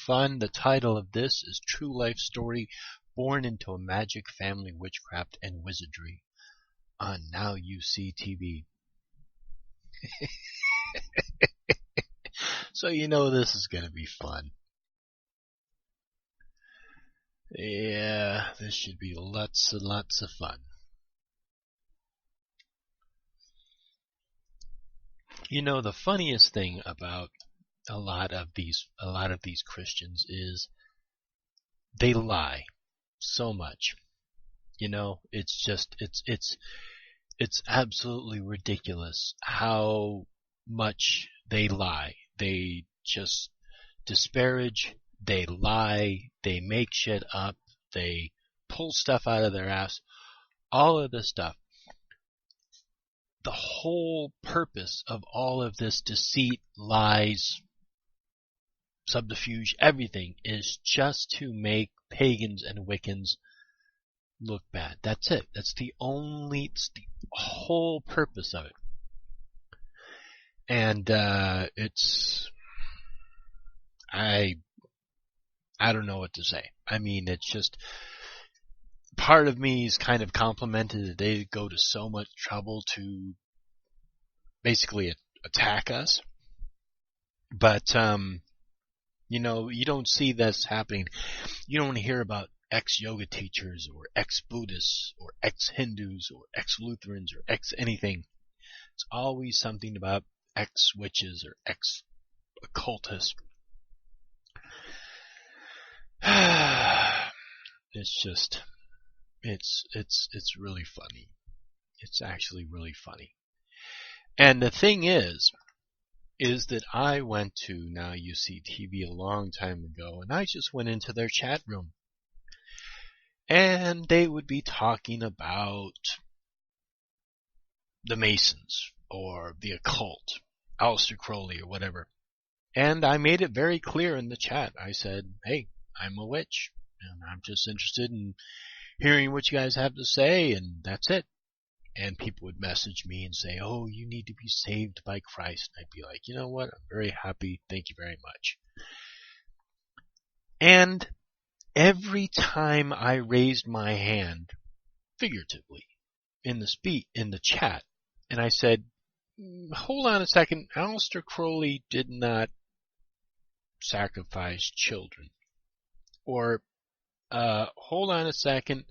fun. The title of this is True Life Story, Born into a Magic Family, Witchcraft and Wizardry on NYSTV. So you know this is going to be fun. Yeah, this should be lots and lots of fun. You know, the funniest thing about a lot of these Christians is they lie so much. You know, it's just it's absolutely ridiculous how much they lie. They just disparage, they lie, they make shit up, they pull stuff out of their ass, all of this stuff. The whole purpose of all of this deceit, lies, subterfuge, everything is just to make pagans and Wiccans look bad. That's it. It's the whole purpose of it. And I don't know what to say. I mean, it's just, part of me is kind of complimented that they go to so much trouble to basically attack us. But, you know, you don't see this happening. You don't hear about ex-yoga teachers or ex-Buddhists or ex-Hindus or ex-Lutherans or ex-anything. It's always something about ex-witches or ex-occultists. It's just, it's really funny. It's actually really funny. And the thing is that I went to NYSTV a long time ago, and I just went into their chat room. And they would be talking about the Masons, or the occult, Aleister Crowley, or whatever. And I made it very clear in the chat. I said, hey, I'm a witch, and I'm just interested in hearing what you guys have to say, and that's it. And people would message me and say, oh, you need to be saved by Christ. And I'd be like, you know what? I'm very happy. Thank you very much. And every time I raised my hand, figuratively, in the chat, and I said, hold on a second, Aleister Crowley did not sacrifice children. Or, hold on a second,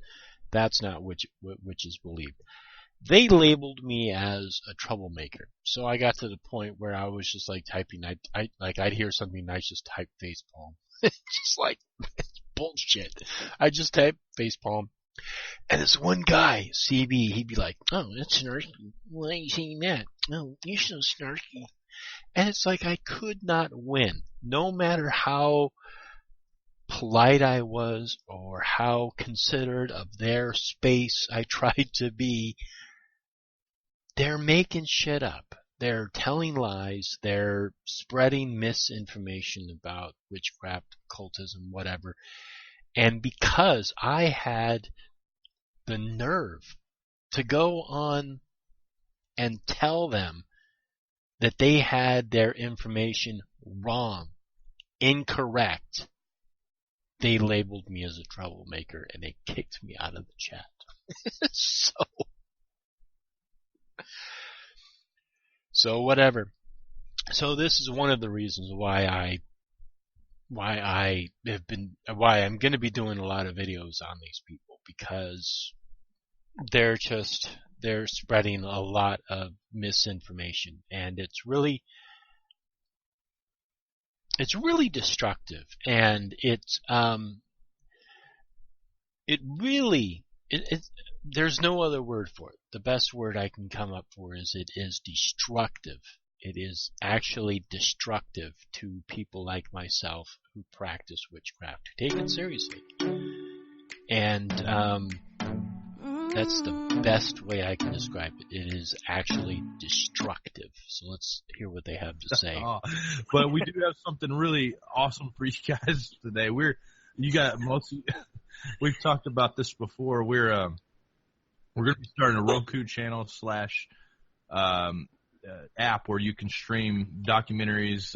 that's not what witches believe. They labeled me as a troublemaker. So I got to the point where I was just like typing, I'd hear something nice, just type facepalm. Just like, it's bullshit. I just type facepalm. And this one guy, CB, he'd be like, oh, that's snarky. Why are you saying that? No, you're so snarky. And it's like I could not win. No matter how polite I was or how considerate of their space I tried to be, they're making shit up. They're telling lies. They're spreading misinformation about witchcraft, occultism, whatever. And because I had the nerve to go on and tell them that they had their information wrong, incorrect, they labeled me as a troublemaker and they kicked me out of the chat. So whatever. So this is one of the reasons why I'm going to be doing a lot of videos on these people, because they're spreading a lot of misinformation, and it's really destructive, and there's no other word for it. The best word I can come up for is it is destructive. It is actually destructive to people like myself who practice witchcraft, who take it seriously. And that's the best way I can describe it. It is actually destructive. So let's hear what they have to say. But we do have something really awesome for you guys today. We've talked about this before. We're going to be starting a Roku channel / app where you can stream documentaries,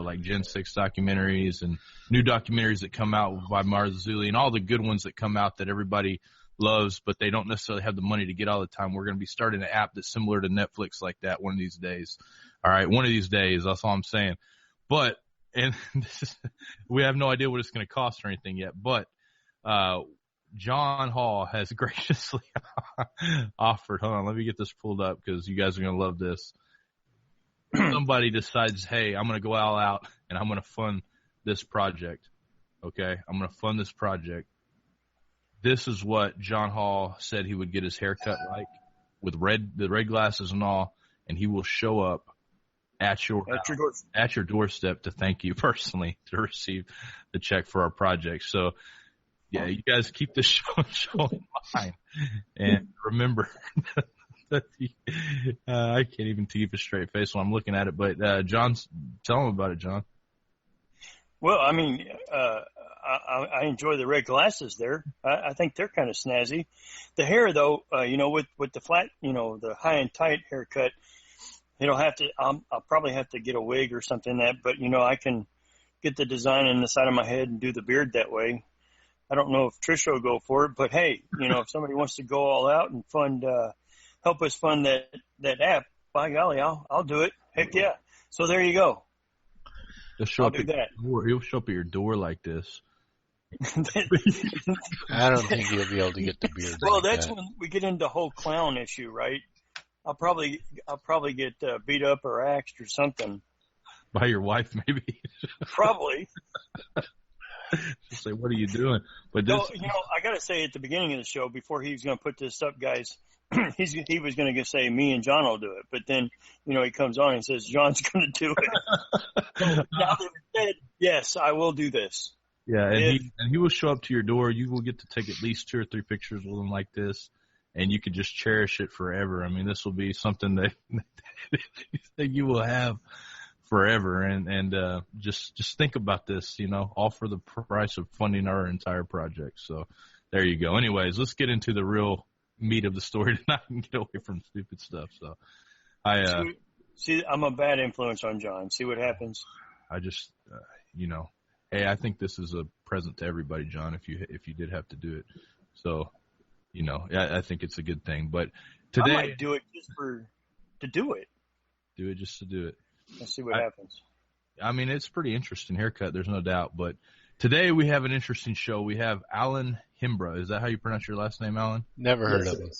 like Gen 6 documentaries and new documentaries that come out by Marzulli and all the good ones that come out that everybody loves, but they don't necessarily have the money to get all the time. We're going to be starting an app that's similar to Netflix like that one of these days. All right, one of these days, that's all I'm saying. But, and we have no idea what it's going to cost or anything yet, but John Hall has graciously offered, hold on, let me get this pulled up because you guys are going to love this. Somebody decides, hey, I'm going to go all out and I'm going to fund this project. Okay, I'm going to fund this project. This is what John Hall said he would get his haircut like, with the red glasses and all, and he will show up at your doorstep to thank you personally to receive the check for our project. So, yeah, you guys keep this show in mind, and remember that I can't even keep a straight face when I'm looking at it. But tell him about it, John. Well, I mean, I enjoy the red glasses there. I think they're kind of snazzy. The hair, though, with the flat, the high and tight haircut, I'll probably have to get a wig or something but I can get the design in the side of my head and do the beard that way. I don't know if Trisha will go for it, but hey, if somebody wants to go all out and help us fund that app, by golly, I'll do it. Heck yeah. So there you go. He'll show up at your door like this. I don't think you'll be able to get the beard. Well, that's when we get into the whole clown issue, right? I'll probably get beat up or axed or something. By your wife, maybe. Probably. She'll say, "What are you doing?" But I got to say at the beginning of the show, before he was going to put this up, guys, he was going to say me and John will do it. But then, he comes on and says John's going to do it. So now that he said, yes, I will do this. Yeah, and he will show up to your door. You will get to take at least 2 or 3 pictures with him like this, and you can just cherish it forever. I mean, this will be something that you will have forever. And just think about this, all for the price of funding our entire project. So there you go. Anyways, let's get into the real meat of the story tonight and get away from stupid stuff. So see, I'm a bad influence on John. See what happens. I just, hey, I think this is a present to everybody, John, if you did have to do it. So, I think it's a good thing. But today, I might do it just to do it. Do it just to do it. Let's see what happens. I mean, it's pretty interesting haircut. There's no doubt. But today we have an interesting show. We have Alan Himbra. Is that how you pronounce your last name, Alan? Never heard of it.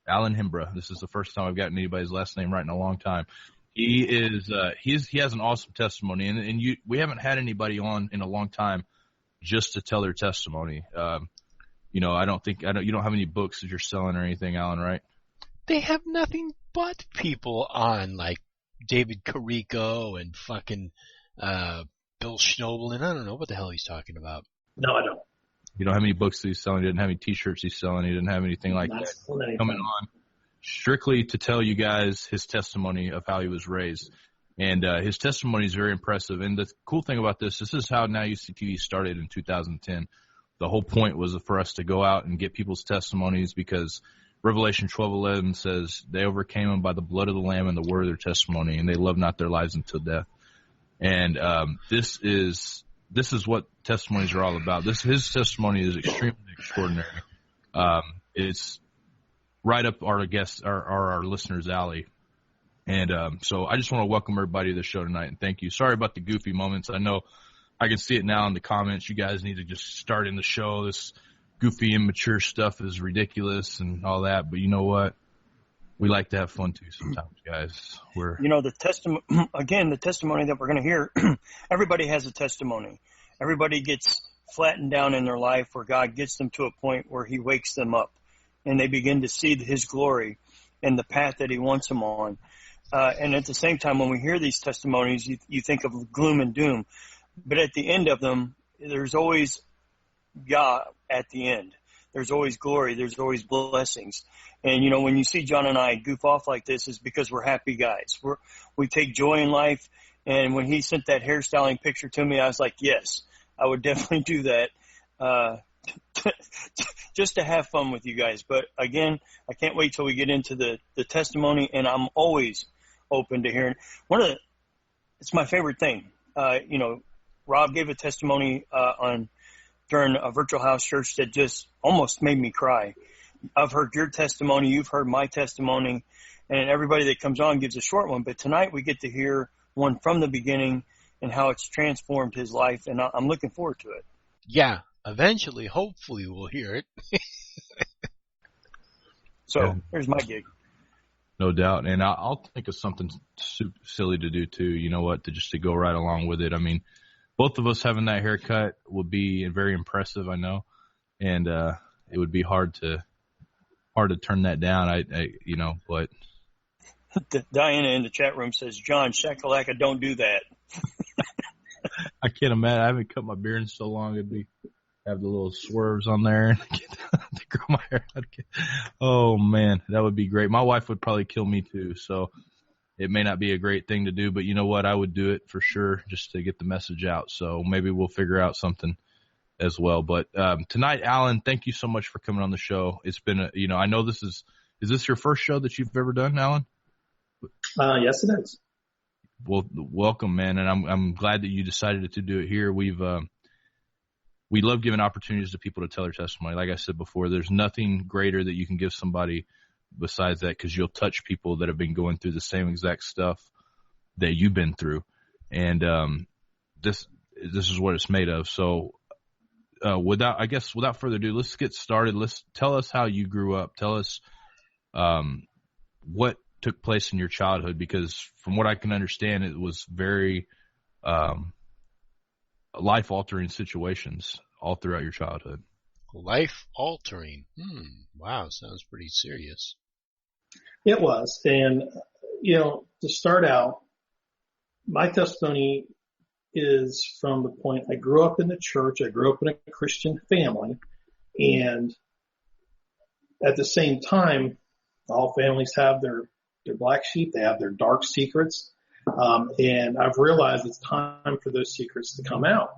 Alan Himbra. This is the first time I've gotten anybody's last name right in a long time. He is he has an awesome testimony, and we haven't had anybody on in a long time just to tell their testimony. You don't have any books that you're selling or anything, Alan, right? They have nothing but people on, like David Carrico and fucking Bill Schnobel, and I don't know what the hell he's talking about. No, I don't. You don't have any books that he's selling. You didn't have any T-shirts he's selling. You didn't have anything like that coming on. Strictly to tell you guys his testimony of how he was raised. And his testimony is very impressive. And the cool thing about this is how NYSTV started in 2010. The whole point was for us to go out and get people's testimonies because Revelation 12:11 says they overcame him by the blood of the Lamb and the word of their testimony, and they loved not their lives until death. And this is what testimonies are all about. His testimony is extremely extraordinary. It's right up our listeners' alley. And so I just want to welcome everybody to the show tonight and thank you. Sorry about the goofy moments. I know I can see it now in the comments. You guys need to just start in the show. This goofy, immature stuff is ridiculous and all that. But you know what? We like to have fun too sometimes, guys. The testimony that we're going to hear, everybody has a testimony. Everybody gets flattened down in their life where God gets them to a point where he wakes them up and they begin to see his glory and the path that he wants them on. And at the same time, when we hear these testimonies, you think of gloom and doom. But at the end of them, there's always God at the end. There's always glory. There's always blessings. And, when you see John and I goof off like this is because we're happy guys. We take joy in life. And when he sent that hairstyling picture to me, I was like, yes, I would definitely do that just to have fun with you guys. But, again, I can't wait till we get into the testimony. And I'm always open to hearing. It's my favorite thing. Rob gave a testimony during a virtual house church that just almost made me cry. I've heard your testimony, you've heard my testimony, and everybody that comes on gives a short one. But tonight we get to hear one from the beginning and how it's transformed his life, and I'm looking forward to it. Yeah, eventually, hopefully, we'll hear it. So there's my gig. No doubt. And I'll think of something silly to do too. You know what? To go right along with it. I mean, both of us having that haircut would be very impressive, I know. And it would be hard to turn that down. But Diana in the chat room says, John, shakalaka, don't do that. I can't imagine. I haven't cut my beard in so long. Have the little swerves on there to grow my hair out again. Oh man, that would be great. My wife would probably kill me too, so it may not be a great thing to do, but you know what? I would do it for sure just to get the message out. So maybe we'll figure out something as well. But tonight, Alan, thank you so much for coming on the show. It's been I know is this your first show that you've ever done, Alan? Yes, it is. Well, welcome, man, and I'm glad that you decided to do it here. We love giving opportunities to people to tell their testimony. Like I said before, there's nothing greater that you can give somebody besides that, because you'll touch people that have been going through the same exact stuff that you've been through. And this is what it's made of. So without further ado, let's get started. Tell us how you grew up. Tell us what took place in your childhood, because from what I can understand, it was very life-altering situations all throughout your childhood. Life-altering? Wow, sounds pretty serious. It was. And, to start out, my testimony is from the point I grew up in the church. I grew up in a Christian family. And at the same time, all families have their black sheep. They have their dark secrets. And I've realized it's time for those secrets to come out.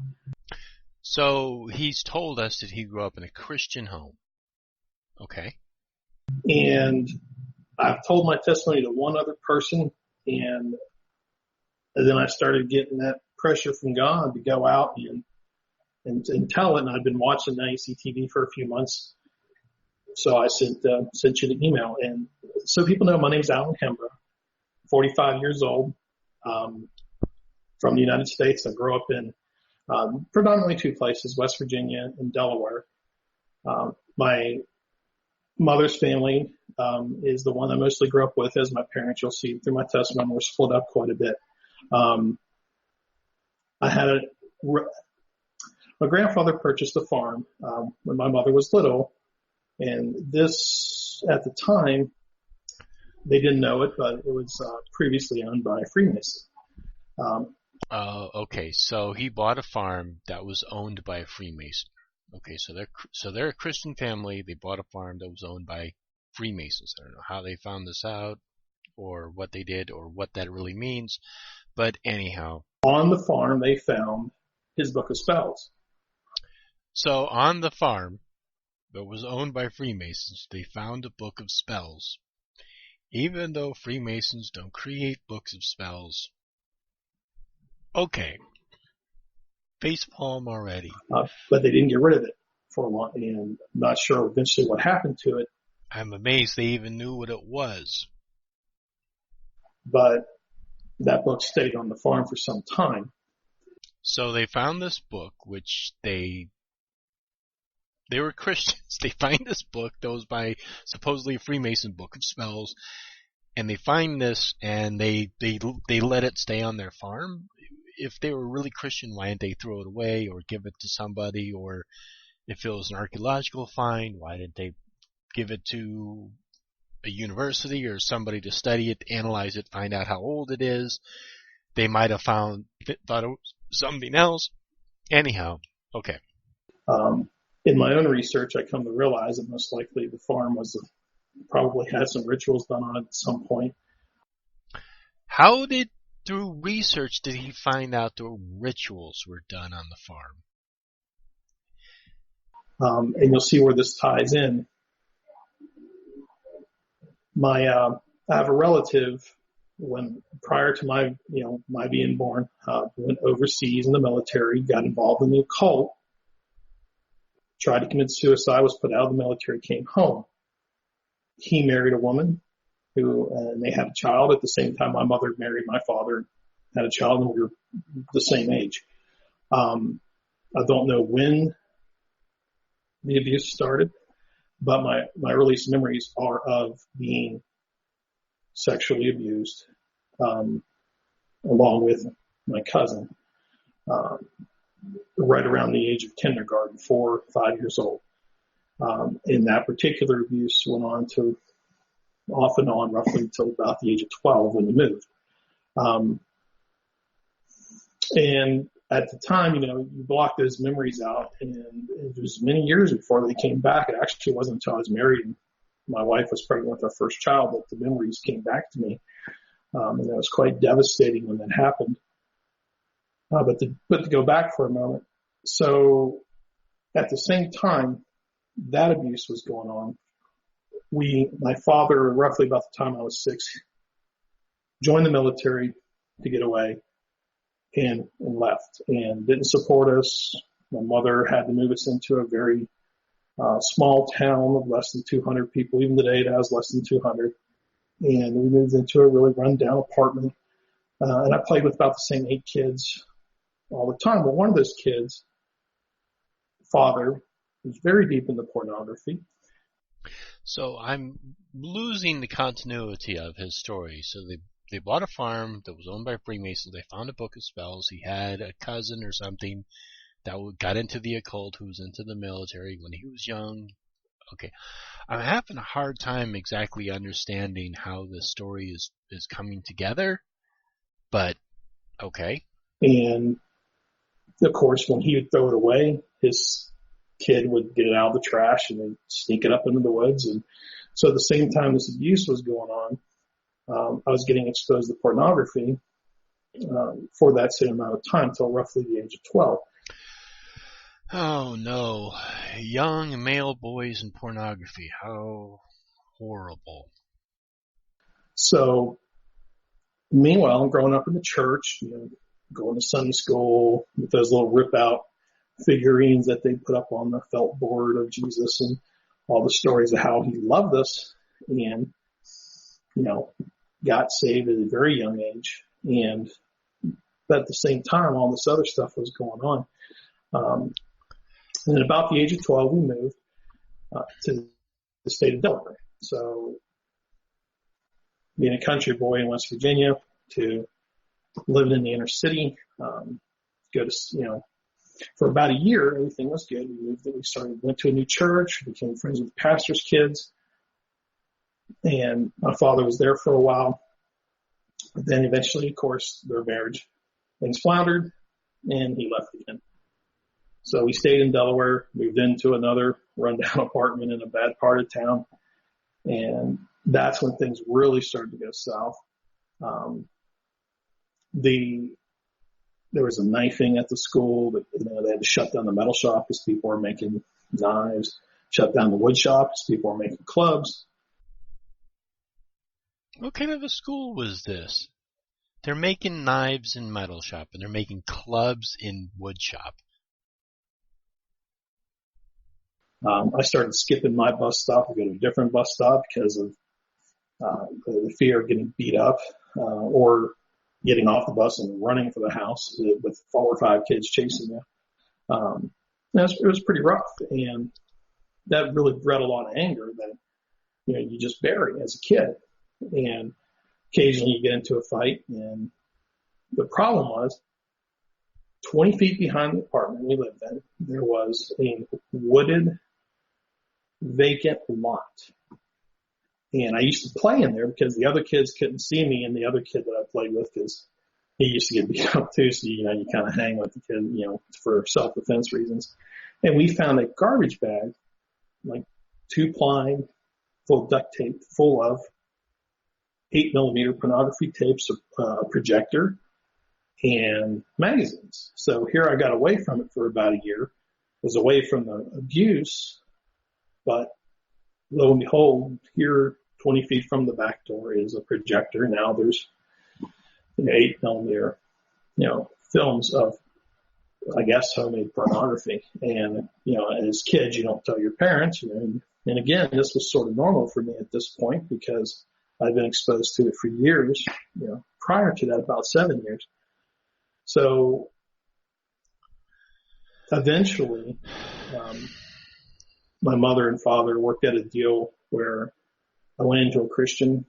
So he's told us that he grew up in a Christian home. Okay. And I've told my testimony to one other person, and then I started getting that pressure from God to go out and tell it. And I've been watching NYSTV for a few months. So I sent you the email. And so people know my name's Alan Hembra, 45 years old. From the United States. I grew up in predominantly two places, West Virginia and Delaware. My mother's family is the one I mostly grew up with as my parents. You'll see through my testimony, we're split up quite a bit. My grandfather purchased a farm when my mother was little, and this, at the time, they didn't know it, but it was previously owned by a Freemason. Okay, so he bought a farm that was owned by a Freemason. Okay, so they're a Christian family. They bought a farm that was owned by Freemasons. I don't know how they found this out, or what they did, or what that really means. But anyhow, on the farm they found his book of spells. So on the farm that was owned by Freemasons, they found a book of spells. Even though Freemasons don't create books of spells. Okay. Facepalm already. But they didn't get rid of it for a while, and I'm not sure eventually what happened to it. I'm amazed they even knew what it was. But that book stayed on the farm for some time. So they found this book, which they were Christians. They find this book that was by supposedly a Freemason book of spells, and they find this and they let it stay on their farm. If they were really Christian, why didn't they throw it away or give it to somebody? Or if it was an archaeological find, why didn't they give it to a university or somebody to study it, analyze it, find out how old it is? They might have thought it was something else. Anyhow, okay. In my own research, I come to realize that most likely the farm probably had some rituals done on it at some point. Through research, did he find out the rituals were done on the farm? And you'll see where this ties in. I have a relative when prior to my being born, went overseas in the military, got involved in the occult, tried to commit suicide, was put out of the military, came home. He married a woman and they had a child at the same time. My mother married my father, had a child, and we were the same age. I don't know when the abuse started, but my earliest memories are of being sexually abused, along with my cousin, right around the age of kindergarten, 4 or 5 years old. And that particular abuse went on to off and on roughly until about the age of 12 when we moved. And at the time, you block those memories out, and it was many years before they came back. It actually wasn't until I was married and my wife was pregnant with our first child that the memories came back to me. And that was quite devastating when that happened. But to go back for a moment. So at the same time that abuse was going on, my father, roughly about the time I was 6, joined the military to get away and left and didn't support us. My mother had to move us into a very small town of less than 200 people. Even today, it has less than 200. And we moved into a really run-down apartment. And I played with about the same 8 kids all the time. But one of those kids' father was very deep into pornography. So I'm losing the continuity of his story. So they bought a farm that was owned by Freemasons. They found a book of spells. He had a cousin or something that got into the occult, who was into the military when he was young. Okay. I'm having a hard time exactly understanding how this story is coming together, but okay. And of course, when he would throw it away, his kid would get it out of the trash and then sneak it up into the woods. And so at the same time this abuse was going on, I was getting exposed to pornography for that same amount of time, till roughly the age of 12. Oh no, young male boys and pornography. How horrible. So meanwhile, I'm growing up in the church, going to Sunday school with those little rip out figurines that they put up on the felt board of Jesus and all the stories of how he loved us, and, got saved at a very young age. But at the same time, all this other stuff was going on. And at about the age of 12, we moved to the state of Delaware. So being a country boy in West Virginia to living in the inner city, for about a year, everything was good. We moved, went to a new church, became friends with the pastor's kids. And my father was there for a while. But then eventually, of course, their marriage, things floundered, and he left again. So we stayed in Delaware, moved into another rundown apartment in a bad part of town. And that's when things really started to go south. There was a knifing at the school that, they had to shut down the metal shop because people were making knives, shut down the wood shop because people were making clubs. What kind of a school was this? They're making knives in metal shop and they're making clubs in wood shop. I started skipping my bus stop to go to a different bus stop because of the fear of getting beat up or getting off the bus and running for the house with 4 or 5 kids chasing you. It was pretty rough, and that really bred a lot of anger that you just bury as a kid. And occasionally you get into a fight, and the problem was 20 feet behind the apartment we lived in, there was a wooded vacant lot. And I used to play in there because the other kids couldn't see me and the other kid that I played with, because he used to get beat up too. So, you kind of hang with the kid, for self-defense reasons. And we found a garbage bag, like 2-ply, full of duct tape, full of 8mm pornography tapes, a projector, and magazines. So here I got away from it for about a year, was away from the abuse, but lo and behold, here 20 feet from the back door is a projector. Now there's 8 millimeter, films of, I guess, homemade pornography. And, as kids, you don't tell your parents. And again, this was sort of normal for me at this point because I'd been exposed to it for years, prior to that, about 7 years. So eventually, my mother and father worked out a deal where I went into a Christian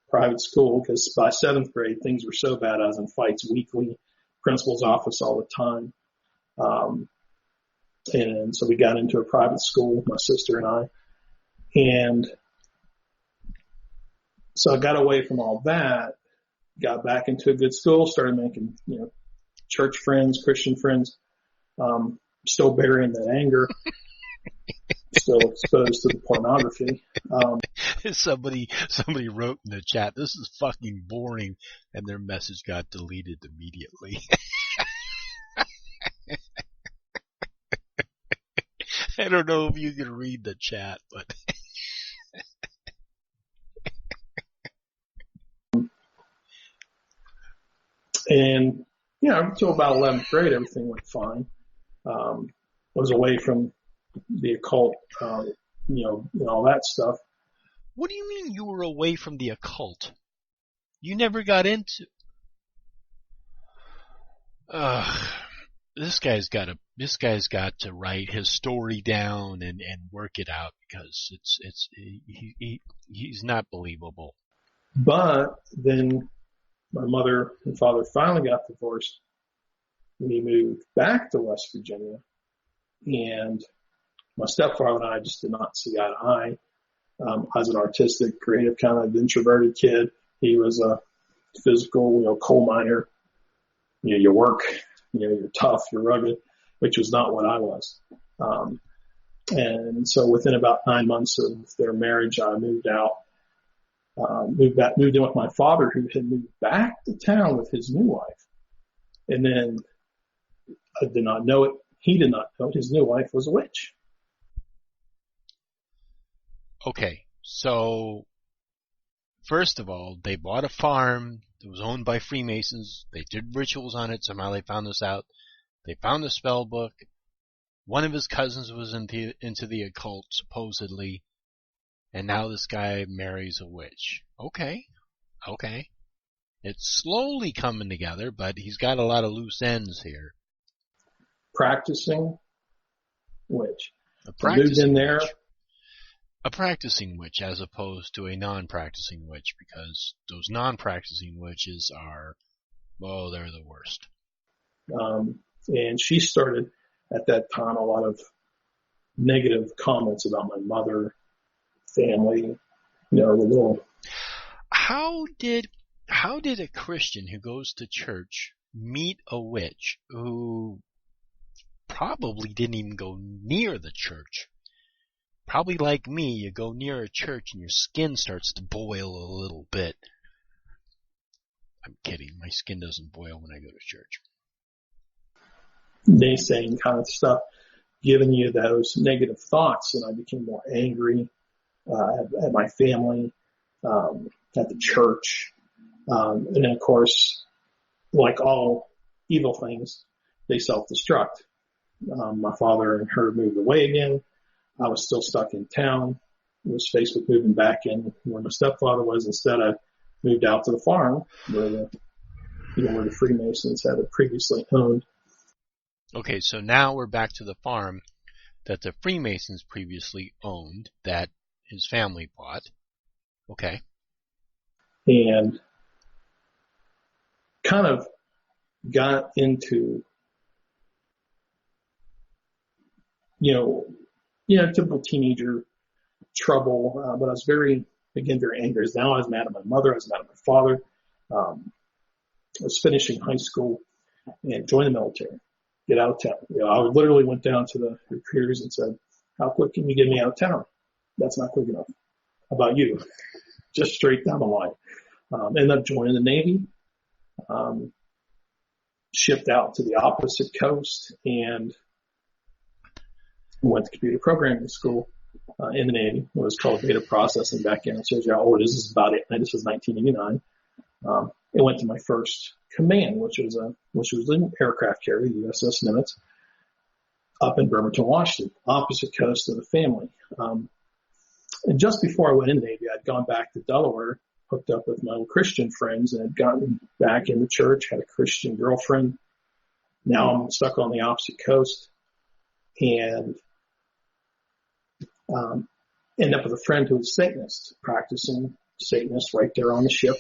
private school because by 7th grade, things were so bad. I was in fights weekly, principal's office all the time. And so we got into a private school, my sister and I. And so I got away from all that, got back into a good school, started making, church friends, Christian friends, still burying that anger, still exposed to the pornography. Somebody wrote in the chat, "This is fucking boring," and their message got deleted immediately. I don't know if you can read the chat, but and until about 11th grade, everything went fine. I was away from the occult, and all that stuff. What do you mean you were away from the occult? You never got into. This guy's got to write his story down and work it out because he's not believable. But then my mother and father finally got divorced. We moved back to West Virginia, and my stepfather and I just did not see eye to eye. I was an artistic, creative, kind of introverted kid. He was a physical, coal miner. You work, you're tough, you're rugged, which was not what I was. And so within about 9 months of their marriage, I moved out, moved in with my father, who had moved back to town with his new wife. And then I did not know it. He did not know it. His new wife was a witch. Okay, so first of all, they bought a farm that was owned by Freemasons. They did rituals on it. Somehow they found this out. They found the spell book. One of his cousins was into the occult, supposedly. And now this guy marries a witch. Okay. It's slowly coming together, but he's got a lot of loose ends here. Practicing witch. A practicing witch as opposed to a non-practicing witch, because those non-practicing witches are, they're the worst. And she started at that time a lot of negative comments about my mother, family, the little. How did a Christian who goes to church meet a witch who probably didn't even go near the church? Probably like me, you go near a church and your skin starts to boil a little bit. I'm kidding. My skin doesn't boil when I go to church. Naysaying kind of stuff, giving you those negative thoughts, and I became more angry at my family, at the church, and then of course, like all evil things, they self-destruct. My father and her moved away again. I was still stuck in town. I was faced with moving back in where my stepfather was. Instead, I moved out to the farm where the Freemasons had previously owned. Okay, so now we're back to the farm that the Freemasons previously owned, that his family bought. Okay. And kind of got into, typical teenager trouble, but I was very angry. Now I was mad at my mother. I was mad at my father. I was finishing high school and joined the military. Get out of town. I literally went down to the recruiters and said, "How quick can you get me out of town?" "That's not quick enough." "How about you?" Just straight down the line. Ended up joining the Navy. Shipped out to the opposite coast and went to computer programming school in the Navy. It was called data processing back then. It shows you how old it is. This is about it. This was 1989. and went to my first command, which was an aircraft carrier, the USS Nimitz, up in Bremerton, Washington, opposite coast of the family. And just before I went in the Navy, I'd gone back to Delaware, hooked up with my old Christian friends, and had gotten back in the church, had a Christian girlfriend. Now I'm stuck on the opposite coast, and end up with a friend who was a Satanist, practicing Satanist right there on the ship.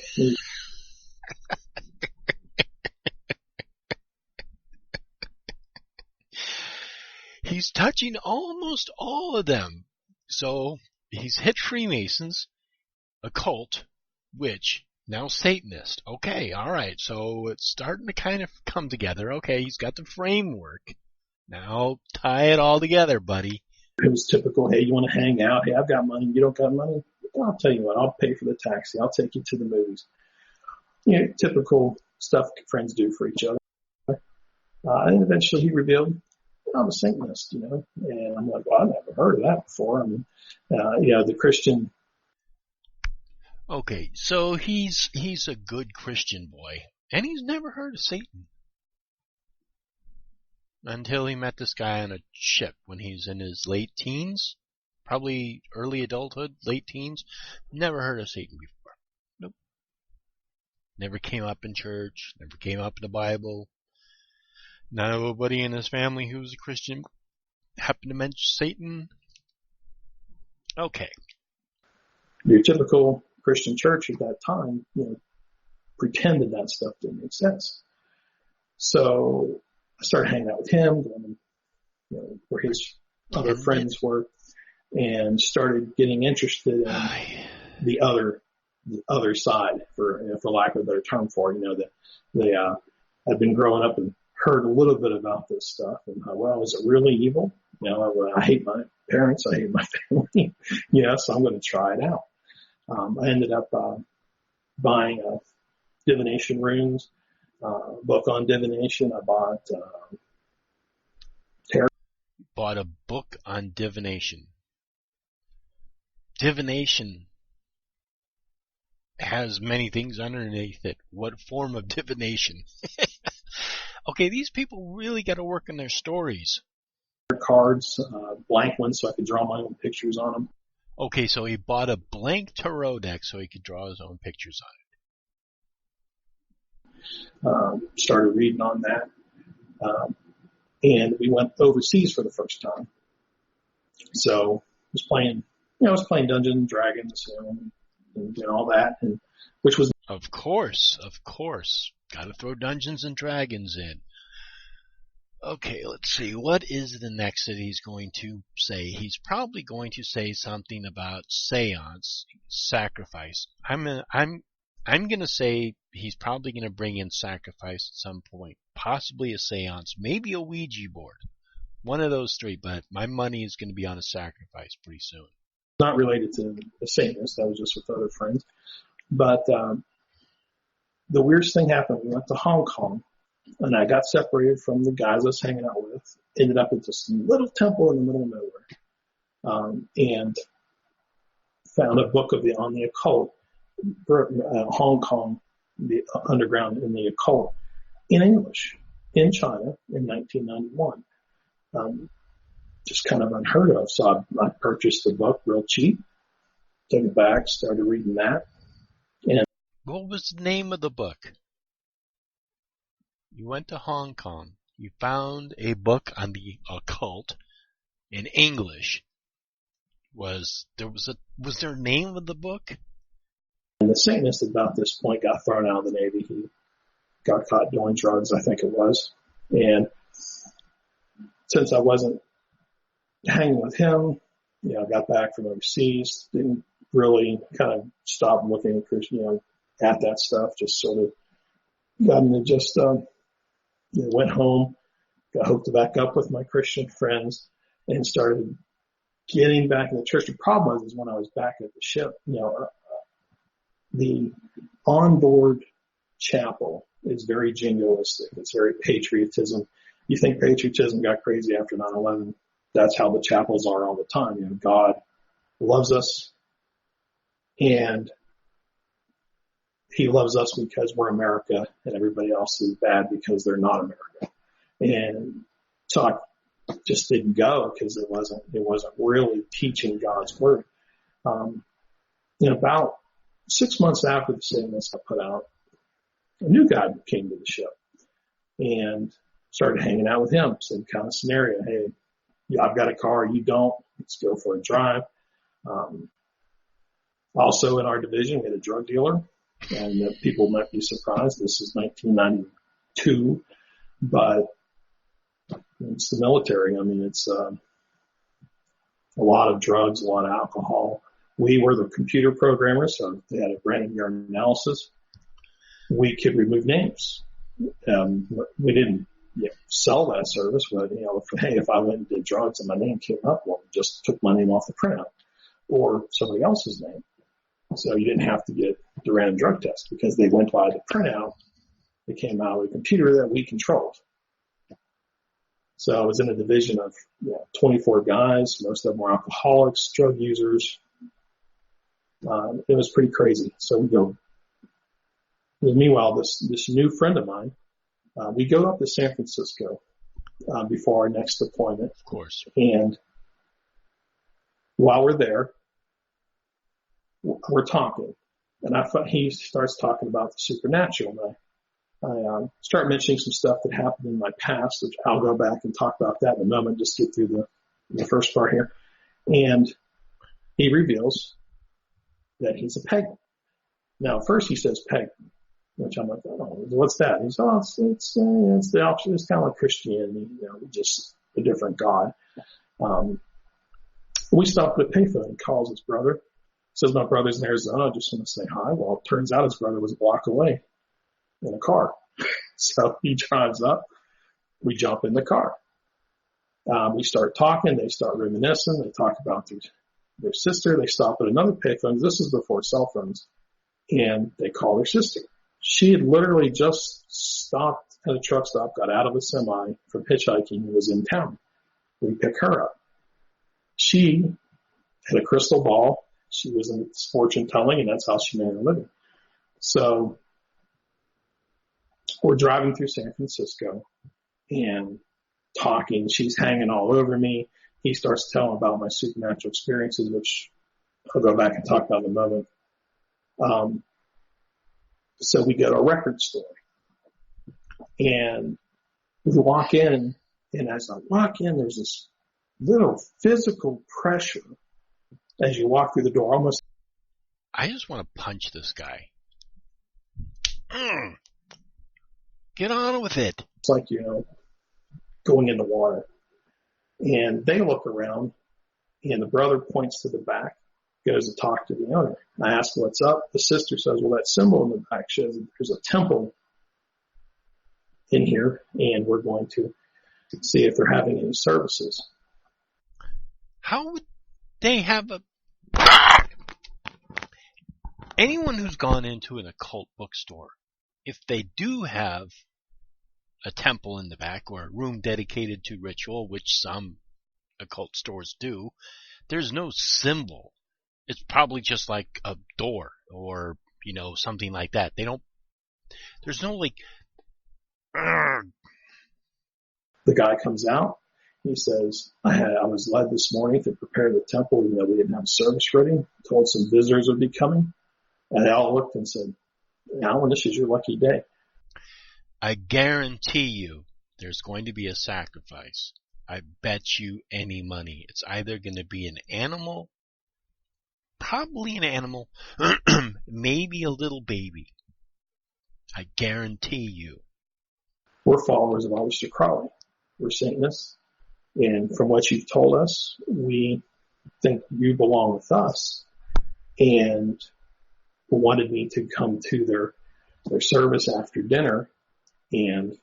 He's touching almost all of them. So he's hit Freemasons, occult, witch, now Satanist. Okay, all right. So it's starting to kind of come together. Okay, he's got the framework. Now tie it all together, buddy. It was typical, hey, you want to hang out? Hey, I've got money. You don't got money? I'll tell you what, I'll pay for the taxi. I'll take you to the movies. Typical stuff friends do for each other. And eventually he revealed, I'm a Satanist, and I'm like, well, I've never heard of that before. I mean, the Christian. Okay, so he's a good Christian boy, and he's never heard of Satan. Until he met this guy on a ship when he's in his late teens, probably early adulthood, late teens. Never heard of Satan before. Nope. Never came up in church, never came up in the Bible. Nobody in his family who was a Christian happened to mention Satan. Okay. Your typical Christian church at that time, pretended that stuff didn't make sense. So I started hanging out with him, going, where his other friends were, and started getting interested in the other side, for lack of a better term for it. I'd been growing up and heard a little bit about this stuff, and is it really evil? I hate my parents, I hate my family, so I'm going to try it out. I ended up buying divination runes. Book on divination. I bought tarot. Bought a book on divination. Divination has many things underneath it. What form of divination? Okay, these people really got to work on their stories. Cards, blank ones, so I could draw my own pictures on them. Okay, so he bought a blank tarot deck so he could draw his own pictures on it. Started reading on that. And we went overseas for the first time. So I was playing Dungeons and Dragons, and all that, and which was. Of course. Got to throw Dungeons and Dragons in. Okay, let's see. What is the next that he's going to say? He's probably going to say something about seance, sacrifice. I'm going to say he's probably going to bring in sacrifice at some point. Possibly a seance, maybe a Ouija board. One of those three, but my money is going to be on a sacrifice pretty soon. Not related to the Satanist. I was just with other friends. But the weirdest thing happened. We went to Hong Kong, and I got separated from the guys I was hanging out with. Ended up at this little temple in the middle of nowhere, and found a book on the occult. Hong Kong, the underground in the occult, in English, in China in 1991. Just kind of unheard of. So I purchased the book real cheap, took it back, started reading that. And what was the name of the book? You went to Hong Kong. You found a book on the occult in English. Was there a name of the book? And the Satanist at about this point got thrown out of the Navy. He got caught doing drugs, I think it was. And since I wasn't hanging with him, I got back from overseas, didn't really kind of stop looking at that stuff, just sort of got into just, went home, got hooked back up with my Christian friends, and started getting back in the church. The problem was when I was back at the ship, the onboard chapel is very jingoistic. It's very patriotism. You think patriotism got crazy after 9/11. That's how the chapels are all the time. God loves us, and he loves us because we're America and everybody else is bad because they're not America. And so I just didn't go because it wasn't really teaching God's word. About 6 months after the Satanists I put out, a new guy came to the show and started hanging out with him. Same kind of scenario. Hey, yeah, I've got a car, you don't. Let's go for a drive. Also in our division, we had a drug dealer, and people might be surprised. This is 1992, but it's the military. I mean, it's a lot of drugs, a lot of alcohol. We were the computer programmers, so they had a random urine analysis. We could remove names. We didn't sell that service, but if I went and did drugs and my name came up, well, just took my name off the printout or somebody else's name. So you didn't have to get the random drug test because they went by the printout. It came out of a computer that we controlled. So I was in a division of 24 guys. Most of them were alcoholics, drug users. It was pretty crazy. So we go. Meanwhile, this new friend of mine, we go up to San Francisco before our next deployment. Of course. And while we're there, we're talking. And he starts talking about the supernatural. And I start mentioning some stuff that happened in my past, which I'll go back and talk about that in a moment, just get through the first part here. And he reveals that he's a pagan. Now, first he says pagan, which I'm like, oh, what's that? He says, it's the opposite. It's kind of like Christianity, just a different God. We stopped at a payphone and calls his brother. Says, my brother's in Arizona. I just want to say hi. Well, it turns out his brother was a block away in a car. So he drives up. We jump in the car. We start talking. They start reminiscing. They talk about their sister. They stop at another payphone. This is before cell phones. And they call their sister. She had literally just stopped at a truck stop, got out of a semi from hitchhiking and was in town. We pick her up. She had a crystal ball. She was in fortune telling, and that's how she made her living. So we're driving through San Francisco and talking. She's hanging all over me. He starts telling about my supernatural experiences, which I'll go back and talk about in a moment. So we go to a record store, and we walk in, and as I walk in, there's this little physical pressure as you walk through the door, almost. I just want to punch this guy. Get on with it. It's like, going in the water. And they look around, and the brother points to the back, goes to talk to the owner. I ask what's up. The sister says, well, that symbol in the back shows that there's a temple in here, and we're going to see if they're having any services. How would they have anyone who's gone into an occult bookstore, if they do have a temple in the back or a room dedicated to ritual, which some occult stores do, there's no symbol. It's probably just like a door or, something like that. There's no The guy comes out. He says, I was led this morning to prepare the temple, even though we didn't have service ready. Told some visitors would be coming. And they all looked and said, Alan, this is your lucky day. I guarantee you there's going to be a sacrifice. I bet you any money. It's either going to be an animal, probably an animal, maybe a little baby. I guarantee you. We're followers of Aleister Crowley. We're Satanists. And from what you've told us, we think you belong with us. And wanted me to come to their service after dinner and,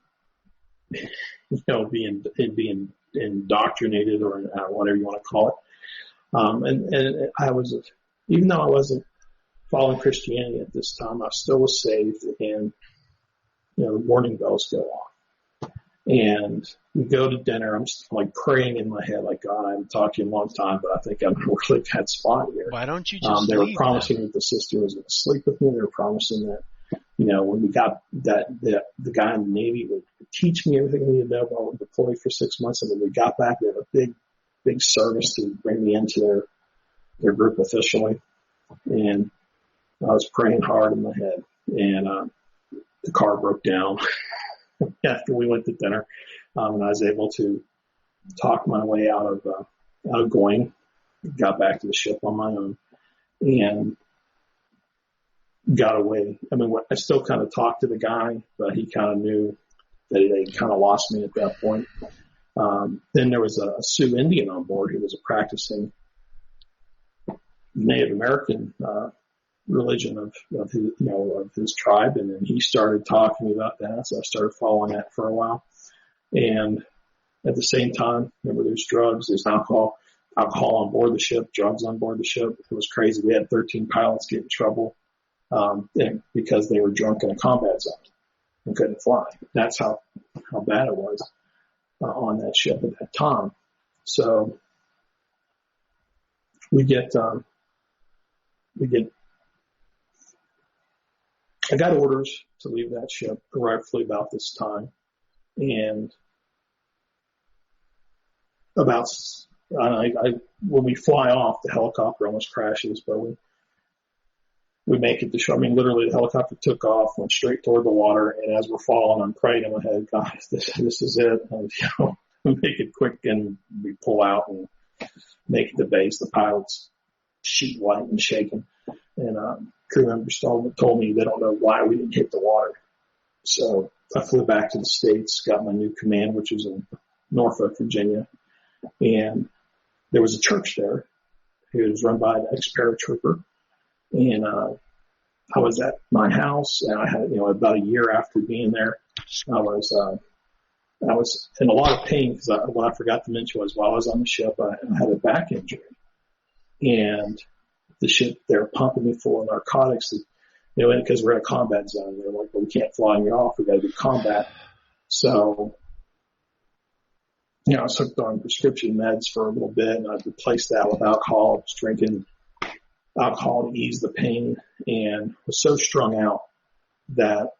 being indoctrinated or whatever you want to call it. And I was, even though I wasn't following Christianity at this time, I still was saved, and, the warning bells go off. And we go to dinner. I'm just praying in my head, God, I haven't talked to you in a long time, but I think I'm in a really bad spot here. Why don't you just they were leave promising that the sister was going to sleep with me. They were promising that when we got the guy in the Navy would teach me everything I needed to know while we deployed for 6 months. And when we got back, they had a big service to bring me into their group officially. And I was praying hard in my head, and the car broke down after we went to dinner. And I was able to talk my way out of going, got back to the ship on my own, and got away. I mean, I still kind of talked to the guy, but he kind of knew that they kind of lost me at that point. Then there was a Sioux Indian on board who was a practicing Native American religion of his tribe, and then he started talking about that, so I started following that for a while. And at the same time, remember, there's drugs, there's alcohol on board the ship, drugs on board the ship. It was crazy. We had 13 pilots get in trouble because they were drunk in a combat zone and couldn't fly. That's how bad it was on that ship at that time. So I got orders to leave that ship roughly about this time, and when we fly off, the helicopter almost crashes, but we make it to shore. I mean, literally, the helicopter took off, went straight toward the water, and as we're falling, I'm praying in my head, God, this is it. And, we make it quick, and we pull out and make it to base. The pilot's sheet white and shaking, and crew members told me they don't know why we didn't hit the water. So I flew back to the States, got my new command, which was in Norfolk, Virginia, and there was a church there. It was run by an ex-paratrooper, and I was at my house, and I had, about a year after being there, I was in a lot of pain because what I forgot to mention was while I was on the ship, I had a back injury, and the ship, they were pumping me full of narcotics, because we're in a combat zone. They're like, well, we can't fly you off. We got to do combat. So, I was hooked on prescription meds for a little bit, and I replaced that with alcohol. I was drinking alcohol to ease the pain, and was so strung out that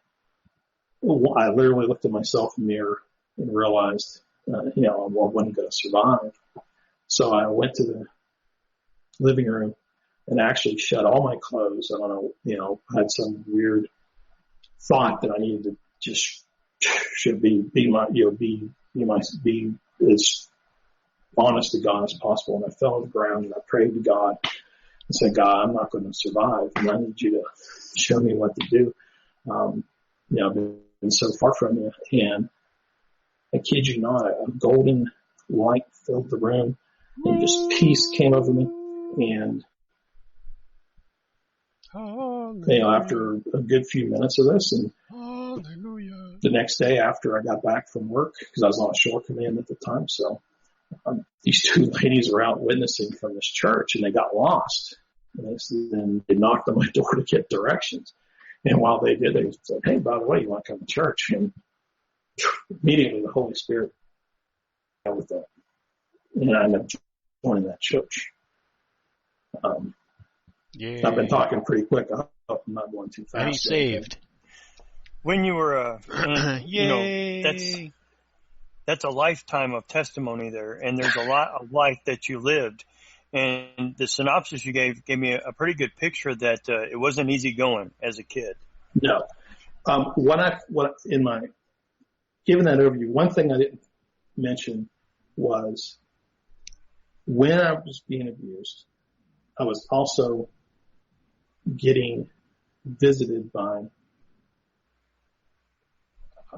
I literally looked at myself in the mirror and realized, I wasn't going to survive. So I went to the living room and actually shed all my clothes. I don't know, I had some weird thought that I needed to just should be as honest to God as possible. And I fell on the ground and I prayed to God and said, God, I'm not going to survive, and I need you to show me what to do. I've been so far from you. And I kid you not, a golden light filled the room, and just peace came over me. And after a good few minutes of this, and the next day after I got back from work, because I was on shore command at the time, so these two ladies were out witnessing from this church, and they got lost. And they knocked on my door to get directions. And while they did, they said, hey, by the way, you want to come to church? And immediately the Holy Spirit with that. And I ended up joining that church. I've been talking pretty quick. I hope I'm not going too fast. And he's saved. When you were, that's a lifetime of testimony there, and there's a lot of life that you lived. And the synopsis you gave me a pretty good picture that it wasn't easy going as a kid. No. Given that overview, one thing I didn't mention was when I was being abused, I was also getting visited by,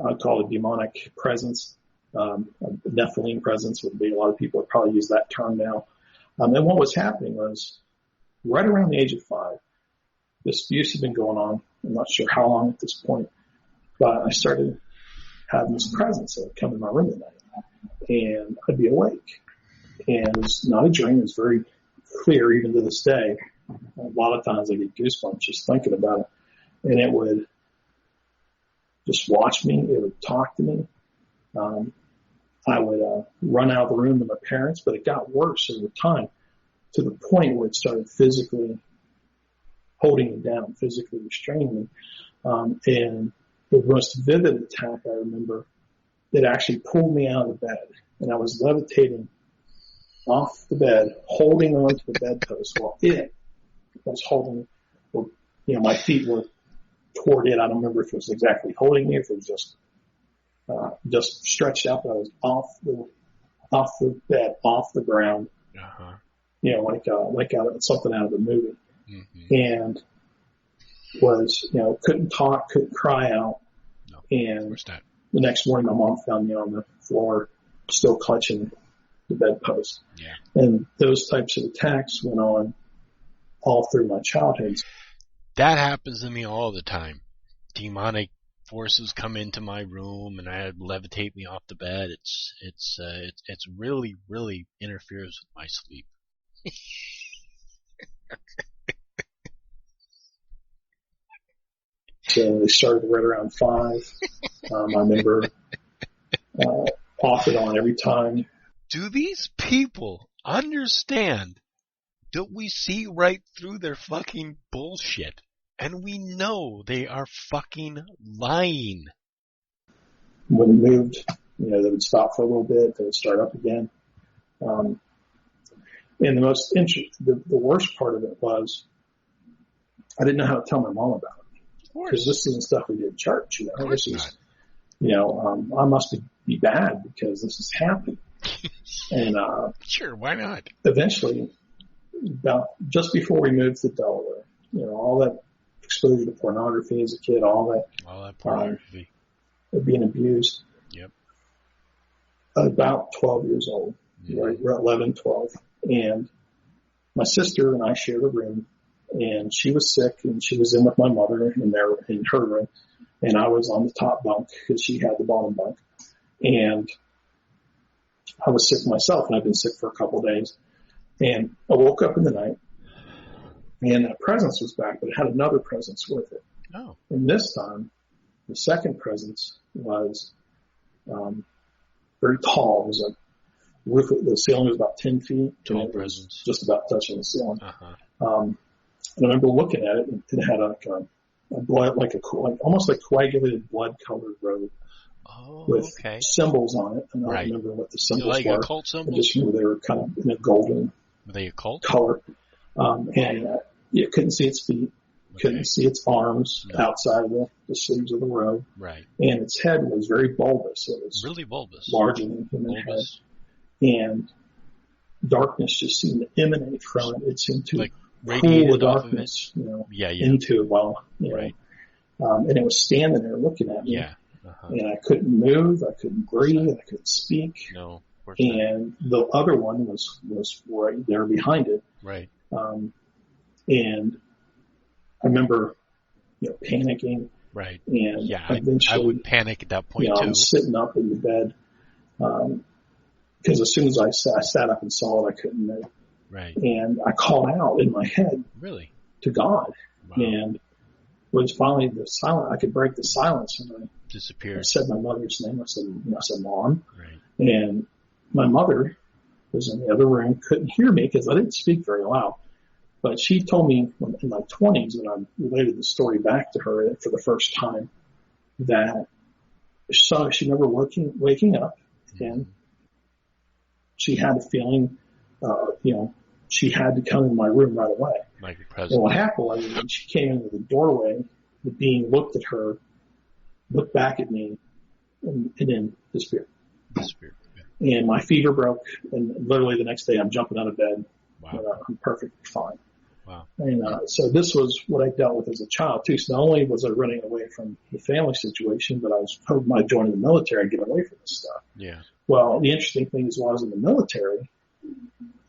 I'd call it demonic presence. Nephilim presence would be, a lot of people would probably use that term now. And what was happening was right around the age of 5, this abuse had been going on. I'm not sure how long at this point, but I started having this presence that would come in my room at night, and I'd be awake. And it was not a dream. It was very clear even to this day. A lot of times I get goosebumps just thinking about it. And it would just watch me. It would talk to me. I would run out of the room to my parents, but it got worse over time to the point where it started physically holding me down, physically restraining me. And the most vivid attack I remember, it actually pulled me out of the bed, and I was levitating off the bed, holding onto the bedpost while it was holding, or, my feet were toward it. I don't remember if it was exactly holding me, if it was just stretched out, but I was off the bed, off the ground, like something out of a movie. Mm-hmm. And was, couldn't talk, couldn't cry out. No. And the next morning my mom found me on the floor, still clutching the bedpost. Yeah. And those types of attacks went on all through my childhood. That happens to me all the time. Demonic forces come into my room and I levitate me off the bed. It's really, really interferes with my sleep. So they started right around 5. I remember off and on every time. Do these people understand that we see right through their fucking bullshit? And we know they are fucking lying. When we moved, they would stop for a little bit, they would start up again. And the most the worst part of it was I didn't know how to tell my mom about it. Because this isn't stuff we did in church, This is, I must be bad because this is happening. And sure, why not? Eventually, just before we moved to Delaware, all that exposure to pornography as a kid, all that pornography, being abused. Yep. About 12 years old, right? We're 11, 12, and my sister and I shared a room. And she was sick, and she was in with my mother in her room, and I was on the top bunk because she had the bottom bunk. And I was sick myself, and I've been sick for a couple of days. And I woke up in the night, and that presence was back, but it had another presence with it. Oh. And this time, the second presence was very tall. It was like the ceiling was about 10 feet. Tall presence. Just about touching the ceiling. Uh-huh. And I remember looking at it, and it had a blood, almost like coagulated blood-colored robe with symbols on it. And I don't remember what the symbols were. Like occult symbols? I just remember they were kind of in a golden Were they occult? color. And you couldn't see its feet, couldn't see its arms outside of the sleeves of the robe. Right. And its head was very bulbous. It was really bulbous. Larger than a human head. And darkness just seemed to emanate from it. It seemed to cool the darkness, into it while, right. And it was standing there looking at me. Yeah. Uh-huh. And I couldn't move, I couldn't breathe, I couldn't speak. No, of course and the other one was right there behind it. Right. And I remember, panicking. Right. And yeah, I would panic at that point too. I'm sitting up in the bed, because as soon as I sat up and saw it, I couldn't move. Right. And I called out in my head. Really? To God. Wow. And it was finally I could break the silence, and I disappeared. I said my mother's name. I said Mom. Right. And my mother was in the other room, couldn't hear me because I didn't speak very loud. But she told me in my 20s, when I related the story back to her for the first time, that she remember waking up, and she had a feeling, she had to come in my room right away. Like a present. And what happened was when she came into the doorway, the being looked at her, looked back at me, and then disappeared. Yeah. And my fever broke, and literally the next day I'm jumping out of bed. Wow. And, I'm perfectly fine. Wow. And so this was what I dealt with as a child too. So not only was I running away from the family situation, but I was hoping by joining the military I'd get away from this stuff. Yeah. Well, the interesting thing is while I was in the military,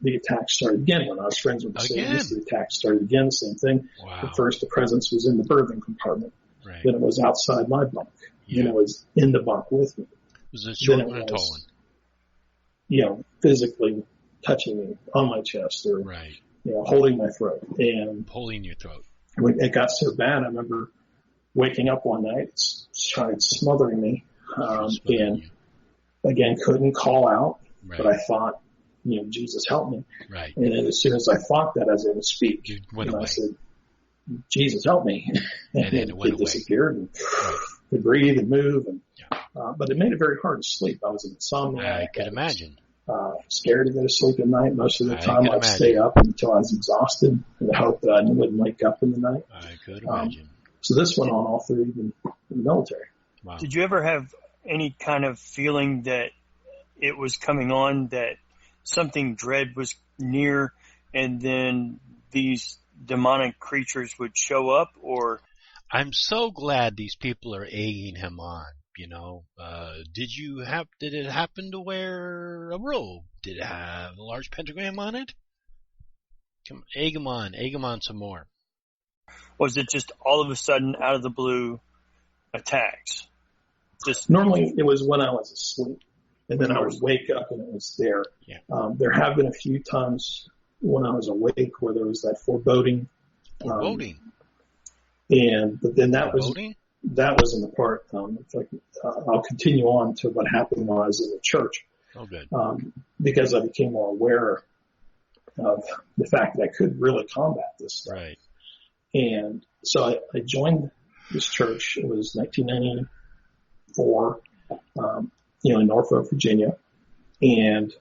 the attacks started again. When I was friends with the Satanists, the attacks started again, the same thing. Wow. At first, the presence was in the birthing compartment. Right. Then it was outside my bunk. Yeah. Then it was in the bunk with me. Was it short one or tall one? Physically touching me on my chest or, holding my throat. And holding your throat. It got so bad, I remember waking up one night, tried smothering me, and again, couldn't call out, but I thought, Jesus help me. Right. And then as soon as I thought that, I was able to speak. You went away. I said, Jesus, help me. And then it went away. Disappeared and could breathe and move. And, but it made it very hard to sleep. I was an insomniac. I could imagine. Scared to go to sleep at night. Most of the time I'd stay up until I was exhausted in the hope that I wouldn't wake up in the night. I could imagine. So this went on all through even in the military. Wow. Did you ever have any kind of feeling that it was coming on, that something dread was near, and then these demonic creatures would show up? Or I'm so glad these people are egging him on. Did it happen to wear a robe? Did it have a large pentagram on it? Come, egg him on some more. Was it just all of a sudden, out of the blue, attacks? Normally it was when I was asleep, and then I would wake up and it was there. Yeah. There have been a few times when I was awake where there was that foreboding. But then that was in the part. I'll continue on to what happened when I was in the church. Oh, good. Because I became more aware of the fact that I could really combat this stuff. Right. And so I joined this church. It was 1994, in Norfolk, Virginia, and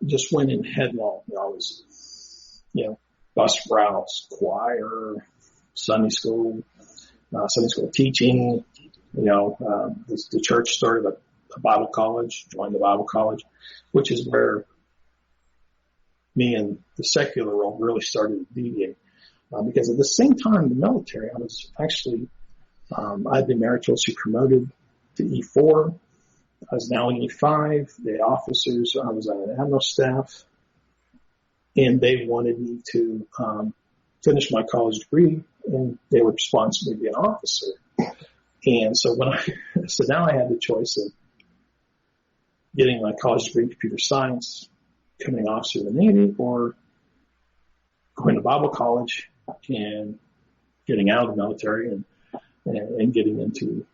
just went in headlong. I was, bus routes, choir, Sunday school teaching. The church started a Bible college, joined the Bible college, which is where me and the secular world really started to deviate. Because at the same time in the military, I was actually, I'd been meritoriously promoted to E4. I was now in E5. The officers, I was on an admiral staff, and they wanted me to finish my college degree, and they would sponsor me to be an officer. And so so now I had the choice of getting my college degree in computer science, becoming an officer in the Navy, or going to Bible college and getting out of the military and getting into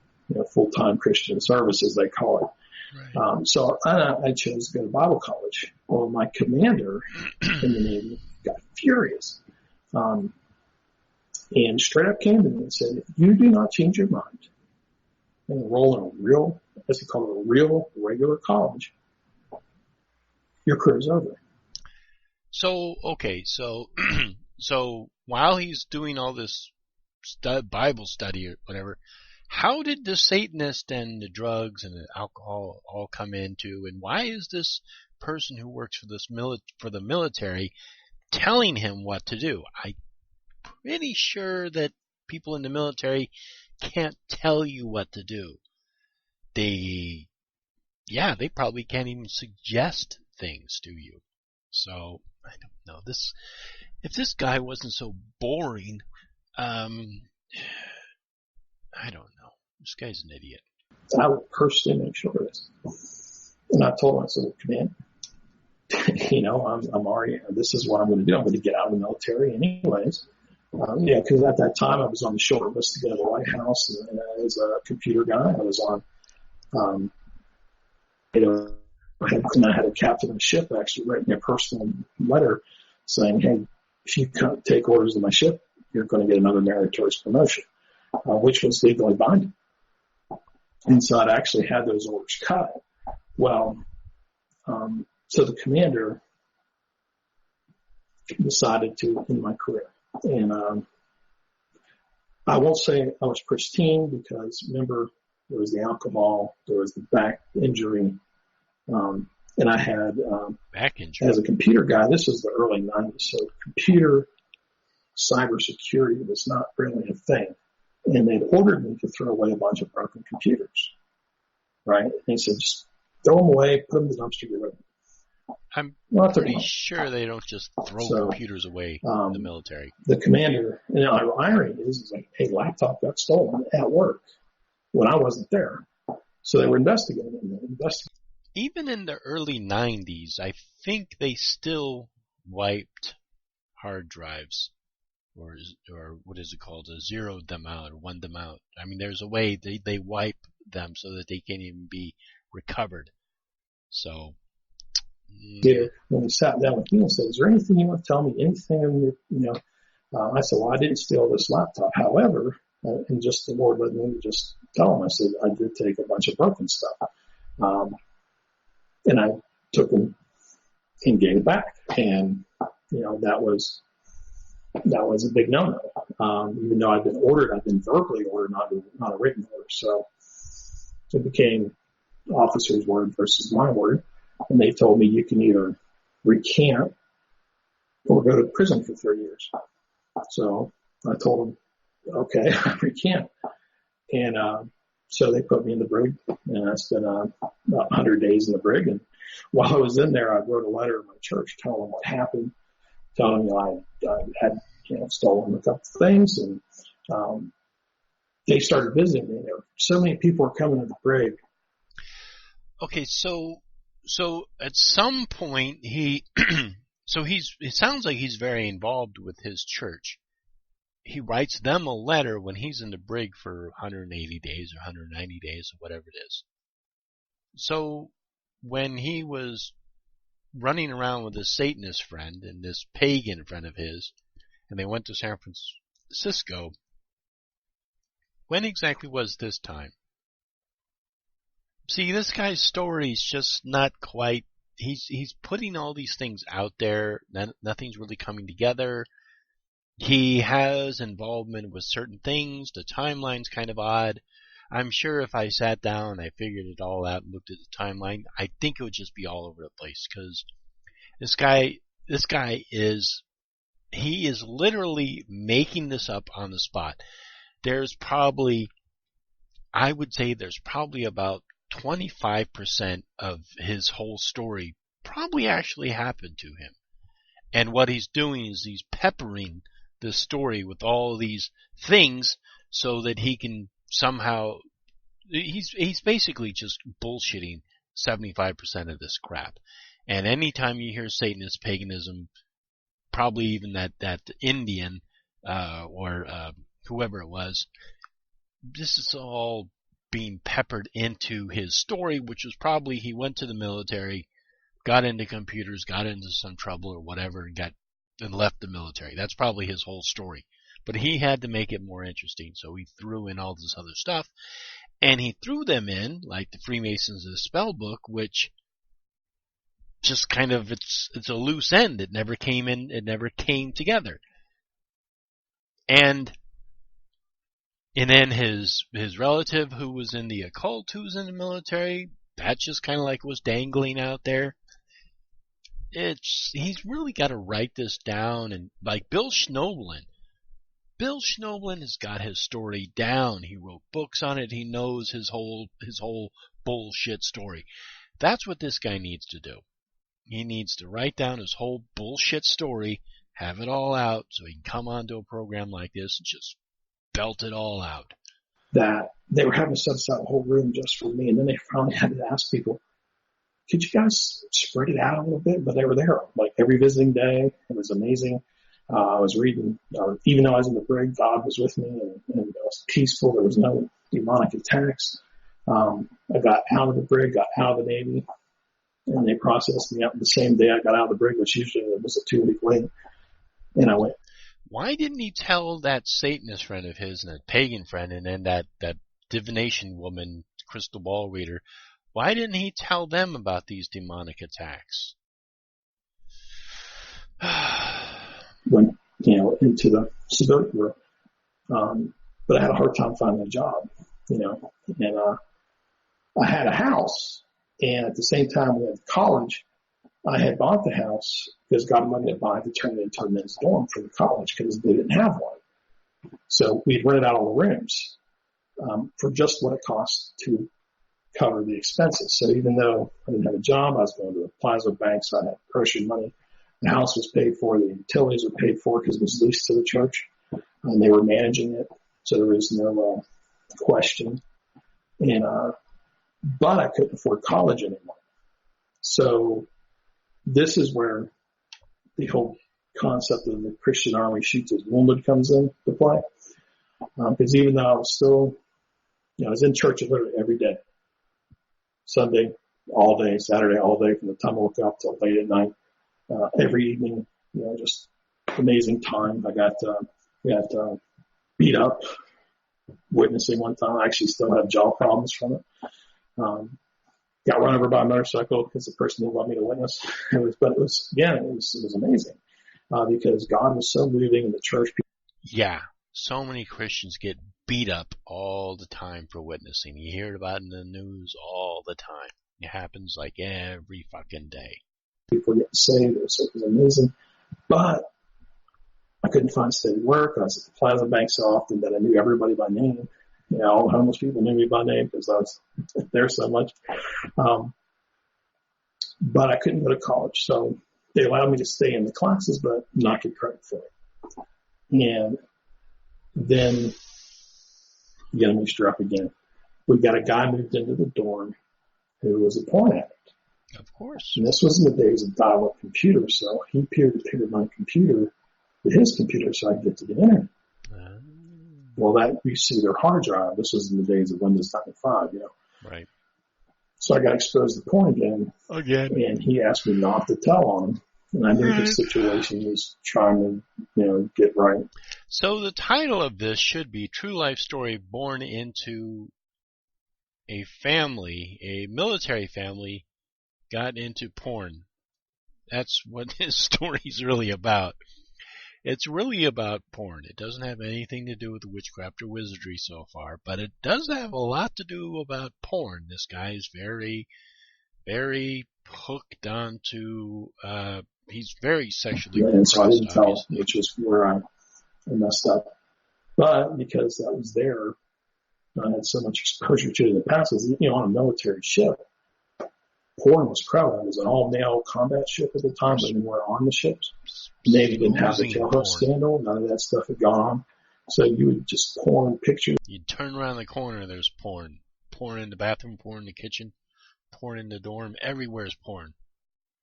full-time Christian service, as they call it. Right. So I chose to go to Bible college. Well, my commander in the Navy got furious. And straight up came to me and said, if you do not change your mind and enroll in a real, as he called it, a real regular college, your career's over. So, okay, so while he's doing all this Bible study or whatever, how did the Satanist and the drugs and the alcohol all come into, and why is this person who works for the military telling him what to do? I'm pretty sure that people in the military can't tell you what to do. They probably can't even suggest things to you. So, I don't know. If this guy wasn't so boring, I don't know. This guy's an idiot. I would personally make sure it is. And I told him, I said, Command, I'm already, this is what I'm going to do. I'm going to get out of the military anyways. Because at that time I was on the short list to go to the White House, and as a computer guy, I was on, I had a captain of the ship actually write me a personal letter saying, hey, if you can't take orders of my ship, you're going to get another meritorious promotion, which was legally binding. And so I'd actually had those orders cut. Well, so the commander decided to end my career. And I won't say I was pristine, because remember, there was the alcohol, there was the back injury, and I had back injury. As a computer guy, this was the early 90s, so computer cybersecurity was not really a thing. And they'd ordered me to throw away a bunch of broken computers, right? And he said, just throw them away, put them in the dumpster, get rid of them. I'm pretty sure they don't just throw computers away in the military. The commander, and the irony is like, hey, laptop got stolen at work when I wasn't there. So they were investigating. Even in the early 90s, I think they still wiped hard drives, or what is it called? Zeroed them out or one them out. I mean, there's a way they wipe them so that they can't even be recovered. So. When he sat down with me and said, is there anything you want to tell me? Anything in your, I said, well, I didn't steal this laptop. However, and just the Lord led me to just tell him, I said, I did take a bunch of broken stuff. And I took them and gave it back. And, that was a big no-no. Even though I've been verbally ordered, not a written order. So it became officer's word versus my word. And they told me you can either recant or go to prison for 3 years. So I told them, okay, I recant. And, so they put me in the brig, and I spent about 100 days in the brig. And while I was in there, I wrote a letter to my church telling them what happened, telling them I had, stolen a couple of things. And, they started visiting me. There were so many people were coming to the brig. Okay, so at some point it sounds like he's very involved with his church. He writes them a letter when he's in the brig for 180 days or 190 days or whatever it is. So when he was running around with this Satanist friend and this pagan friend of his, and they went to San Francisco, when exactly was this time? See, this guy's story is just not quite, he's putting all these things out there, nothing's really coming together. He has involvement with certain things, the timeline's kind of odd. I'm sure if I sat down and I figured it all out and looked at the timeline, I think it would just be all over the place, because this guy is literally making this up on the spot. I would say there's probably about 25% of his whole story probably actually happened to him. And what he's doing is he's peppering the story with all these things so that he can somehow, he's basically just bullshitting 75% of this crap. And anytime you hear Satanist paganism, probably even that Indian, or whoever it was, this is all being peppered into his story, which was probably he went to the military, got into computers, got into some trouble or whatever, and left the military. That's probably his whole story. But he had to make it more interesting, so he threw in all this other stuff. And he threw them in, like the Freemasons' of the spell book, which just kind of, it's a loose end. It never came together. And then his relative who was in the occult, who was in the military, that just kind of like was dangling out there. He's really got to write this down, and like Bill Schnoebelen has got his story down. He wrote books on it. He knows his whole bullshit story. That's what this guy needs to do. He needs to write down his whole bullshit story, have it all out, so he can come onto a program like this and just belt it all out. That they were having to set aside a whole room just for me, and then they finally had to ask people, could you guys spread it out a little bit? But they were there like every visiting day. It was amazing. I was reading, even though I was in the brig, God was with me, and it was peaceful. There was no demonic attacks. I got out of the brig, got out of the Navy, and they processed me out the same day I got out of the brig, which usually was a 2-week wait. And I went. Why didn't he tell that Satanist friend of his and that pagan friend and then that divination woman, crystal ball reader, why didn't he tell them about these demonic attacks? Went, into the civilian world. But I had a hard time finding a job, and I had a house, and at the same time we went to college, I had bought the house because God wanted me to buy to turn it into a men's dorm for the college because they didn't have one. So we had rented out all the rooms for just what it cost to cover the expenses. So even though I didn't have a job, I was going to the Plaza Bank, so I had grocery money. The house was paid for, the utilities were paid for because it was leased to the church, and they were managing it, so there was no question. And but I couldn't afford college anymore. So this is where the whole concept of the Christian army shoots as wounded comes into play. Because even though I was still, I was in church literally every day. Sunday, all day, Saturday, all day, from the time I woke up till late at night. Every evening, just amazing time. I got beat up witnessing one time. I actually still have jaw problems from it. Got run over by a motorcycle because the person didn't want me to witness. It was amazing because God was so moving in the church. Yeah, so many Christians get beat up all the time for witnessing. You hear about it in the news all the time. It happens like every fucking day. People getting saved. It was amazing. But I couldn't find steady work. I was at the Plaza Bank so often that I knew everybody by name. All the homeless people knew me by name because I was there so much. But I couldn't go to college. So they allowed me to stay in the classes but not get credit for it. And then you got to mix her up again. We got a guy moved into the dorm who was a porn addict. Of course. And this was in the days of dial-up computers, so he peer-to-peer my computer to his computer so I could get to the internet. Well, that you see their hard drive. This was in the days of Windows 95, Right. So I got exposed to porn again. And he asked me not to tell on him. And I knew his situation was trying to, get right. So the title of this should be True Life Story Born into a Family, a military family, got into porn. That's what his story's really about. It's really about porn. It doesn't have anything to do with witchcraft or wizardry so far, but it does have a lot to do about porn. This guy is very, very hooked onto, he's very sexually and so I didn't tell, obviously. Which is where I messed up. But because that was there, I had so much exposure to it in the past. On a military ship, porn was prevalent. It was an all-male combat ship at the time, but we were on the ships. Navy didn't have the tailhook scandal. None of that stuff had gone on. So you would just porn pictures. You'd turn around the corner, there's porn. Porn in the bathroom, porn in the kitchen, porn in the dorm. Everywhere's porn.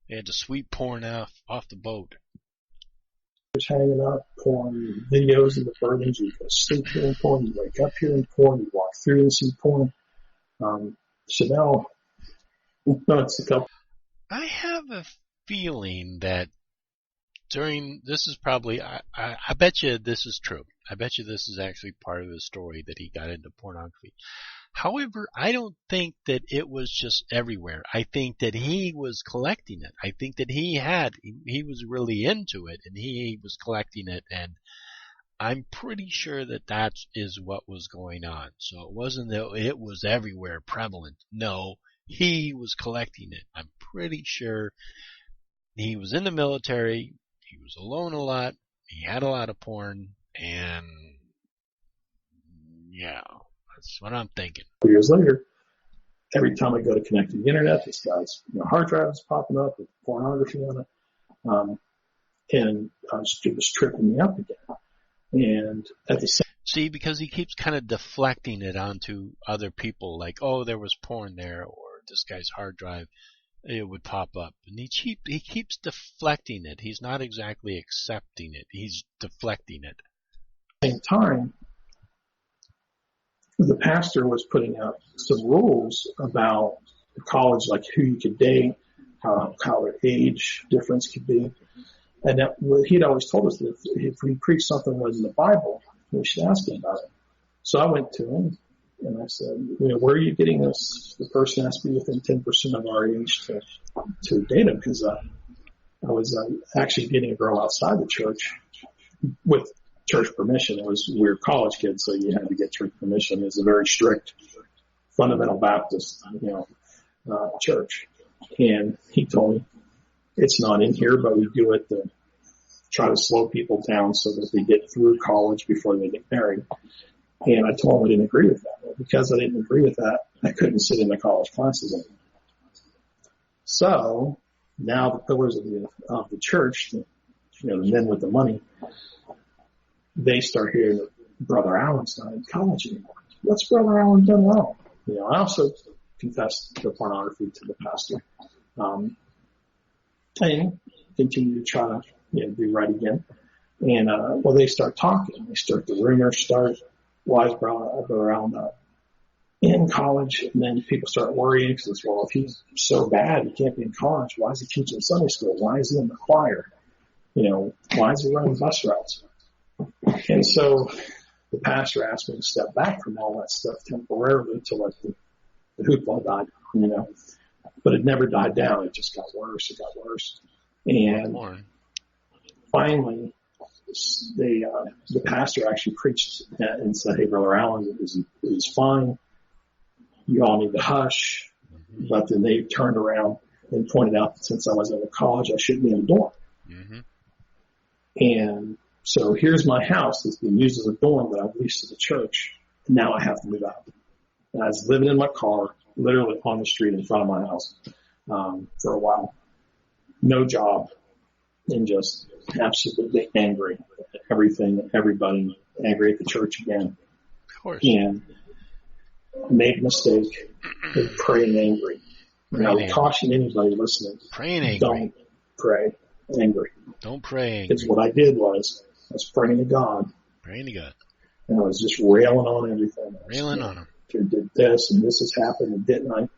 They had to sweep porn off the boat. Hanging out, porn, videos of the burnings. You go sleep hearing porn. You wake up hearing porn. You walk through and see porn. Chanel. No, it's a couple. I have a feeling that this is probably, I bet you this is true. I bet you this is actually part of the story that he got into pornography. However, I don't think that it was just everywhere. I think that he was collecting it. I think that he was really into it and he was collecting it, and I'm pretty sure that is what was going on. So it wasn't that it was everywhere prevalent. No, he was collecting it. I'm pretty sure he was in the military. He was alone a lot. He had a lot of porn, and yeah, that's what I'm thinking. Years later, every time I go to connect to the internet, this guy's hard drive is popping up with pornography on it, and it was tripping me up again. And at the same See, because he keeps kind of deflecting it onto other people, like, oh, there was porn there, or this guy's hard drive, it would pop up. And he keeps deflecting it. He's not exactly accepting it. He's deflecting it. At the same time, the pastor was putting out some rules about college, like who you could date, how their age difference could be. And that he'd always told us that if we preached something that was in the Bible, we should ask him about it. So I went to him and I said, where are you getting this? The person has to be within 10% of our age to date him, because I was actually dating a girl outside the church with church permission. We were college kids, so you had to get church permission. It's a very strict fundamental Baptist, church. And he told me, it's not in here, but we do it to try to slow people down so that they get through college before they get married. And I told him I didn't agree with that. Because I didn't agree with that, I couldn't sit in the college classes anymore. So now the pillars of the church, the men with the money, they start hearing that Brother Allen's not in college anymore. What's Brother Allen done wrong? I also confessed the pornography to the pastor. And continue to try to do right again. And they start talking. The rumors start. Why is Brother Allen not in college? And then people start worrying because, if he's so bad he can't be in college, why is he teaching Sunday school? Why is he in the choir? why is he running bus routes? And so the pastor asked me to step back from all that stuff temporarily to let the hoopla die down, But it never died down. It just got worse. It got worse. And finally, the pastor actually preached and said, "Hey, Brother Allen, it was fine. You all need to hush." But then they turned around and pointed out that since I was in college, I shouldn't be in a dorm. Mm-hmm. And so here's my house that's being used as a dorm that I've leased to the church. And now I have to move out. And I was living in my car, literally on the street in front of my house for a while. No job. And just absolutely angry at everything, everybody, angry at the church again. Of course. And made a mistake and praying angry. And I would caution anybody listening. Praying angry. Don't pray angry. Don't pray angry. Because what I did was I was praying to God. Praying to God. And I was just railing on everything. Railing on him. You did this and this has happened and didn't I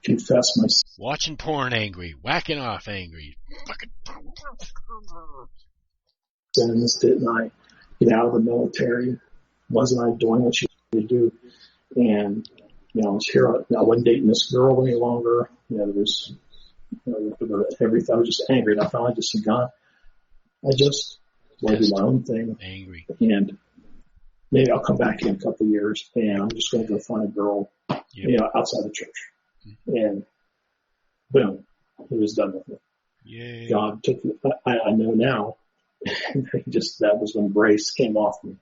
confess my Watching porn angry. Whacking off angry. sins? Didn't I get out of the military? Wasn't I doing what you needed to do? And, I was here. I wasn't dating this girl any longer. There was everything. I was just angry. And I finally just said, God, I just want to do my own thing. Angry. And maybe I'll come back in a couple of years and I'm just going to go find a girl, outside the church. And boom, he was done with it. Yay. God took it. I know now that was when grace came off me.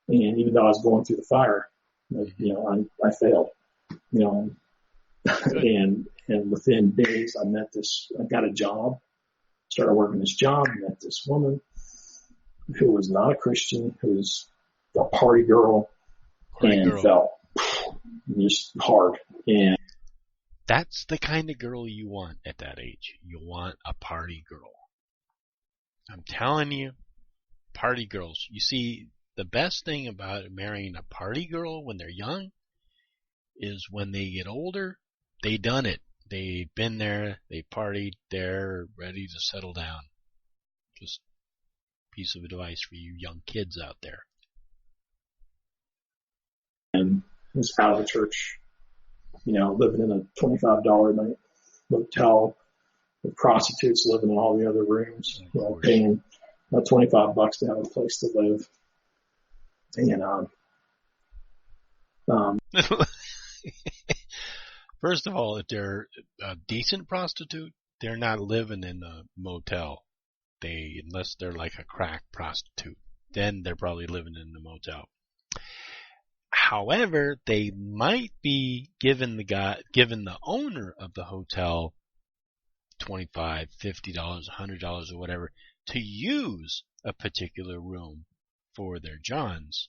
And even though I was going through the fire, I failed, and within days I got a job, started working this job, met this woman who was not a Christian, who was a party girl, fell just hard. And that's the kind of girl you want at that age. You want a party girl. I'm telling you, party girls. You see, the best thing about marrying a party girl when they're young is when they get older, they done it. They've been there, they partied, they're ready to settle down. Just a piece of advice for you young kids out there. And was out of the church, living in a $25 a night motel with prostitutes living in all the other rooms, paying about $25 to have a place to live. And, first of all, if they're a decent prostitute, they're not living in a motel. Unless they're like a crack prostitute, then they're probably living in a motel. However, they might be giving the owner of the hotel $25, $50, $100 or whatever to use a particular room for their johns.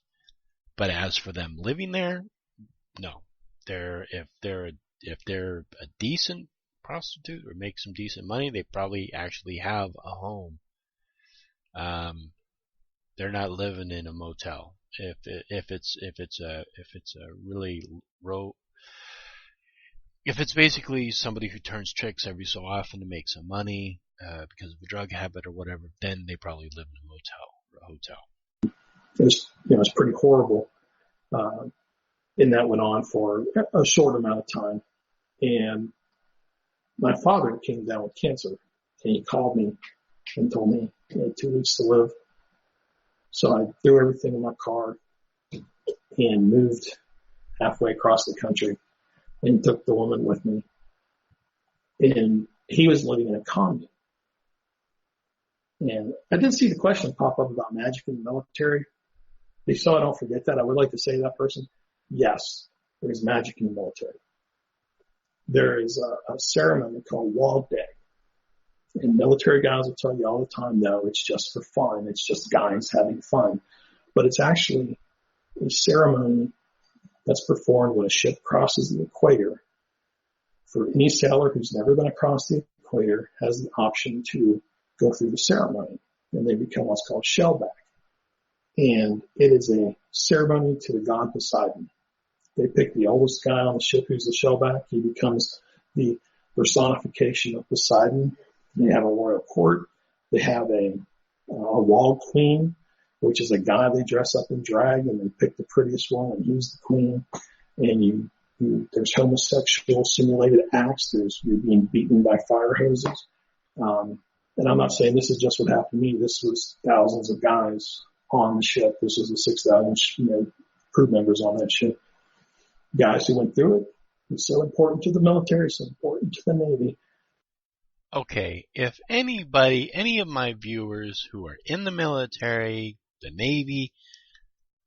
But as for them living there, no. If they're a decent prostitute or make some decent money, they probably actually have a home. They're not living in a motel. If it's basically somebody who turns tricks every so often to make some money because of a drug habit or whatever, then they probably live in a motel or a hotel. It was pretty horrible. And that went on for a short amount of time. And my father came down with cancer, and he called me and told me he had 2 weeks to live. So I threw everything in my car and moved halfway across the country and took the woman with me. And he was living in a condo. And I did see the question pop up about magic in the military. So I don't forget that. I would like to say to that person, yes, there is magic in the military. There is a ceremony called Wall Day. And military guys will tell you all the time, no, it's just for fun. It's just guys having fun. But it's actually a ceremony that's performed when a ship crosses the equator. For any sailor who's never been across the equator has the option to go through the ceremony, and they become what's called shellback. And it is a ceremony to the god Poseidon. They pick the oldest guy on the ship who's the shellback. He becomes the personification of Poseidon. They have a royal court. They have a a wall queen, which is a guy they dress up in drag and they pick the prettiest one and he's the queen. And there's homosexual simulated acts. You're being beaten by fire hoses. And I'm not saying this is just what happened to me. This was thousands of guys on the ship. This was the 6,000, crew members on that ship. Guys who went through it. It's so important to the military, so important to the Navy. Okay, if any of my viewers who are in the military, the Navy,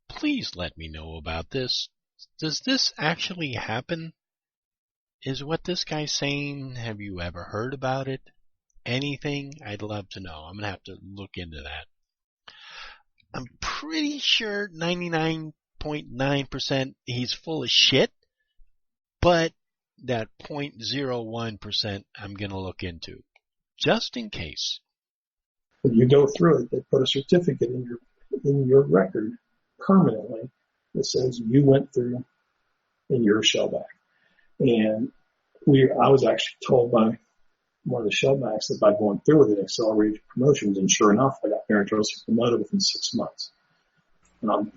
please let me know about this. Does this actually happen? Is what this guy's saying, have you ever heard about it? Anything? I'd love to know. I'm going to have to look into that. I'm pretty sure 99.9% he's full of shit, but that 0.01% I'm going to look into, just in case. When you go through it, they put a certificate in your record permanently that says you went through and you're a shellback. And I was actually told by one of the shellbacks that by going through with it, accelerated promotions, and sure enough, I got meritoriously promoted within 6 months.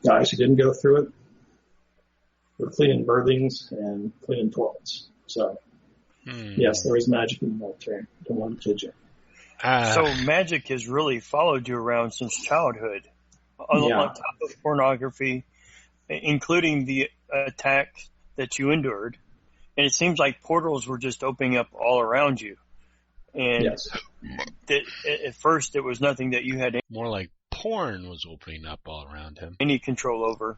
Guys who didn't go through it were cleaning berthings and cleaning toilets. So, yes, there is magic in the military. Don't want to kid you. So magic has really followed you around since childhood, on top of pornography, including the attack that you endured. And it seems like portals were just opening up all around you. And yes. At first, it was nothing that you had more like porn was opening up all around him. Any control over.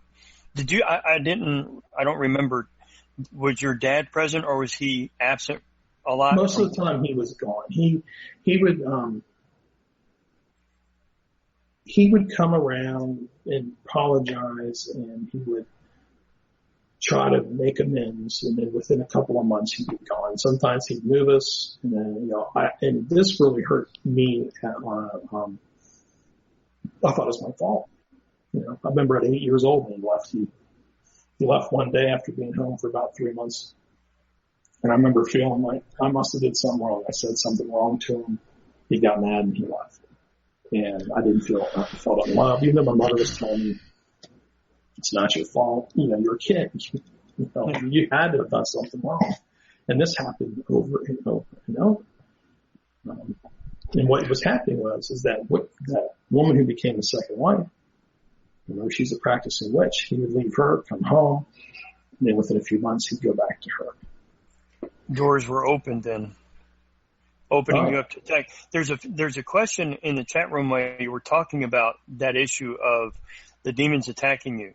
Did you? I don't remember. Was your dad present or was he absent a lot? Most of the time, he was gone. He would come around and apologize, and he would try to make amends, and then within a couple of months he'd be gone. Sometimes he'd move us, and then and this really hurt me. I thought it was my fault. I remember at 8 years old when he left. He left one day after being home for about 3 months, and I remember feeling like I must have did something wrong. I said something wrong to him. He got mad and he left, and I felt unloved. Even though my mother was telling me, it's not your fault. You're a kid. You had to have done something wrong. And this happened over and over and over. And what was happening is that woman who became the second wife, she's a practicing witch. He would leave her, come home, and then within a few months he'd go back to her. Doors were opened then. Opening you up to attack. There's a question in the chat room where you were talking about that issue of the demons attacking you.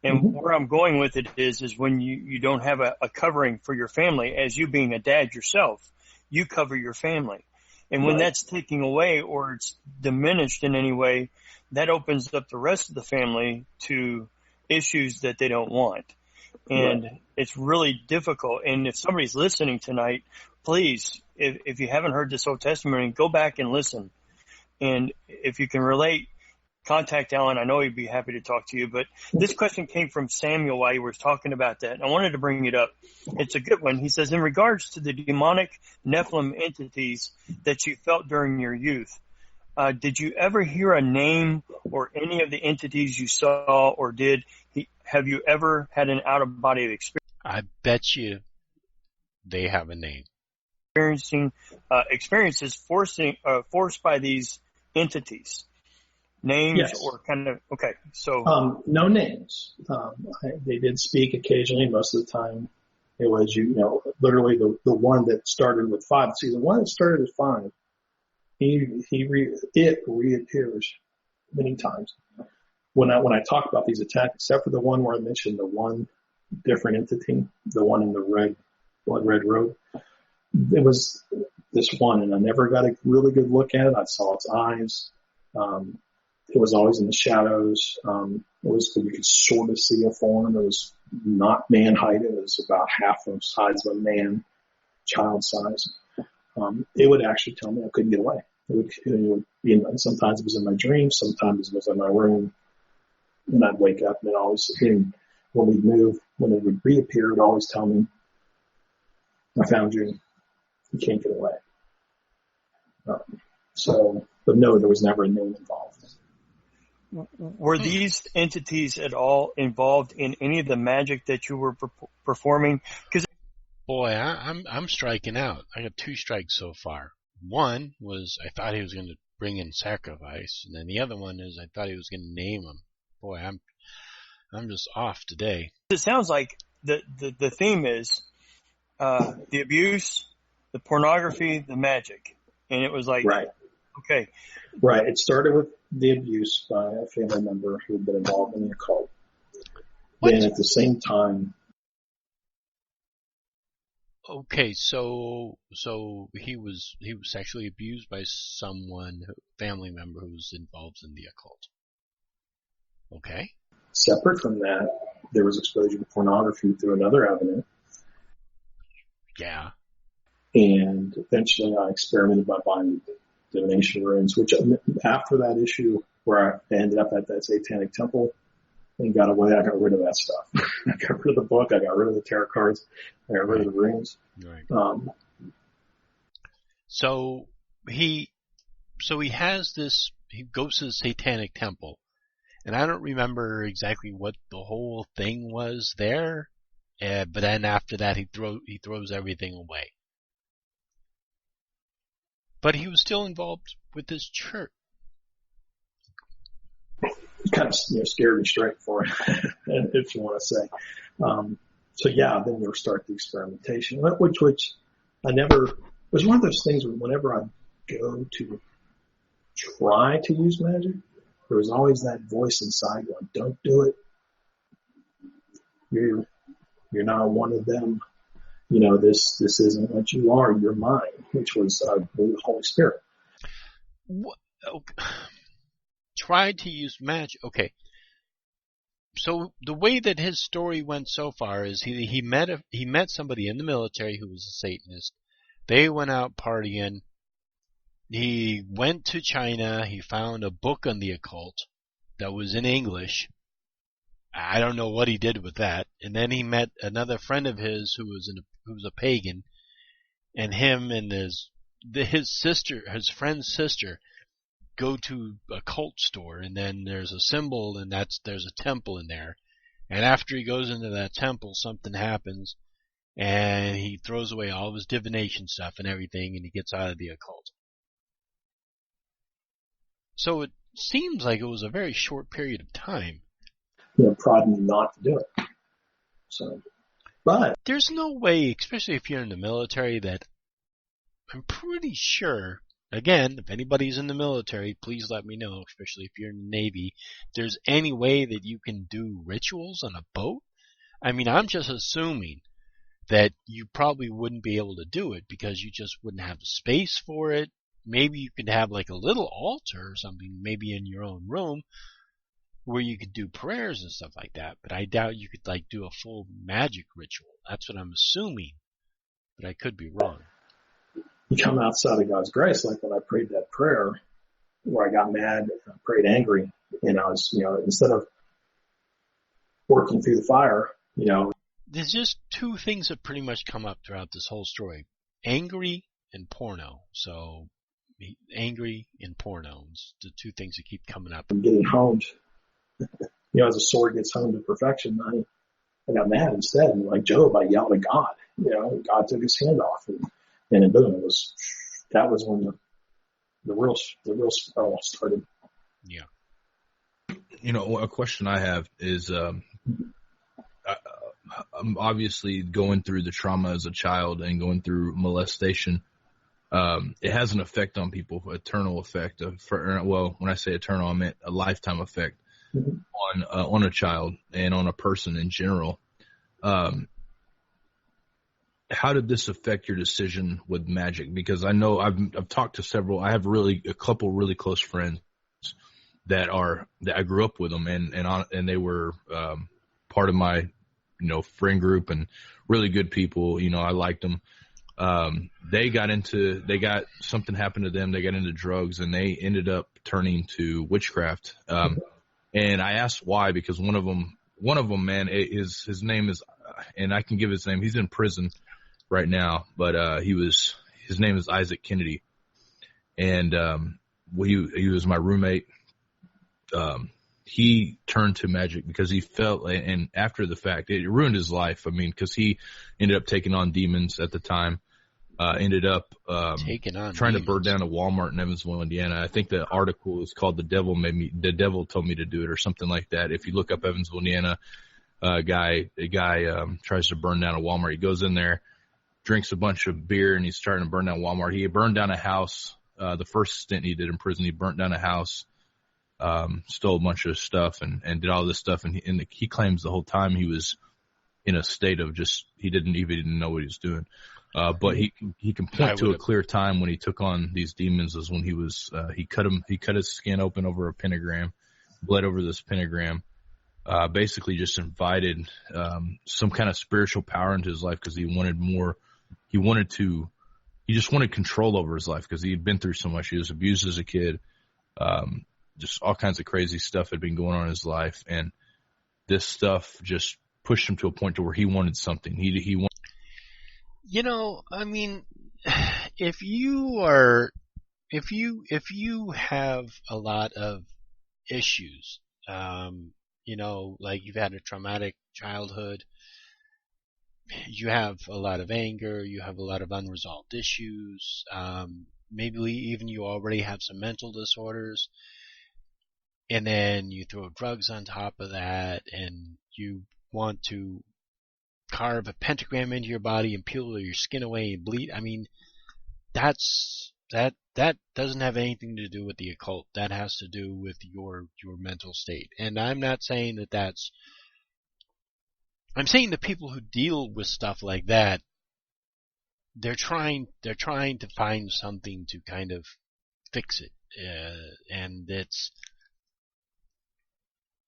And where I'm going with it is when you don't have a covering for your family, as you being a dad yourself, you cover your family. And when that's taken away or it's diminished in any way, that opens up the rest of the family to issues that they don't want. And it's really difficult. And if somebody's listening tonight, please, if you haven't heard this whole testimony, go back and listen. And if you can relate, contact Alan. I know he'd be happy to talk to you, but this question came from Samuel while you were talking about that. And I wanted to bring it up. It's a good one. He says, in regards to the demonic Nephilim entities that you felt during your youth, did you ever hear a name or any of the entities you saw or have you ever had an out-of-body experience? I bet you they have a name. Experiences forced by these entities. Names or kind of, okay, so. No names. They did speak occasionally. Most of the time it was, literally the one that started with 5. See, the one that started with 5, it reappears many times. When I talk about these attacks, except for the one where I mentioned the one different entity, the one in the blood red robe, it was this one, and I never got a really good look at it. I saw its eyes. It was always in the shadows. You could sort of see a form. It was not man height. It was about half the size of a man, child size. It would actually tell me I couldn't get away. It would be sometimes it was in my dreams, sometimes it was in my room, and I'd wake up and it always, when we'd move, when it would reappear, it would always tell me, I found you. You can't get away. But no, there was never a name involved. were these entities at all involved in any of the magic that you were performing? Because boy, I'm striking out. I got 2 strikes so far. One was I thought he was going to bring in sacrifice, and then the other one is I thought he was going to name him. Boy, I'm just off today. it sounds like the theme is the abuse, the pornography, the magic, and it was like Right. Okay. Right. It started with the abuse by a family member who had been involved in the occult. Then at the same time. Okay, so he was sexually abused by someone, family member who was involved in the occult. Okay. Separate from that, there was exposure to pornography through another avenue. Yeah. And eventually I experimented by buying divination runes, which after that issue where I ended up at that satanic temple and got away, I got rid of that stuff. I got rid of the book. I got rid of the tarot cards. I got rid of the runes. Right. So he has this, he goes to the satanic temple, and I don't remember exactly what the whole thing was there, but then after that he throws everything away. But he was still involved with this church. Kind of scared me straight for it, if you want to say. So yeah, then we'll start the experimentation, which I never, it was one of those things where whenever I go to try to use magic, there was always that voice inside going, don't do it. You're not one of them. This isn't what you are. You're mine, which was the Holy Spirit. What? Okay. Tried to use magic. Okay. So the way that his story went so far is he met somebody in the military who was a Satanist. They went out partying. He went to China. He found a book on the occult that was in English. I don't know what he did with that. And then he met another friend of his who was a pagan, and him and his friend's sister go to a cult store, and then there's a symbol, and there's a temple in there. And after he goes into that temple, something happens, and he throws away all of his divination stuff and everything, and he gets out of the occult. So it seems like it was a very short period of time. Prodding me not to do it. So, but there's no way, especially if you're in the military, that I'm pretty sure. Again, if anybody's in the military, please let me know, especially if you're in the Navy, if there's any way that you can do rituals on a boat. I mean, I'm just assuming that you probably wouldn't be able to do it because you just wouldn't have the space for it. Maybe you could have like a little altar or something, maybe in your own room, where you could do prayers and stuff like that. But I doubt you could like do a full magic ritual. That's what I'm assuming, but I could be wrong. You come outside of God's grace, like when I prayed that prayer where I got mad and I prayed angry, and I was, instead of working through the fire, There's just 2 things that pretty much come up throughout this whole story. Angry and porno. So, angry and porno is the 2 things that keep coming up. I'm getting honed. As a sword gets honed to perfection, I got mad instead. And like Job, I yelled at God. God took his hand off, and boom, that was when the real spell started. Yeah. A question I have is, I'm obviously going through the trauma as a child and going through molestation. It has an effect on people, eternal effect. When I say eternal, I meant a lifetime effect on a child and on a person in general. How did this affect your decision with magic? Because I know I've talked to several. I have a couple really close friends that I grew up with them, and they were part of my friend group and really good people. I liked them. They got something happened to them. They got into drugs, and they ended up turning to witchcraft. And I asked why, because one of them, man, his name is, and I can give his name. He's in prison right now, but his name is Isaac Kennedy, and he was my roommate. he turned to magic because he felt, and after the fact, it ruined his life. I mean, because he ended up taking on demons at the time. Ended up trying to burn down a Walmart in Evansville, Indiana. I think the article is called "The Devil Told Me to Do It" or something like that. If you look up Evansville, Indiana, a guy tries to burn down a Walmart. He goes in there, drinks a bunch of beer, and he's starting to burn down Walmart. He burned down a house. The first stint he did in prison, he burnt down a house, stole a bunch of stuff, and did all this stuff. And he claims the whole time he was in a state of just, he didn't even know what he was doing. But he can point to a clear time when he took on these demons is when he was, he cut his skin open over a pentagram, bled over this pentagram, basically just invited, some kind of spiritual power into his life because he wanted more. He just wanted control over his life because he had been through so much. He was abused as a kid. Just all kinds of crazy stuff had been going on in his life. And this stuff just pushed him to a point to where he wanted something. He wanted. You know, I mean, if you have a lot of issues, you know, like you've had a traumatic childhood, you have a lot of anger, you have a lot of unresolved issues, maybe even you already have some mental disorders, and then you throw drugs on top of that, and you want to carve a pentagram into your body and peel your skin away and bleed. I mean, that doesn't have anything to do with the occult. That has to do with your mental state. And I'm not saying that's. I'm saying the people who deal with stuff like that, they're trying to find something to kind of fix it, and it's.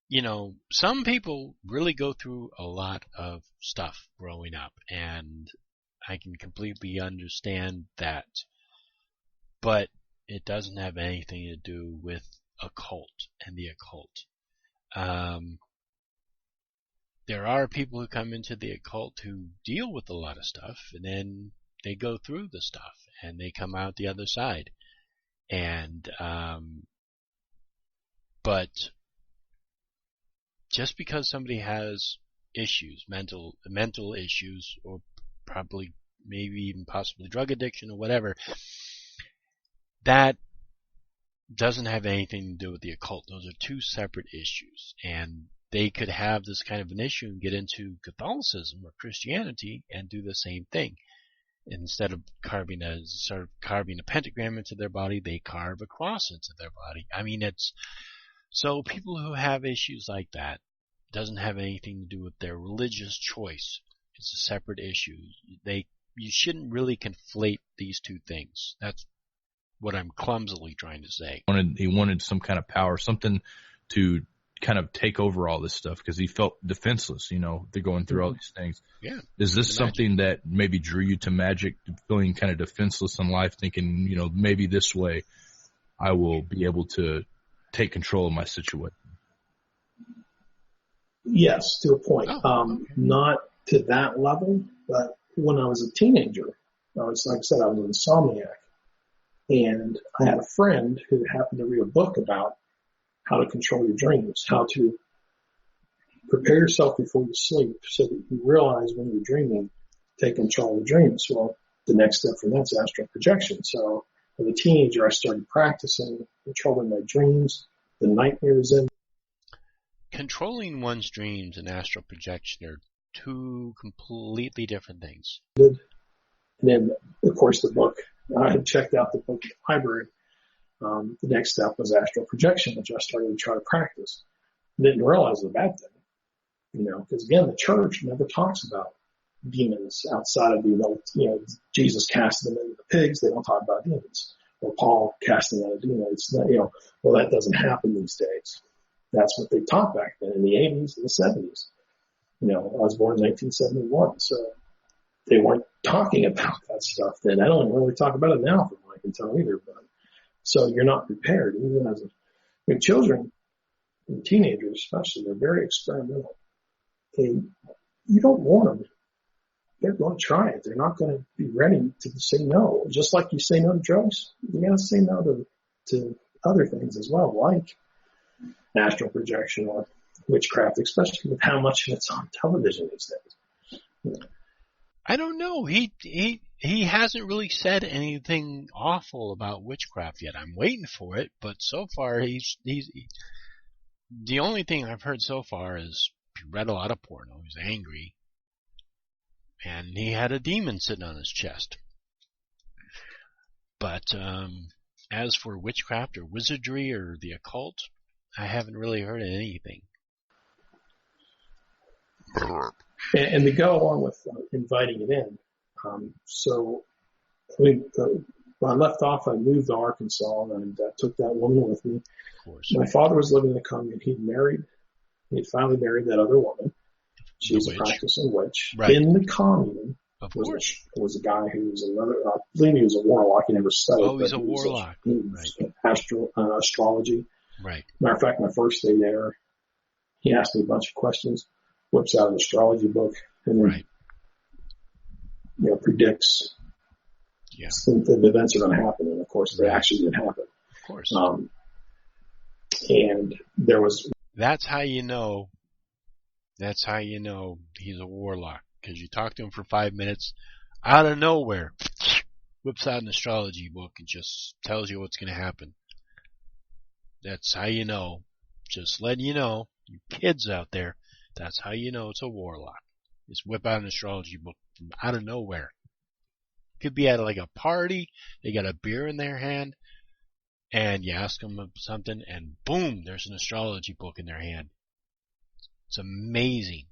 You know, some people really go through a lot of stuff growing up, and I can completely understand that. But it doesn't have anything to do with occult and the occult. There are people who come into the occult who deal with a lot of stuff, and then they go through the stuff, and they come out the other side. And, but just because somebody has issues, mental issues, or probably maybe even possibly drug addiction or whatever, that doesn't have anything to do with the occult. Those are two separate issues, and they could have this kind of an issue and get into Catholicism or Christianity and do the same thing. Instead of carving a pentagram into their body, they carve a cross into their body. I mean, so people who have issues like that doesn't have anything to do with their religious choice. It's a separate issue. You shouldn't really conflate these two things. That's what I'm clumsily trying to say. He wanted some kind of power, something to kind of take over all this stuff because he felt defenseless. You know, they're going through all these things. Yeah. Is this something that maybe drew you to magic, feeling kind of defenseless in life, thinking, you know, maybe this way I will be able to take control of my situation? Yes, to a point. Okay. Not to that level, but when I was a teenager, like I said, I was an insomniac. And I had a friend who happened to read a book about how to control your dreams, how to prepare yourself before you sleep so that you realize when you're dreaming, take control of the dreams. Well, the next step from that's astral projection. So as a teenager, I started practicing controlling my dreams, the nightmares in. Controlling one's dreams and astral projection are two completely different things. And then, of course, the book. I had checked out the book at the library. The next step was astral projection, which I started to try to practice. Didn't realize it was a bad thing, you know, because again, the church never talks about demons outside of Jesus casting them into the pigs. They don't talk about demons, or Paul casting out a demon. It's not, well, that doesn't happen these days. That's what they taught back then in the 80s and the 70s. I was born in 1971, so they weren't talking about that stuff then. I don't really talk about it now, from what I can tell either. But so you're not prepared, even as children and teenagers, especially. They're very experimental. You don't want them. They're going to try it. They're not going to be ready to say no. Just like you say no to drugs, you got to say no to other things as well, like astral projection or witchcraft, especially with how much it's on television these days. You know. I don't know. He hasn't really said anything awful about witchcraft yet. I'm waiting for it, but so far he's the only thing I've heard so far is he read a lot of porno. He's angry, and he had a demon sitting on his chest. But as for witchcraft or wizardry or the occult, I haven't really heard of anything. And to go along with inviting it in, so when I left off, I moved to Arkansas and took that woman with me. Of course. My father was living in the commune. He had finally married that other woman. She was a practicing witch. Right. In the commune Of course. was a guy who was another, I believe he was a warlock. He never said it. Oh, he's a warlock. He was astrology. Right. Matter of fact, my first day there, he asked me a bunch of questions, whips out an astrology book, and then, predicts the events are going to happen. And of course, they actually did happen. Of course. And there was. That's how you know he's a warlock. Because you talk to him for 5 minutes, out of nowhere, whips out an astrology book and just tells you what's going to happen. That's how you know. Just letting you know, you kids out there, that's how you know it's a warlock. Just whip out an astrology book from out of nowhere. Could be at like a party, they got a beer in their hand, and you ask them something, and boom, there's an astrology book in their hand. It's amazing.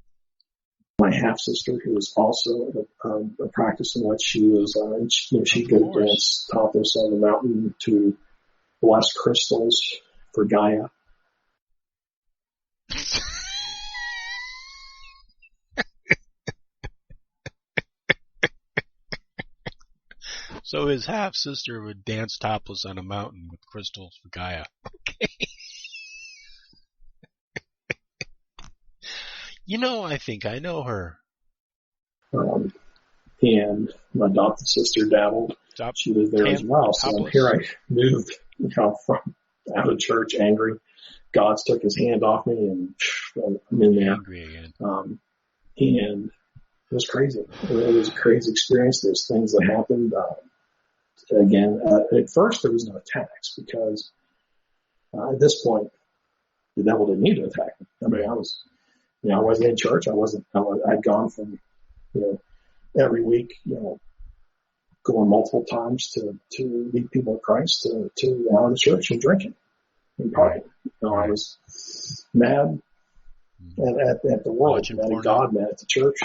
My half sister, who was also a practicing witch, she was, she'd go to dance topless on the mountain to bless crystals for Gaia. So his half sister would dance topless on a mountain with crystals for Gaia. Okay. I think I know her. And my adopted sister dabbled. She was there as well. So here I moved, from out of church angry. God's took his hand off me and I'm in there. Angry again. And it was crazy. It was a crazy experience. There's things that happened. At first there was no attacks because at this point the devil didn't need to attack me. I mean, I wasn't in church. I'd gone from, every week, going multiple times to lead people to Christ to out of the church and drinking and partying. I was mad at the world, mad at God, mad at the church.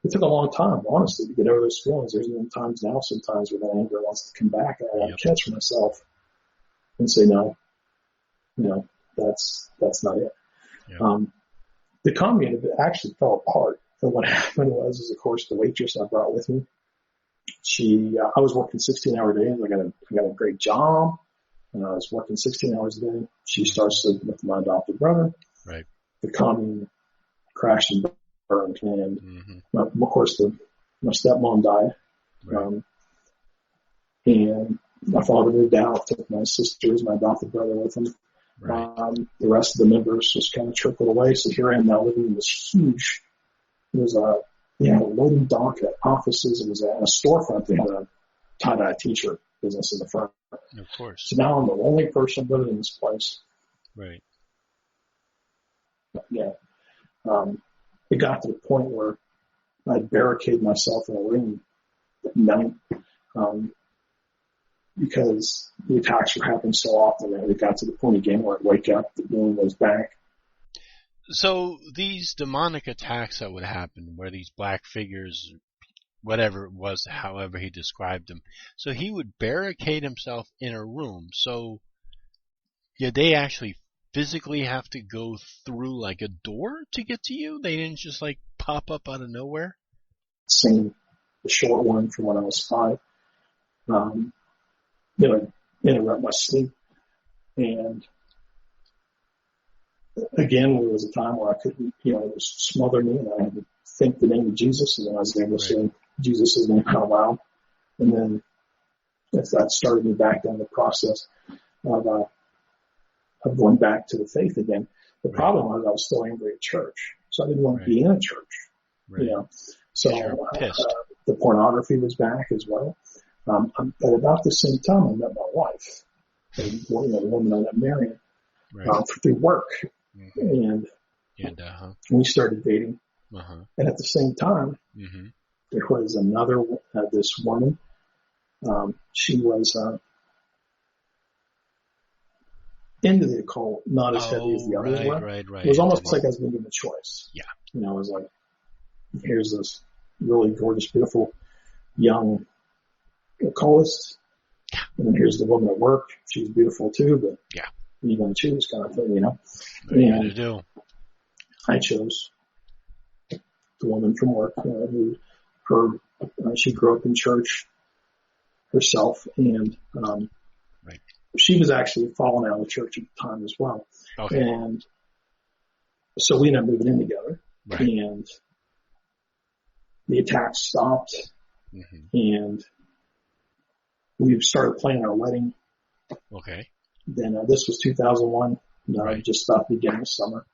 It took a long time, honestly, to get over those feelings. There's even times now, sometimes when that anger wants to come back, and I have to catch myself and say, no, that's not it. Yeah. The commune actually fell apart. And what happened was, of course, the waitress I brought with me, I was working 16-hour days. I got a great job, and I was working 16 hours a day. She starts sleeping with my adopted brother. Right. The commune crashed and burned, and of course, my stepmom died. Right. And my father moved out, took my sisters, my adopted brother with him. Right. The rest of the members just kind of trickled away. So here I am now living in this huge, it was a loading dock at offices. It was a storefront. They had a tie-dye t-shirt business in the front. Of course. So now I'm the only person living in this place. Right. Yeah. It got to the point where I'd barricade myself in a room at night, because the attacks were happening so often that it got to the point again where I'd wake up, the boom was back. So these demonic attacks that would happen, where these black figures, whatever it was, however he described them, so he would barricade himself in a room. So did they actually physically have to go through like a door to get to you? They didn't just like pop up out of nowhere? Seen the short one from when I was 5. Interrupt my sleep. And again, there was a time where I couldn't, it was smother me, and I had to think the name of Jesus, and then I was able to say Jesus' name out loud. And then that started me back down the process of of going back to the faith again. The problem was I was still angry at church, so I didn't want to be in a church. Right. You know, so You're pissed. the pornography was back as well. But about the same time, I met my wife, and, the woman I got married through work, and we started dating. And at the same time, there was another this woman. She was into the occult, not as heavy as the others were. Right. It was almost like I was being given a choice. Yeah. You know, it was like, here's this really gorgeous, beautiful, young occultist, and then here's the woman at work. She's beautiful too, but you're going to choose kind of thing, you know. What are you going to do? I chose the woman from work who she grew up in church herself, and she was actually falling out of church at the time as well. Okay. And so we ended up moving in together, and the attacks stopped, and we started planning our wedding. Okay. Then this was 2001. Just about the beginning of summer.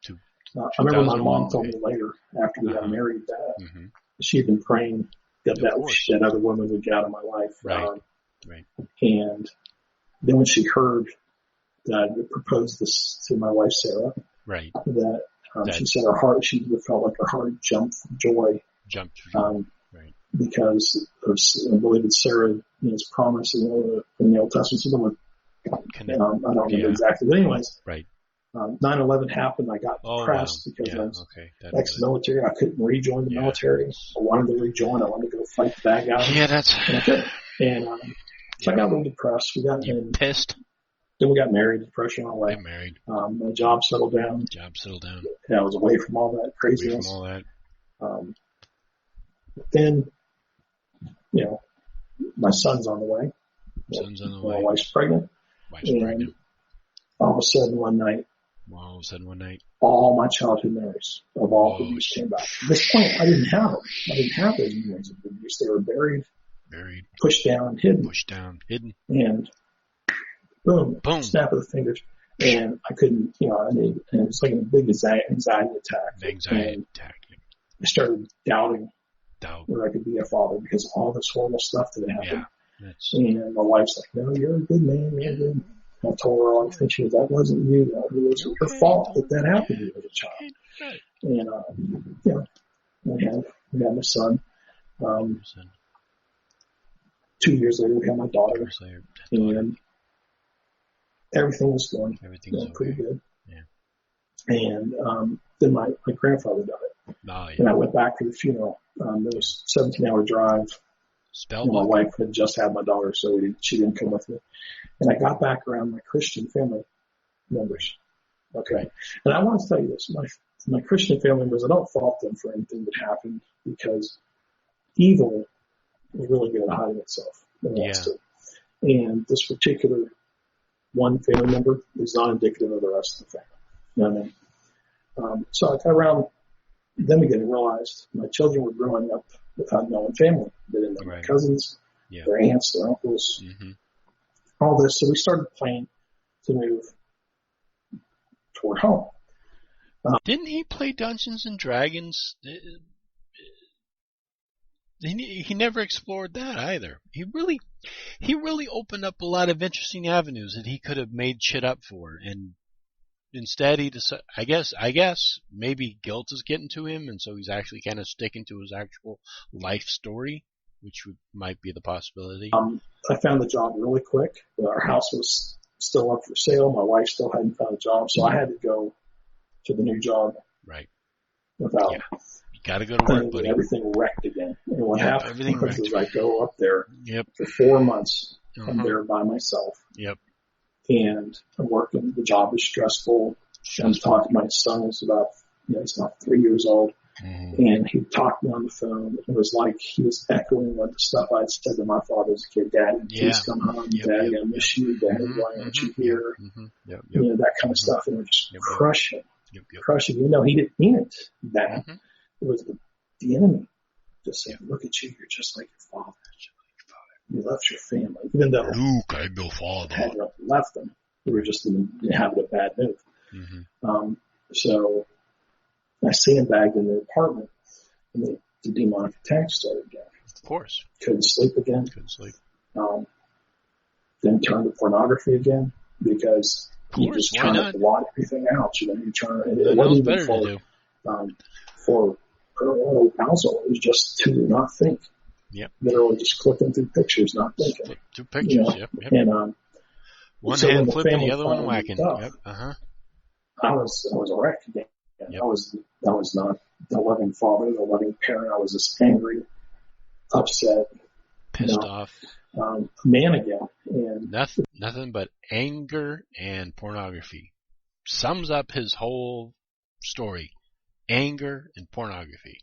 I remember my mom told me later, after we got married, that she had been praying that other woman would get out of my life. And then when she heard that I proposed this to my wife, Sarah, that she said she felt like her heart jumped from joy. Because I believe it's Sarah's promise in the Old Testament. I don't remember exactly, but anyways, 9/11 happened. I got depressed because I was ex-military. I couldn't rejoin the military. I wanted to rejoin. I wanted to go fight the bad guys. And so I got a little depressed. We got pissed. Then we got married. Depression on the way. My job settled down. Yeah, I was away from all that craziness. Then, my son's on the way. My wife's pregnant. All of a sudden one night, all my childhood memories of all abuse came back. At this point, I didn't have them. I didn't have those memories of abuse. They were buried, pushed down, hidden. And boom, snap of the fingers. And I couldn't, and it was like a big anxiety attack. I started doubting whether I could be a father because of all this horrible stuff that happened. And my wife's like, no, you're a good man. You're good. I told her all the things. She goes, that wasn't you. It was your fault that happened to you as a child. And, we had my son. 2 years later, we had my daughter. And everything was going pretty good. And then my grandfather died. And I went back to the funeral. It was a 17-hour drive. My wife had just had my daughter, so she didn't come with me. And I got back around my Christian family members. Okay. And I want to tell you this. My Christian family members, I don't fault them for anything that happened because evil is really good at hiding itself. And this particular one family member is not indicative of the rest of the family. You know what I mean? So I got around them again and realized my children were growing up without knowing family. They didn't know my cousins, their aunts, their uncles, all this. So we started planning to move toward home. Didn't he play Dungeons and Dragons? He never explored that either. He really opened up a lot of interesting avenues that he could have made shit up for, and instead he decided, I guess maybe guilt is getting to him, and so he's actually kind of sticking to his actual life story, which might be the possibility. I found the job really quick. Our house was still up for sale. My wife still hadn't found a job, so I had to go to the new job. Without. You got to go to work, buddy. Everything wrecked again. And what happened was I go up there for 4 months. I'm there by myself. And I'm working. The job is stressful. I'm talking to my son. He's about 3 years old. And he talked to me on the phone. It was like he was echoing what the stuff I'd said to my father as a kid. Daddy, please come home. Daddy, I miss you. Daddy, why aren't you here? That kind of stuff. And it was just crushing. Crushing. He didn't mean it that. It was the enemy just saying, look at you. You're just like your father. You left your family. Even though Luke, I'm your father. I had left them. We were just in the habit of bad mood. Mm-hmm. So I sandbagged in the apartment, and the demonic attack started again. Of course. Couldn't sleep again. Couldn't sleep. Then turned to pornography again because you just why trying not? to blot everything out. You know, you're trying. It wasn't better to do. For her arousal, it was just to not think. Yep. Literally just clicking through pictures, not thinking. Flip through pictures. You know? Yep. And one so hand when flipping, the family other one finally whacking. moved Yep. up, I was a wreck again. Yep. I was not the loving father, the loving parent. I was just angry, upset, pissed off. Man again. And nothing but anger and pornography. Sums up his whole story. Anger and pornography.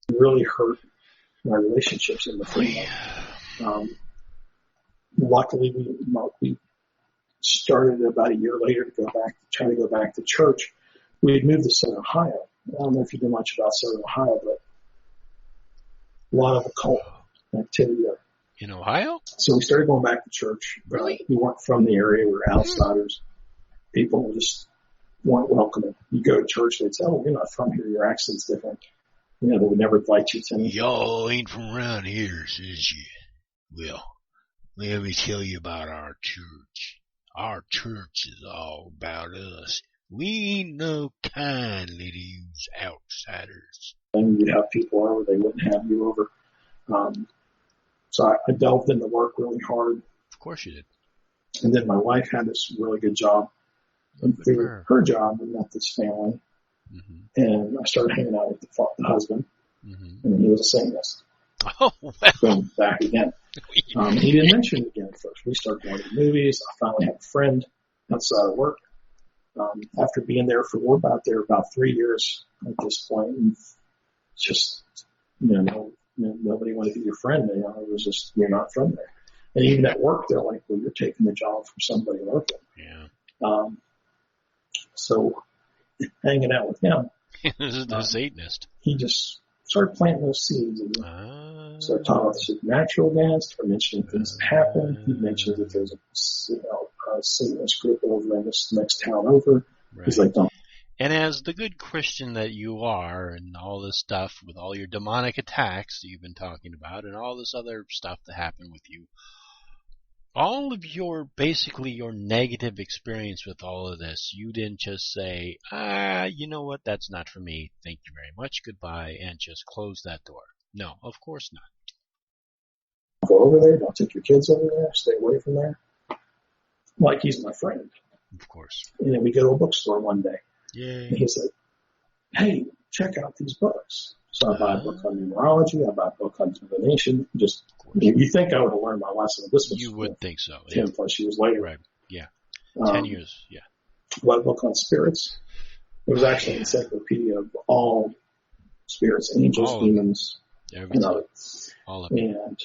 It really hurt my relationships in the family. Luckily, we started about a year later to try to go back to church. We had moved to Southern Ohio. I don't know if you know much about Southern Ohio, but a lot of occult activity there. In Ohio? So we started going back to church. Really? We weren't from the area. We were outsiders. People just weren't welcoming. You go to church, they'd say, "Oh, you're not from here. Your accent's different." You know, they would never invite you to anything. Y'all ain't from around here, is you? Well, let me tell you about our church. Our church is all about us. We ain't no kindly to use outsiders. And you'd have people over, they wouldn't have you over. So I delved into work really hard. Of course you did. And then my wife had this really good job. And through her job, we met this family. Mm-hmm. And I started hanging out with the husband. Mm-hmm. And he was a Satanist. Oh, well. Boom, back again. He didn't mention it again at first. We started going to the movies. I finally had a friend outside of work. After being there we're about 3 years at this point. And just, nobody wanted to be your friend. It was just, you're not from there. And even at work, they're like, well, you're taking the job from somebody local. Yeah. So hanging out with him. This is the Satanist. He just started planting those seeds. And started talking about the supernatural again, started mentioning things that happen. He mentioned that there's a Satanist group over in this next town over. Right. He's like, don't. And as the good Christian that you are, and all this stuff with all your demonic attacks that you've been talking about, and all this other stuff that happened with you, all of basically your negative experience with all of this, you didn't just say, you know what, that's not for me, thank you very much, goodbye, and just close that door. No, of course not. Go over there, don't take your kids over there, stay away from there. Like he's my friend. Of course. And then we go to a bookstore one day. Yay. And he's like, hey, check out these books. So I buy a book on numerology, I buy a book on divination. Just, you think I would have learned my lesson. This was you would think so. 10 plus years later. Right. Yeah. 10 years. Yeah. What book on spirits? It was actually an encyclopedia of all spirits, angels, demons, and others. All of it. And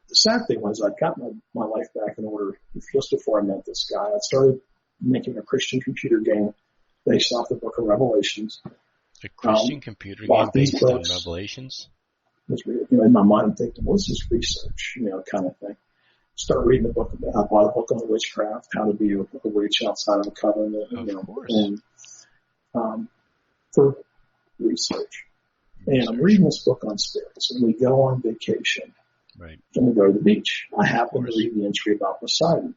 the sad thing was I got my life back in order just before I met this guy. I started making a Christian computer game based off the book of Revelations. A Christian computer game based on Revelations? In my mind, I'm thinking, what's this research, kind of thing. Start reading the book. I bought a book on witchcraft, how to be a witch outside of a covenant. Of course. And for research. And I'm reading this book on spirits, and we go on vacation. Right. And we go to the beach. I happen to read the entry about Poseidon.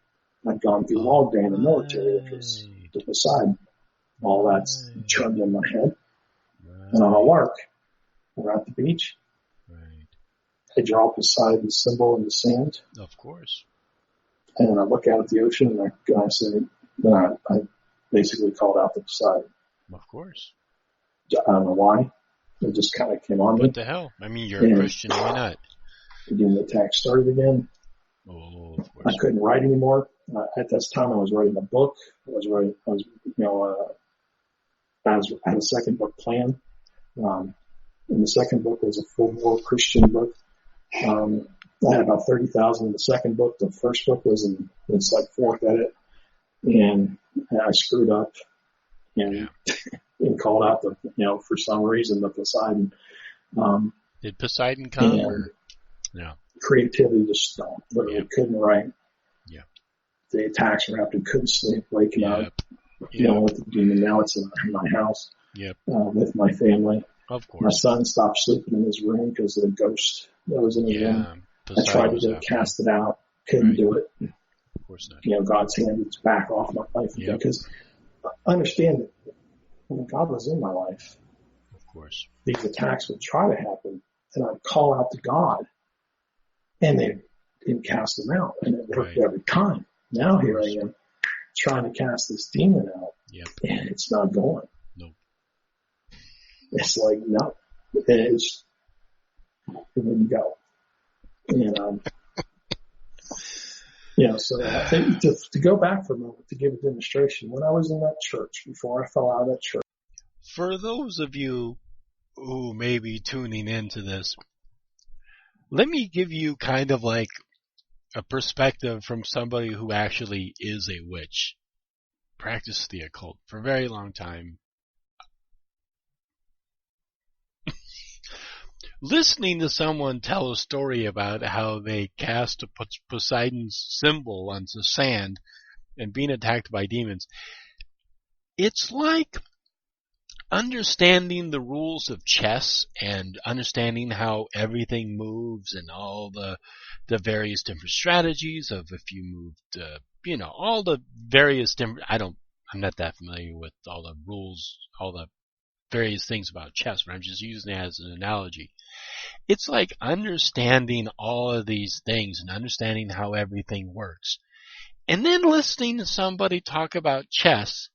I'd gone through log day in the military, which was the Poseidon. All that's churned in my head. Right. And on a lark, we're at the beach. Right. I draw Poseidon's symbol in the sand. Of course. And I look out at the ocean, and I said, I basically called out the Poseidon. Of course. I don't know why. It just kind of came on me. What the hell? I mean, you're a Christian, why not? Again, the attack started again. Oh, of course. I couldn't write anymore. At this time, I was writing a book. I had a second book planned. And the second book was a full-bore Christian book. I had about 30,000 in the second book. The first book it's like fourth edit. And I screwed up and called out for some reason, the Poseidon. Did Poseidon come? No. Creativity just stopped. Literally couldn't write. Yeah. the attacks were happening, couldn't sleep, waking up, Yep. with the demon. Now it's in my house, Yep. with my family. Of My course. son stopped sleeping in his room because of the ghost that was in his room. I tried to go cast it out, couldn't do it. Of course not. God's hand was back off my life again, because I understand that when God was in my life, Of course. these attacks would try to happen, and I'd call out to God, and they didn't cast them out, and it worked every time. Now here I am trying to cast this demon out, and it's not going. Nope. It's like, no, it wouldn't go. And, so I think to go back for a moment, to give a demonstration, when I was in that church, before I fell out of that church. For those of you who may be tuning into this, let me give you kind of like a perspective from somebody who actually is a witch, practiced the occult for a very long time. Listening to someone tell a story about how they cast Poseidon's symbol onto sand and being attacked by demons, it's like understanding the rules of chess and understanding how everything moves and all the various different strategies of if you moved, all the various different, I'm not that familiar with all the rules, all the various things about chess, but I'm just using it as an analogy. It's like understanding all of these things and understanding how everything works. And then listening to somebody talk about chess,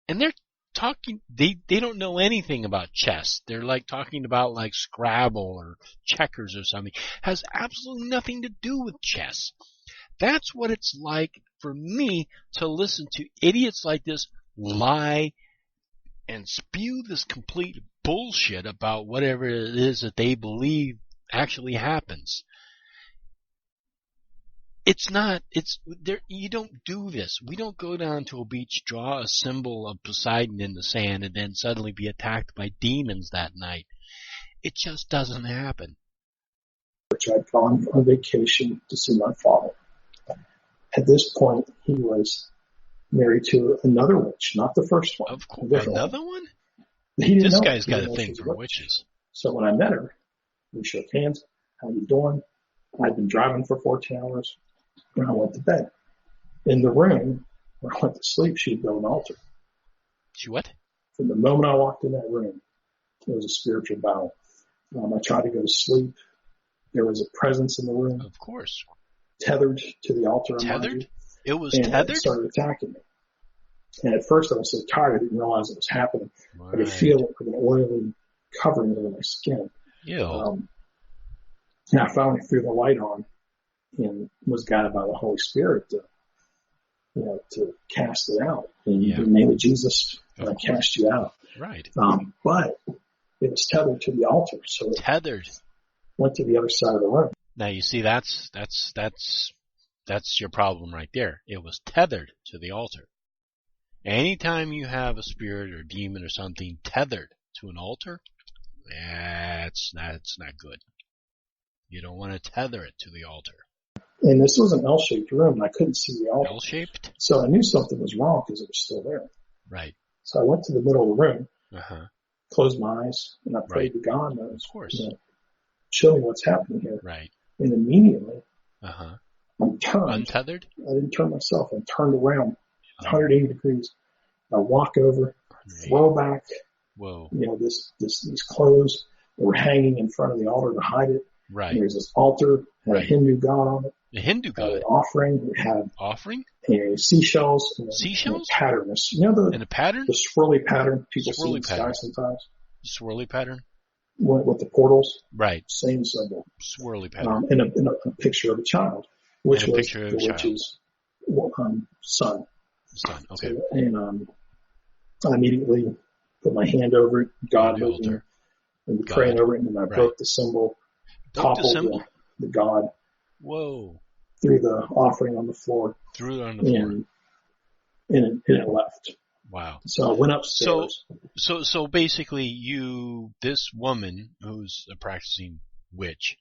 and they're talking, they don't know anything about chess. They're like talking about like Scrabble or checkers or something. Has absolutely nothing to do with chess. That's what it's like for me to listen to idiots like this lie and spew this complete bullshit about whatever it is that they believe actually happens. You don't do this. We don't go down to a beach, draw a symbol of Poseidon in the sand, and then suddenly be attacked by demons that night. It just doesn't happen. I'd gone on vacation to see my father. At this point, he was married to another witch, not the first one. Of course, another one? This guy's got a thing for witches. So when I met her, we shook hands. How you doing? I'd been driving for 14 hours, and I went to bed. In the room where I went to sleep, she had built an altar. She what? From the moment I walked in that room, it was a spiritual battle. I tried to go to sleep. There was a presence in the room. Of course. Tethered to the altar. Tethered? It was and tethered? It started attacking me. And at first I was so tired I didn't realize it was happening. Right. I could feel it like an oily covering over my skin. Ew. And I finally threw the light on and was guided by the Holy Spirit to cast it out. In the name of Jesus, I cast you out. Right. But it was tethered to the altar. So it tethered. Went to the other side of the room. Now you see that's your problem right there. It was tethered to the altar. Anytime you have a spirit or demon or something tethered to an altar, that's not good. You don't want to tether it to the altar. And this was an L-shaped room, and I couldn't see the altar. L-shaped? So I knew something was wrong because it was still there. Right. So I went to the middle of the room, closed my eyes, and I prayed to God. And of course. Show me what's happening here. Right. And immediately, I'm turned. Untethered? I didn't turn myself. I turned around 180 degrees. I walk over, throw back. Whoa. These clothes that were hanging in front of the altar to hide it. Right. And there's this altar, had a Hindu god on it. A Hindu god? An offering. It had seashells. Seashells? And a pattern. And a pattern? The swirly pattern people see in the sky sometimes. The swirly pattern? With the portals. Right. Same symbol. Swirly pattern. And a picture of a child, which was the witch's son. Son, okay. So, and I immediately put my hand over it. God moved me, and praying over it, and then I broke the symbol, toppled the god. Whoa! Threw the offering on the floor. And it left. Wow! So I went upstairs. So basically, this woman who's a practicing witch,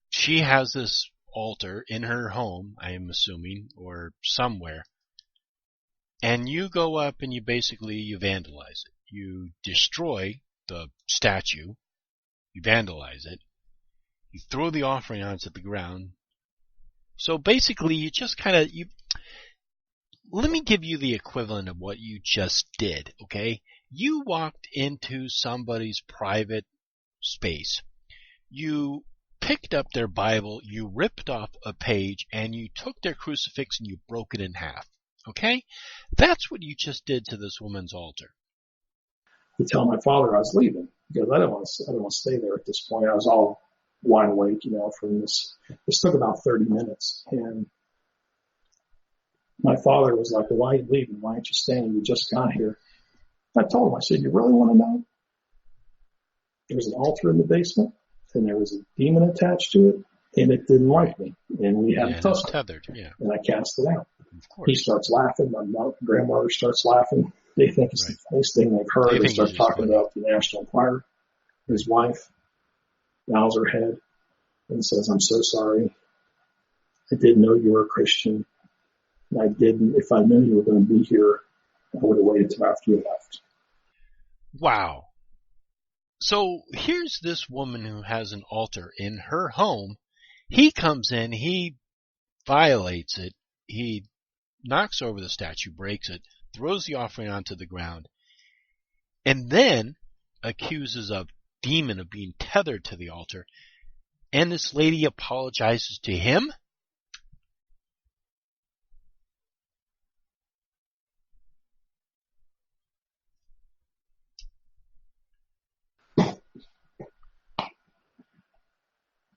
she has this altar in her home, I am assuming, or somewhere, and you go up and you vandalize it. You destroy the statue, you vandalize it, you throw the offering onto the ground. So basically, you just kind of, let me give you the equivalent of what you just did, okay? You walked into somebody's private space. You picked up their Bible, you ripped off a page, and you took their crucifix and you broke it in half. Okay? That's what you just did to this woman's altar. To tell my father I was leaving because I didn't want to stay there at this point. I was all wide awake, from this. This took about 30 minutes, and my father was like, "Well, why are you leaving? Why aren't you staying? You just got here." I told him, I said, "You really want to know? There's an altar in the basement, and there was a demon attached to it, and it didn't like me, and we had a tussle. Tethered, yeah. And I cast it out." Of course. He starts laughing. My grandmother starts laughing. They think it's the funniest thing they've heard. They start talking about the National Enquirer. His wife bows her head and says, "I'm so sorry. I didn't know you were a Christian. I didn't. If I knew you were going to be here, I would have waited till after you left." Wow. So here's this woman who has an altar in her home. He comes in, he violates it, he knocks over the statue, breaks it, throws the offering onto the ground, and then accuses a demon of being tethered to the altar. And this lady apologizes to him?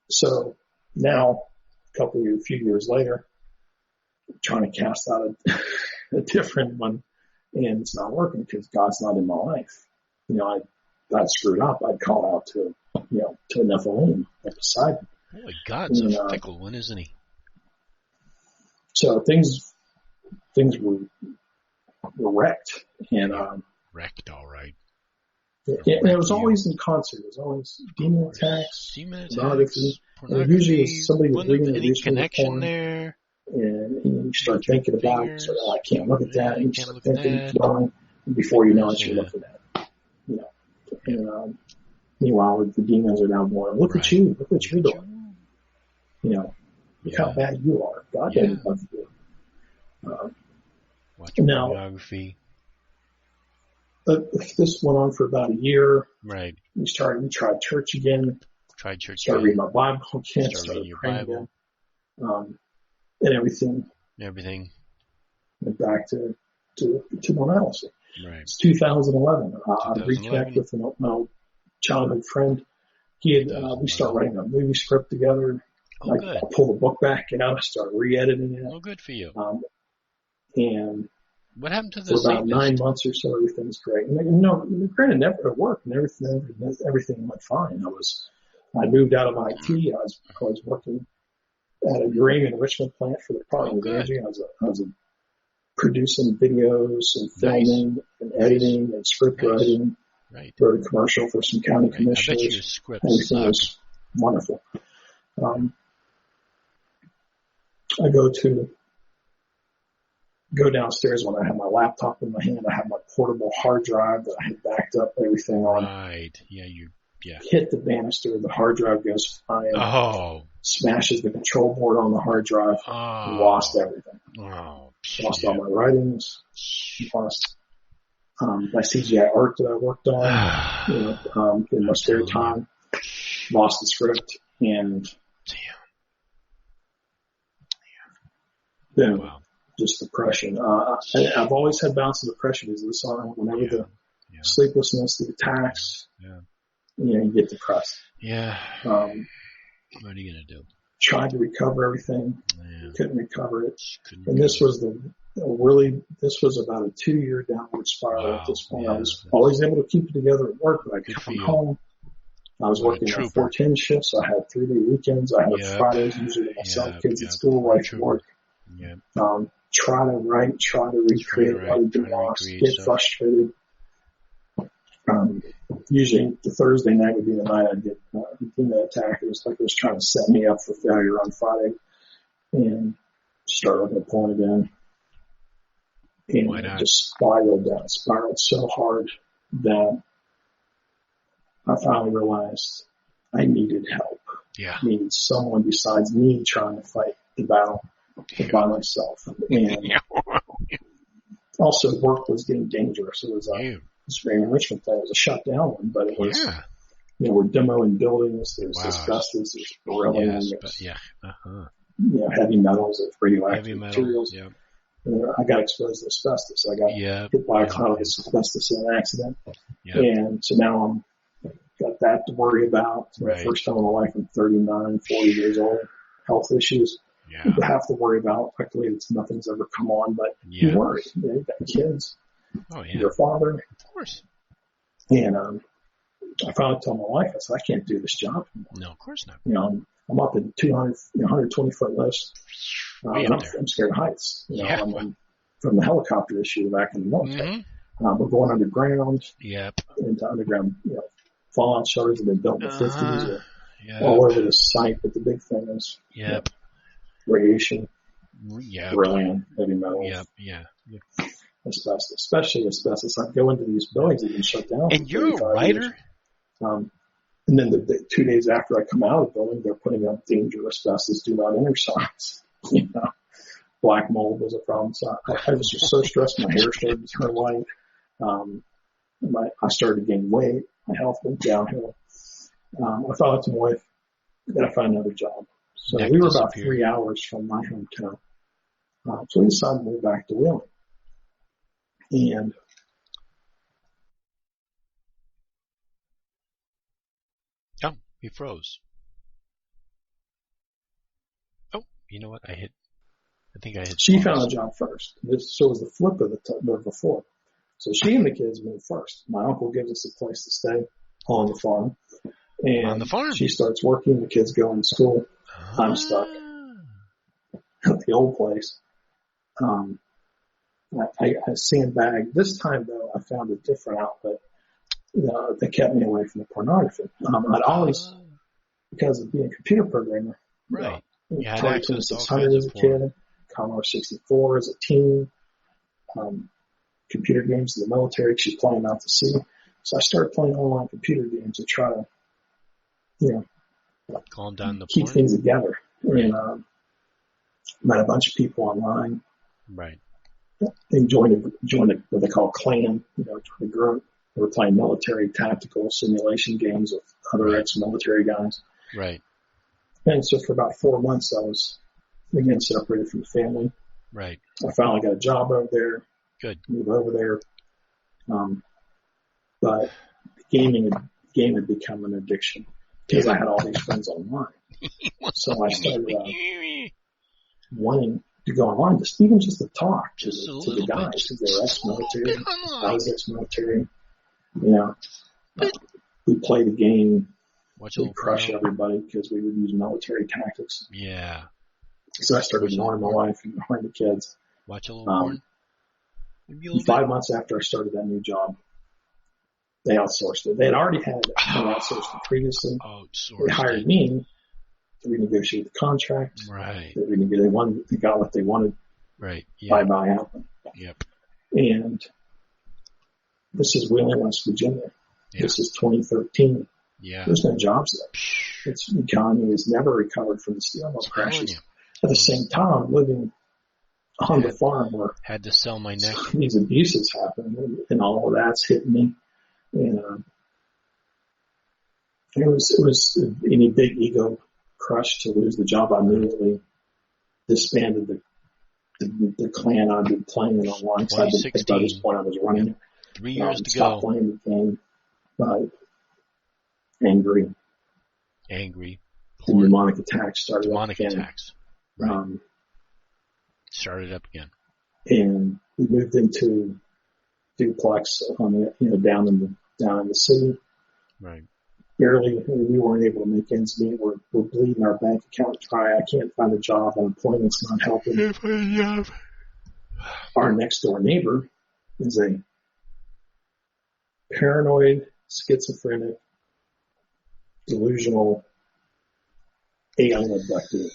So now, a few years later, I'm trying to cast out a different one, and it's not working because God's not in my life. I'd screwed up. I'd call out to Nephilim at beside me. Boy, God's a fickle one, isn't he? So things were wrecked, and wrecked, all right. And it was always in concert. It was always demon attacks, pornography. And usually it's somebody was reading any connection there. And you start thinking about it. So, I can't look at that. And you start thinking, and before you know it, you're looking at it. And meanwhile, the demons are now going, "Look at you. Look what you're doing. Look how bad you are. God doesn't love you." Watching pornography. This went on for about a year. Right. We tried church again. Started reading my Bible again. Started praying again. And everything went back to normalcy. Right. It's 2011. I reconnect with an old childhood friend. We start writing a movie script together. I pull the book back out. I start re-editing it. Oh, good for you. And what happened to the for about 9 months or so, everything's great. And granted, never worked, and everything went fine. I moved out of IT. I was working at a uranium enrichment plant for the Department of Energy. I was producing videos and filming and editing and script writing. Right. Wrote a commercial for some county commissioners. I bet your scripts Everything was wonderful. I go downstairs when I have my laptop in my hand. I have my portable hard drive that I had backed up everything on. Right. Yeah. Hit the banister. The hard drive goes flying. Oh. Smashes the control board on the hard drive. Oh. Lost everything. Oh. Lost all my writings. Lost my CGI art that I worked on. In my spare time. Lost the script and. Then just depression. I've always had bouts of depression. Is this on whenever the sleeplessness, the attacks? Yeah. You get depressed. Yeah. What are you gonna do? Tried to recover everything. Yeah. Couldn't recover it. This was about a 2-year downward spiral at this point. I was always able to keep it together at work, but I could come home. I was working on 4-10 shifts. So I had 3-day weekends. I had Fridays usually with myself, kids at school, wife at work. Yeah. Try to write, try to recreate what I've been lost, get frustrated. usually the Thursday night would be the night I'd get the attack. It was like it was trying to set me up for failure on Friday, and start looking at porn again. And it just spiraled so hard that I finally realized I needed help. Yeah. I needed someone besides me trying to fight the battle by myself. And also work was getting dangerous. It was this Grand Richmond thing was a shutdown one, but it was, we're demoing buildings. There's asbestos, there's beryllium, heavy metals, there's radioactive materials. Yeah. I got exposed to asbestos. I got hit by a cloud of asbestos in an accident. Yep. And so now I'm got that to worry about. The first time in my life, I'm 39, 40 years old. Health issues. Yeah. You have to worry about. Luckily, nothing's ever come on, but you worry. You've got kids. Oh, yeah. Your father. Of course. And I finally told my wife, I said, I can't do this job anymore. No, of course not. I'm up in 120-foot lifts. I'm scared of heights. I'm from the helicopter issue back in the military. We're going underground. Yep. Into underground, fallout shelters that have been built in the 50s. All over the site, but the big thing is radiation, beryllium, heavy metals, asbestos, especially asbestos. I go into these buildings that have been shut down. And you're a writer? And then the 2 days after I come out of the building, they're putting up danger asbestos, do not enter signs. Black mold was a problem. So I was just so stressed. My hair started to turn white. I started to gain weight. My health went downhill. I thought to my wife, I got to find another job. So we were about 3 hours from my hometown. So we decided to move back to Wheeling. And he froze. Oh, you know what? I think I hit. She found a job first. So it was the flip of the before. So she and the kids moved first. My uncle gives us a place to stay on the farm. And on the farm. She starts working. The kids go in school. I'm stuck at the old place. I sandbagged. This time, though, I found a different outlet that kept me away from the pornography. I'd always, because of being a computer programmer, right. Atari 2600 as a kid, Commodore 64 as a teen, computer games in the military, keep playing out to sea. So I started playing online computer games to try to, calm down the keep things together. Right. And met a bunch of people online. Right. They joined what they call clan, joined a group. They were playing military tactical simulation games with other ex-military guys. Right. And so for about 4 months, I was, again, separated from the family. Right. I finally got a job over there. Good. Moved over there. But the game had become an addiction because I had all these friends online. So I started wanting to go online, just to talk to the guys because they were ex-military. I was ex-military. We played a game. We'd crush everybody because we would use military tactics. Yeah. So I started ignoring my wife and ignoring the kids. Watch a little porn. 5 months after I started that new job, they outsourced it. They had already had outsourced it previously. They hired me to renegotiate the contract. Right. They got what they wanted. Right. Bye happened. Yep. And this is Wheeling, West Virginia. Yeah. This is 2013. Yeah. There's no jobs there. The economy has never recovered from the steel mill crashes. At the same time, living on the farm where had to sell my neck. These abuses happen, and all of that's hitting me. And it was any big ego crush to lose the job. I immediately disbanded the clan I'd been playing in online. By this point, I was running. 3 years to stopped go. Playing the game. Angry. The demonic attacks started. Right. Started up again. And we moved into duplex on the down in the city. Right. Barely, we weren't able to make ends meet. We're bleeding our bank account dry. I can't find a job. Unemployment's not helping. Can't find a job. Our next door neighbor is a paranoid, schizophrenic, delusional, alien abductee.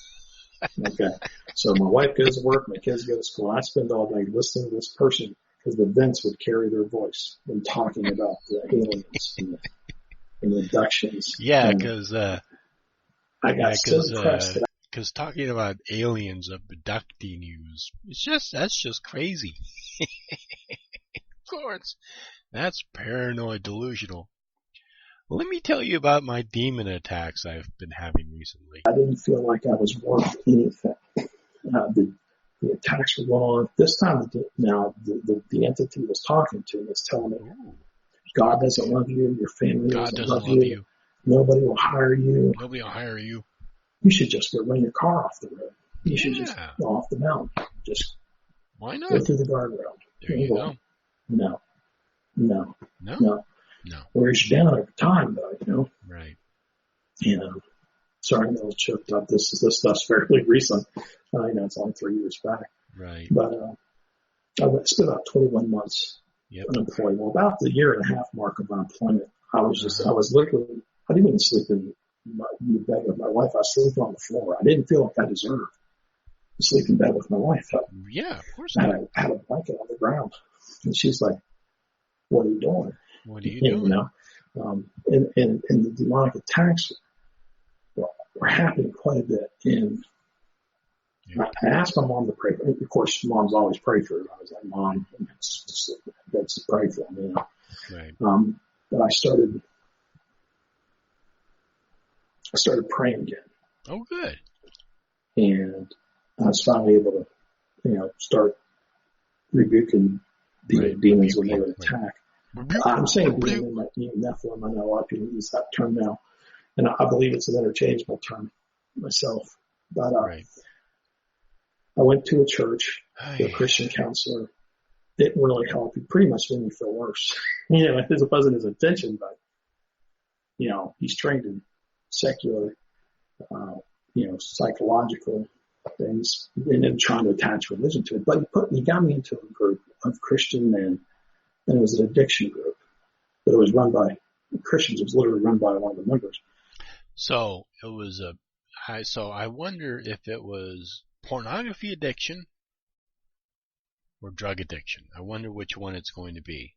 Okay. So my wife goes to work, my kids go to school. I spend all day listening to this person because the vents would carry their voice and talking about the aliens and the abductions. Yeah, because I got so depressed that because talking about aliens abducting you that's just crazy. Of course, that's paranoid delusional. Let me tell you about my demon attacks I've been having recently. I didn't feel like I was worth anything. The attacks were going on. This time, the entity was talking to me. It's telling me, God doesn't love you. Your family doesn't love you. Nobody will hire you. Nobody will hire you. You should just go run your car off the road. You should just go off the mountain. Just why not? Go through the guardrail. There you go. No. No. Wears you down over time, though, you know. Right. Sorry, I'm a little choked up. This stuff's fairly recent. It's only 3 years back. Right. But I spent about 21 months unemployed. Well, about the year and a half mark of unemployment, I didn't even sleep in bed with my wife. I was sleeping on the floor. I didn't feel like I deserved to sleep in bed with my wife. Yeah, of course. I had a blanket on the ground, and she's like, "What are you doing? What are you doing?" And the demonic attacks were happening quite a bit. And I asked my mom to pray for me. Of course, moms always pray for her. I was like, "Mom, that's pray for me." Right. But I started praying again. Oh, good. And I was finally able to, start rebuking demons when they would attack. I'm saying demon, like Nephilim. I know a lot of people use that term now. And I believe it's an interchangeable term myself. But I went to a church, a Christian counselor. Didn't really help. He pretty much made me feel worse. It wasn't his intention, but, he's trained in secular, psychological things, and then trying to attach religion to it. But he got me into a group of Christian men, and it was an addiction group, but it was run by Christians. It was literally run by one of the members. So it was I wonder if it was pornography addiction or drug addiction. I wonder which one it's going to be.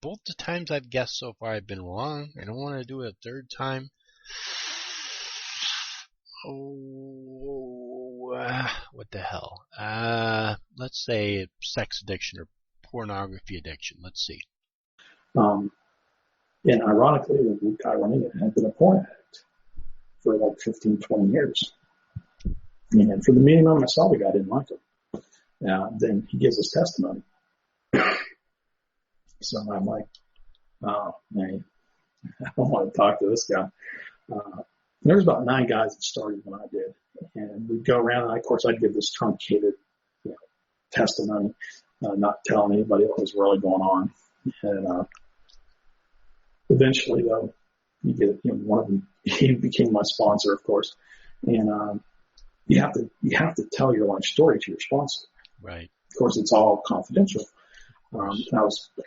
Both the times I've guessed so far I've been wrong. I don't want to do it a third time. What the hell? Let's say sex addiction or pornography addiction. Let's see. And ironically, the guy running it had been a porn addict for like 15, 20 years. And for the meeting on myself, the guy didn't like him. Then he gives his testimony. So I'm like, oh, man, I don't want to talk to this guy. There was about 9 guys that started when I did. And we'd go around, and of course, I'd give this truncated testimony, not telling anybody what was really going on. And eventually, though, you get one of them. He became my sponsor, of course. And you have to tell your life story to your sponsor. Right. Of course, it's all confidential. I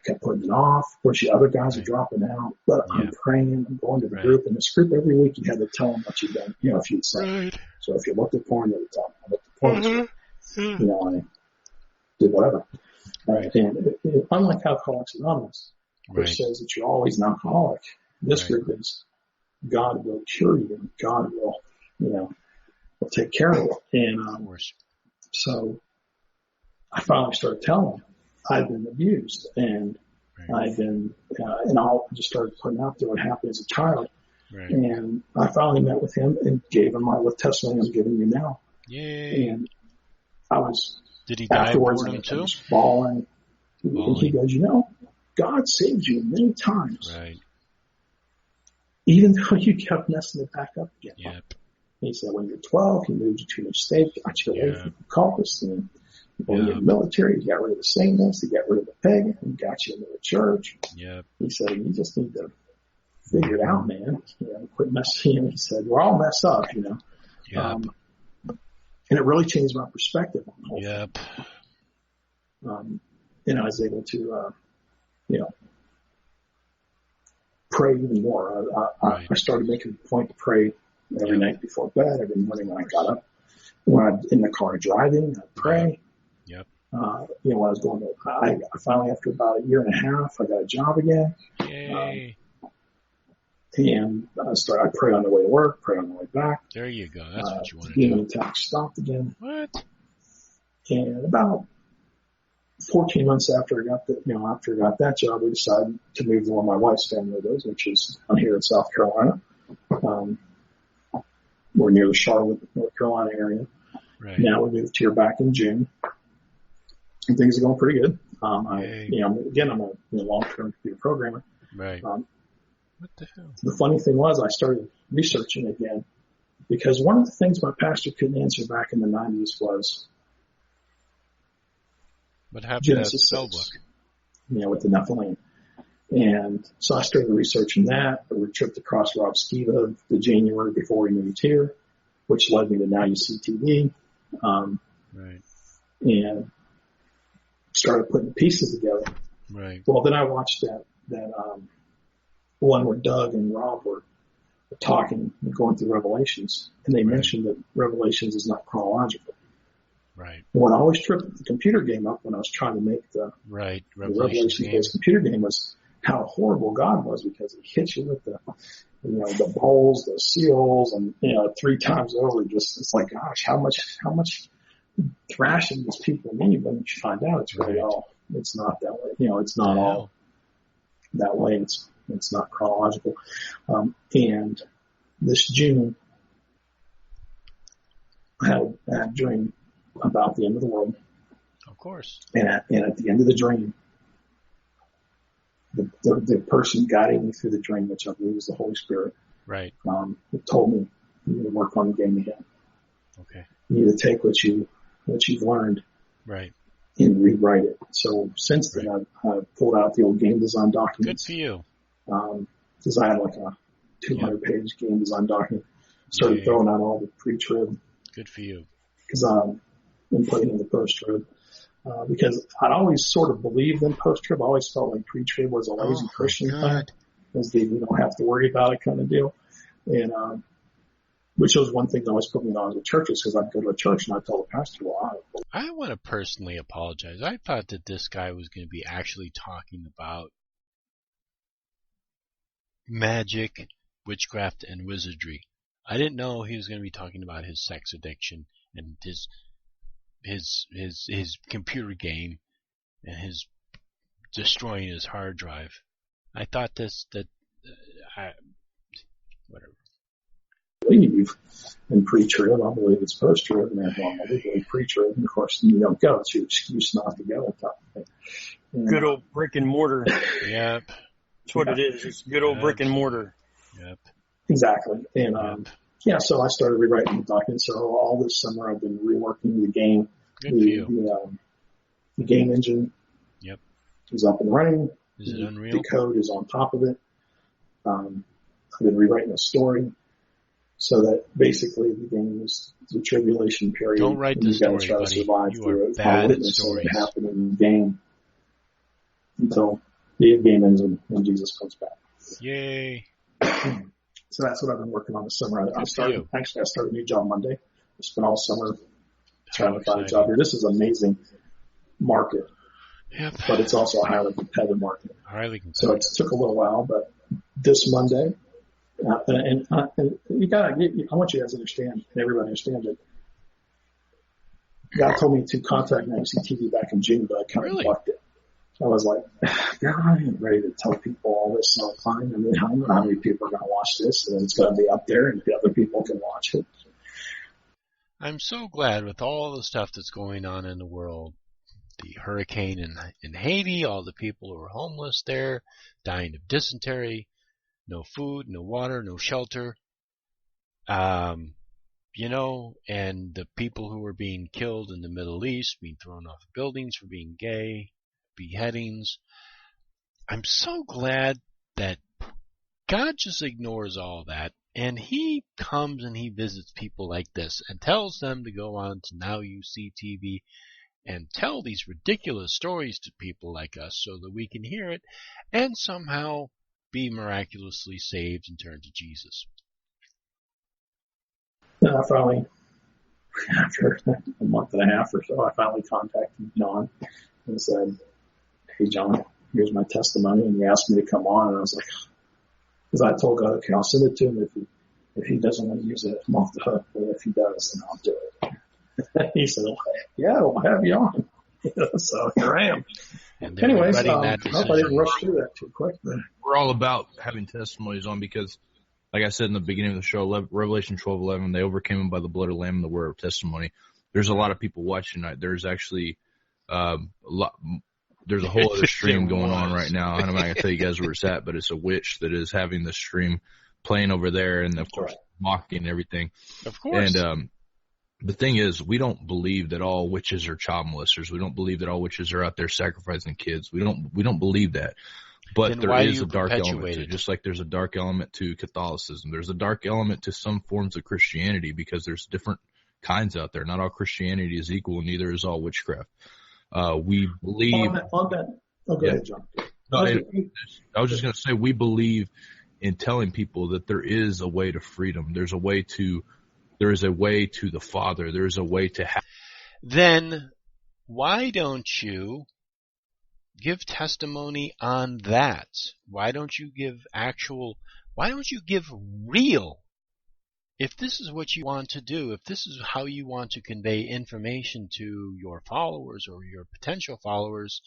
kept putting it off. Of course, the other guys are dropping out, but I'm praying. I'm going to the group, and this group every week you had to tell them what you've done. If you'd say. Right. So if you looked at porn, you would tell them. I looked at porn. I did whatever. Right. And unlike Alcoholics Anonymous, which says that you're always an alcoholic, this group is God will cure you, and God will, will take care of it. And so I finally started telling him I've been abused, and I've been, and I just started putting out there what happened as a child. Right. And I finally met with him and gave him my testimony I'm giving you now. Yay. And I was, did he die of boredom too? Bawling. And he goes, God saved you many times. Right. Even though you kept messing it back up again. Yep. He said, when you're 12, he moved you to a state, got you away from the cultists, and when you're in the military, he got rid of the Satanists, he got rid of the pagan, and got you into the church. Yep. He said, you just need to figure it out, man. Quit messing. He said, we're all messed up, Yep. And it really changed my perspective on the whole thing. And I was able to, pray even more. I started making a point to pray every night before bed, every morning when I got up. When I'm in the car driving, I'd pray. Yep. When I was going to, I finally, after about a year and a half, I got a job again. Yay. And I pray on the way to work, pray on the way back. There you go. That's what you want to do. do. The attack stopped again. What? And about 14 months after I got that job, we decided to move to where my wife's family lives, which is down here in South Carolina. We're near the Charlotte, North Carolina area. Right. Now we moved here back in June, and things are going pretty good. I'm a long-term computer programmer. Right. What the hell? The funny thing was, I started researching again because one of the things my pastor couldn't answer back in the 90s was what happened Genesis to that 6, with the Nephilim. And so I started researching that. We tripped across Rob Skiba the January before we moved here, which led me to NYSTV. Right. And started putting pieces together. Right. Well, then I watched that one where Doug and Rob were talking and going through Revelations, and they mentioned that Revelations is not chronological. Right. And what always tripped the computer game up when I was trying to make the Revelations-based computer game was how horrible God was, because he hits you with the bowls, the seals, and 3 times over. Just it's like, gosh, how much thrashing these people need? When you find out it's really it's not that way. It's not all that way. It's not chronological. And this June, I had a dream about the end of the world. Of course. And at the end of the dream, the person guiding me through the dream, which I believe was the Holy Spirit, right, told me, you need to work on the game again. Okay. You need to take what you've learned, right, and rewrite it. So since then, I've pulled out the old game design documents. Good for you. Because I had like a 200-page game design document. Started throwing out all the pre-trib. Good for you. Because I'm putting in the post-trib. Because I'd always sort of believed in post-trib. I always felt like pre-trib was a lazy Christian thing. Because you don't have to worry about it kind of deal. And which was one thing that always put me on with churches, because I'd go to a church and I'd tell the pastor, I want to personally apologize. I thought that this guy was going to be actually talking about magic, witchcraft, and wizardry. I didn't know he was going to be talking about his sex addiction and his computer game and his destroying his hard drive. I thought whatever. I believe in pre-trib. I believe it's post-trib, and I believe pre-trib. And of course, you don't go. It's your excuse not to go. Good old brick and mortar. Yep. That's what it is. It's good old brick and mortar. Yep. Exactly. And so I started rewriting the document. So all this summer I've been reworking the game. Good for you. The game engine. Yep. Is up and running. Is it Unreal? The code is on top of it. I've been rewriting the story so that basically the game is the tribulation period. Don't write the story, try buddy. To survive you through are it. bad at stories. What happened in the game until the game ends and when Jesus comes back. Yay. So that's what I've been working on this summer. I started a new job Monday. I spent all summer trying to find a job here. This is an amazing market. Yep. But it's also a highly competitive market. Highly competitive. So it took a little while, but this Monday, and I want you guys to understand, and everybody understands it. God told me to contact NYSTV back in June, but I kind of bucked it. I was like, God, I ain't ready to tell people all this all the time. I mean, I don't know how many people are going to watch this, and it's going to be up there, and the other people can watch it. I'm so glad with all the stuff that's going on in the world. The hurricane in Haiti, all the people who are homeless there, dying of dysentery, no food, no water, no shelter. And the people who were being killed in the Middle East, being thrown off buildings for being gay, beheadings. I'm so glad that God just ignores all that, and he comes and he visits people like this and tells them to go on to NYSTV and tell these ridiculous stories to people like us so that we can hear it and somehow be miraculously saved and turn to Jesus? I finally, after a month and a half or so, I finally contacted John and said, "Hey, John, here's my testimony." And he asked me to come on, and I was like, because I told God, okay, I'll send it to him if he doesn't want to use it, I'm off the hook. But if he does, then I'll do it. He said, yeah, I'll have you on. So here I am. Anyways, I hope I didn't rush through that too quick. But we're all about having testimonies on because, like I said in the beginning of the show, Revelation 12:11, they overcame him by the blood of the Lamb and the word of testimony. There's a lot of people watching tonight. There's actually there's a whole other stream going on right now. I'm not going to tell you guys where it's at, but it's a witch that is having the stream playing over there, and of course mocking everything. Of course. And the thing is, we don't believe that all witches are child molesters. We don't believe that all witches are out there sacrificing kids. We don't believe that. But then there is a dark element to it, it? just like there's a dark element to Catholicism. There's a dark element to some forms of Christianity because there's different kinds out there. Not all Christianity is equal, neither is all witchcraft. We believe on that. Oh, go ahead, John. No, I was just going to say we believe in telling people that there is a way to freedom. There is a way to the Father. There is a way to have. Then why don't you give testimony on that? Why don't you give real? If this is what you want to do, if this is how you want to convey information to your followers or your potential followers,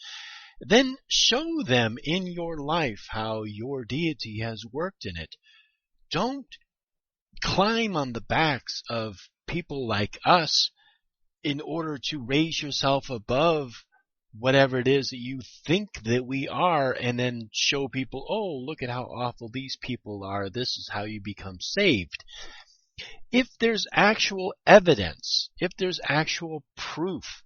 then show them in your life how your deity has worked in it. Don't climb on the backs of people like us in order to raise yourself above whatever it is that you think that we are, and then show people, oh, look at how awful these people are. This is how you become saved. If there's actual evidence, if there's actual proof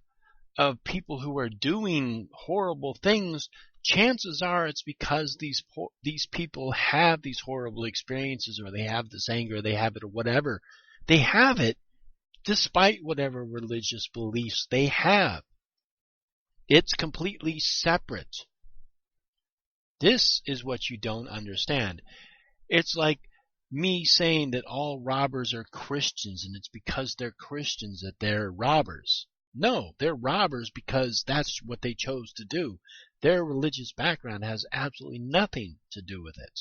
of people who are doing horrible things, chances are it's because these people have these horrible experiences, or they have this anger, they have it, or whatever. They have it despite whatever religious beliefs they have. It's completely separate. This is what you don't understand. It's like me saying that all robbers are Christians, and it's because they're Christians that they're robbers. No, they're robbers because that's what they chose to do. Their religious background has absolutely nothing to do with it.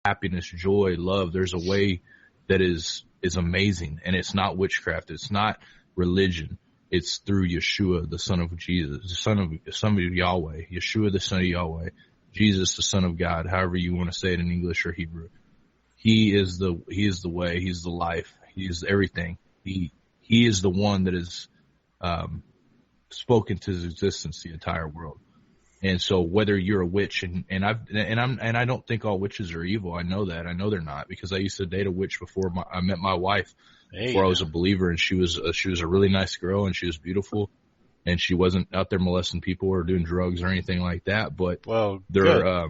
Happiness, joy, love. There's a way that is amazing, and it's not witchcraft. It's not religion. It's through Yeshua, the Son of Jesus, the Son of Yahweh. Yeshua, the Son of Yahweh. Jesus, the Son of God. However you want to say it in English or Hebrew. He is the way. He's the life. He is everything. He is the one that is spoken to his existence the entire world. And so whether you're a witch and I don't think all witches are evil. I know that. I know they're not, because I used to date a witch before I met my wife. Before I was a believer, and she was a really nice girl, and she was beautiful, and she wasn't out there molesting people or doing drugs or anything like that. But they're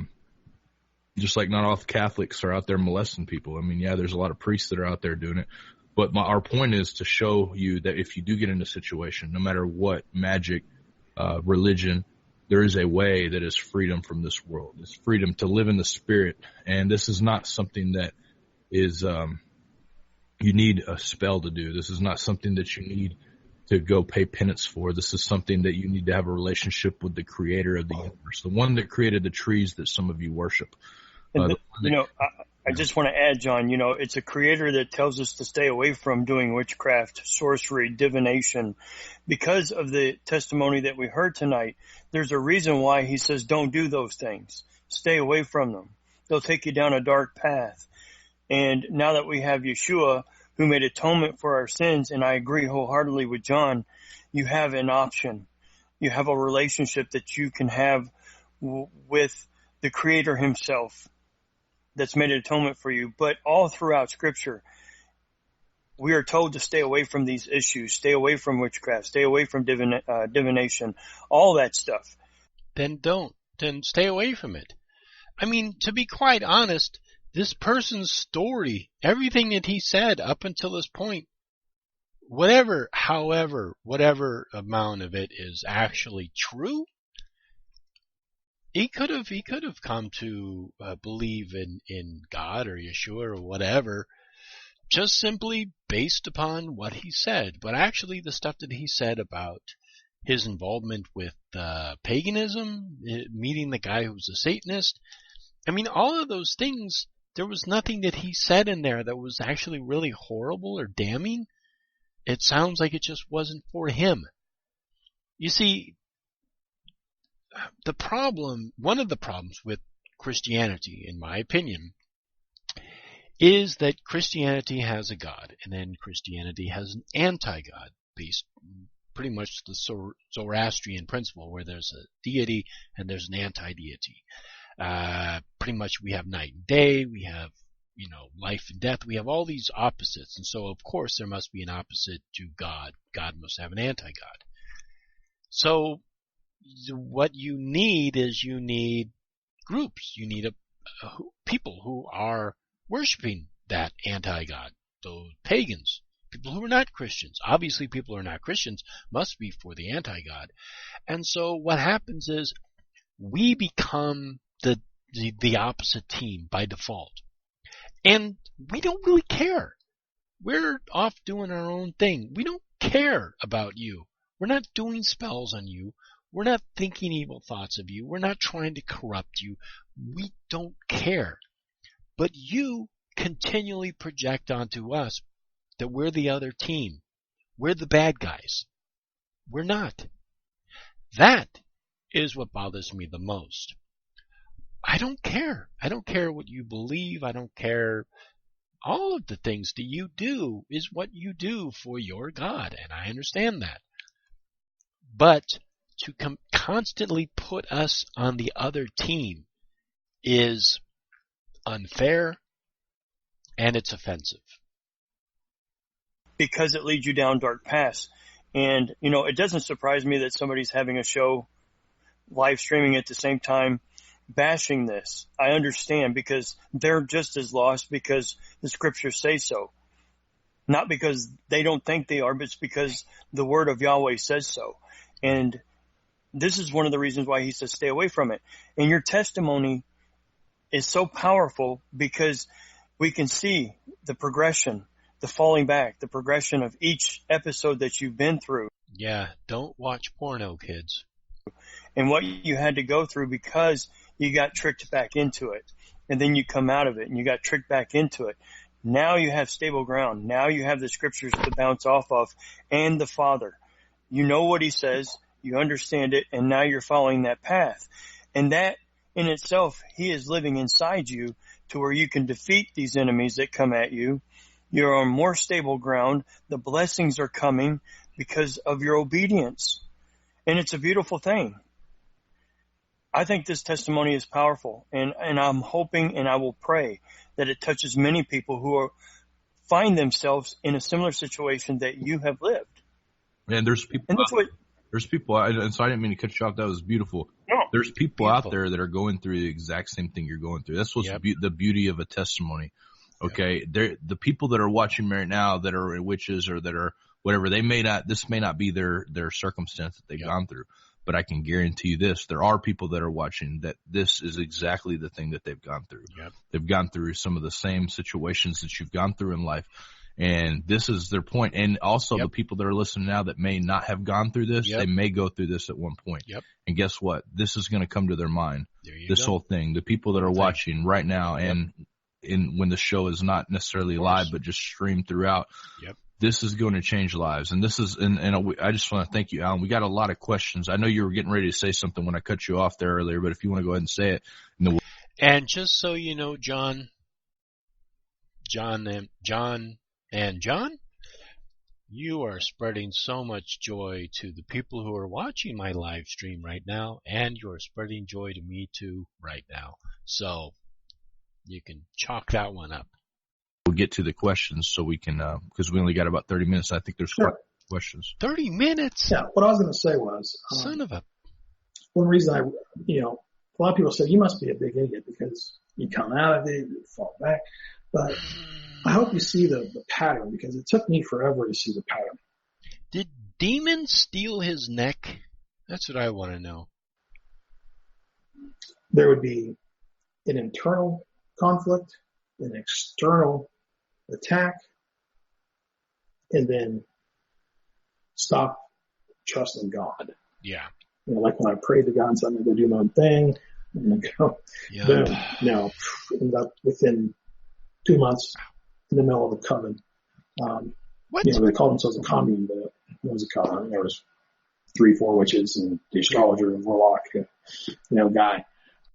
just like not all Catholics are out there molesting people. I mean, yeah, there's a lot of priests that are out there doing it. But our point is to show you that if you do get in a situation, no matter what, magic, religion, there is a way that is freedom from this world. It's freedom to live in the Spirit. And this is not something that is you need a spell to do. This is not something that you need to go pay penance for. This is something that you need to have a relationship with the Creator of the universe, the one that created the trees that some of you worship. I just want to add, John, it's a Creator that tells us to stay away from doing witchcraft, sorcery, divination. Because of the testimony that we heard tonight, there's a reason why he says don't do those things. Stay away from them. They'll take you down a dark path. And now that we have Yeshua, who made atonement for our sins, and I agree wholeheartedly with John, you have an option. You have a relationship that you can have with the Creator himself that's made an atonement for you. But all throughout Scripture, we are told to stay away from these issues, stay away from witchcraft, stay away from divination, all that stuff. Then don't. Then stay away from it. I mean, to be quite honest, this person's story, everything that he said up until this point, whatever amount of it is actually true, He could have come to believe in God or Yeshua or whatever, just simply based upon what he said. But actually, the stuff that he said about his involvement with paganism, meeting the guy who was a Satanist, I mean, all of those things, there was nothing that he said in there that was actually really horrible or damning. It sounds like it just wasn't for him. You see, one of the problems with Christianity, in my opinion, is that Christianity has a God, and then Christianity has an anti-God, based pretty much the Zoroastrian principle, where there's a deity and there's an anti-deity. Pretty much we have night and day, we have, life and death, we have all these opposites, and so of course there must be an opposite to God. God must have an anti-God. So what you need groups. You need people who are worshiping that anti-God, those pagans, people who are not Christians. Obviously, people who are not Christians must be for the anti-God. And so what happens is we become the opposite team by default. And we don't really care. We're off doing our own thing. We don't care about you. We're not doing spells on you. We're not thinking evil thoughts of you. We're not trying to corrupt you. We don't care. But you continually project onto us that we're the other team. We're the bad guys. We're not. That is what bothers me the most. I don't care. I don't care what you believe. I don't care. All of the things that you do is what you do for your God, and I understand that. But to constantly put us on the other team is unfair, and it's offensive. Because it leads you down dark paths. And, it doesn't surprise me that somebody's having a show, live streaming at the same time, bashing this. I understand, because they're just as lost because the scriptures say so. Not because they don't think they are, but it's because the word of Yahweh says so. And this is one of the reasons why he says stay away from it. And your testimony is so powerful because we can see the progression, the falling back, the progression of each episode that you've been through. Yeah, don't watch porno, kids. And what you had to go through because you got tricked back into it. And then you come out of it and you got tricked back into it. Now you have stable ground. Now you have the scriptures to bounce off of and the Father. You know what he says. You understand it, and now you're following that path. And that in itself, he is living inside you to where you can defeat these enemies that come at you. You're on more stable ground. The blessings are coming because of your obedience. And it's a beautiful thing. I think this testimony is powerful, and I'm hoping and I will pray that it touches many people who find themselves in a similar situation that you have lived. And there's people. And that's what. There's people, and so I didn't mean to cut you off. That was beautiful. No, there's people out there that are going through the exact same thing you're going through. That's what's the beauty of a testimony. Okay, the people that are watching me right now that are witches or that are whatever, this may not be their circumstance that they've gone through, but I can guarantee you this: there are people that are watching that this is exactly the thing that they've gone through. Yep. They've gone through some of the same situations that you've gone through in life. And this is their point. And also the people that are listening now that may not have gone through this, they may go through this at one point. Yep. And guess what? This is going to come to their mind. This whole thing. The people that are watching right now and when the show is not necessarily live but just streamed throughout, this is going to change lives. And this is, and I just want to thank you, Alan. We got a lot of questions. I know you were getting ready to say something when I cut you off there earlier, but if you want to go ahead and say it. And just so you know, John, you are spreading so much joy to the people who are watching my live stream right now, and you are spreading joy to me too right now. So you can chalk that one up. We'll get to the questions so we can, because we only got about 30 minutes. I think there's questions. 30 minutes? Yeah, what I was going to say was, son of a... One reason a lot of people say you must be a big idiot because you come out of it, you fall back, but I hope you see the pattern, because it took me forever to see the pattern. Did demons steal his neck? That's what I want to know. there would be an internal conflict, an external attack, and then stop trusting God. Yeah. Like when I prayed to God and said, I'm going to go do my own thing, and I go, boom. Now, end up within 2 months in the middle of a coven. What? They called themselves a commune, but it was a coven. There was 3-4 witches and the astrologer and warlock, guy.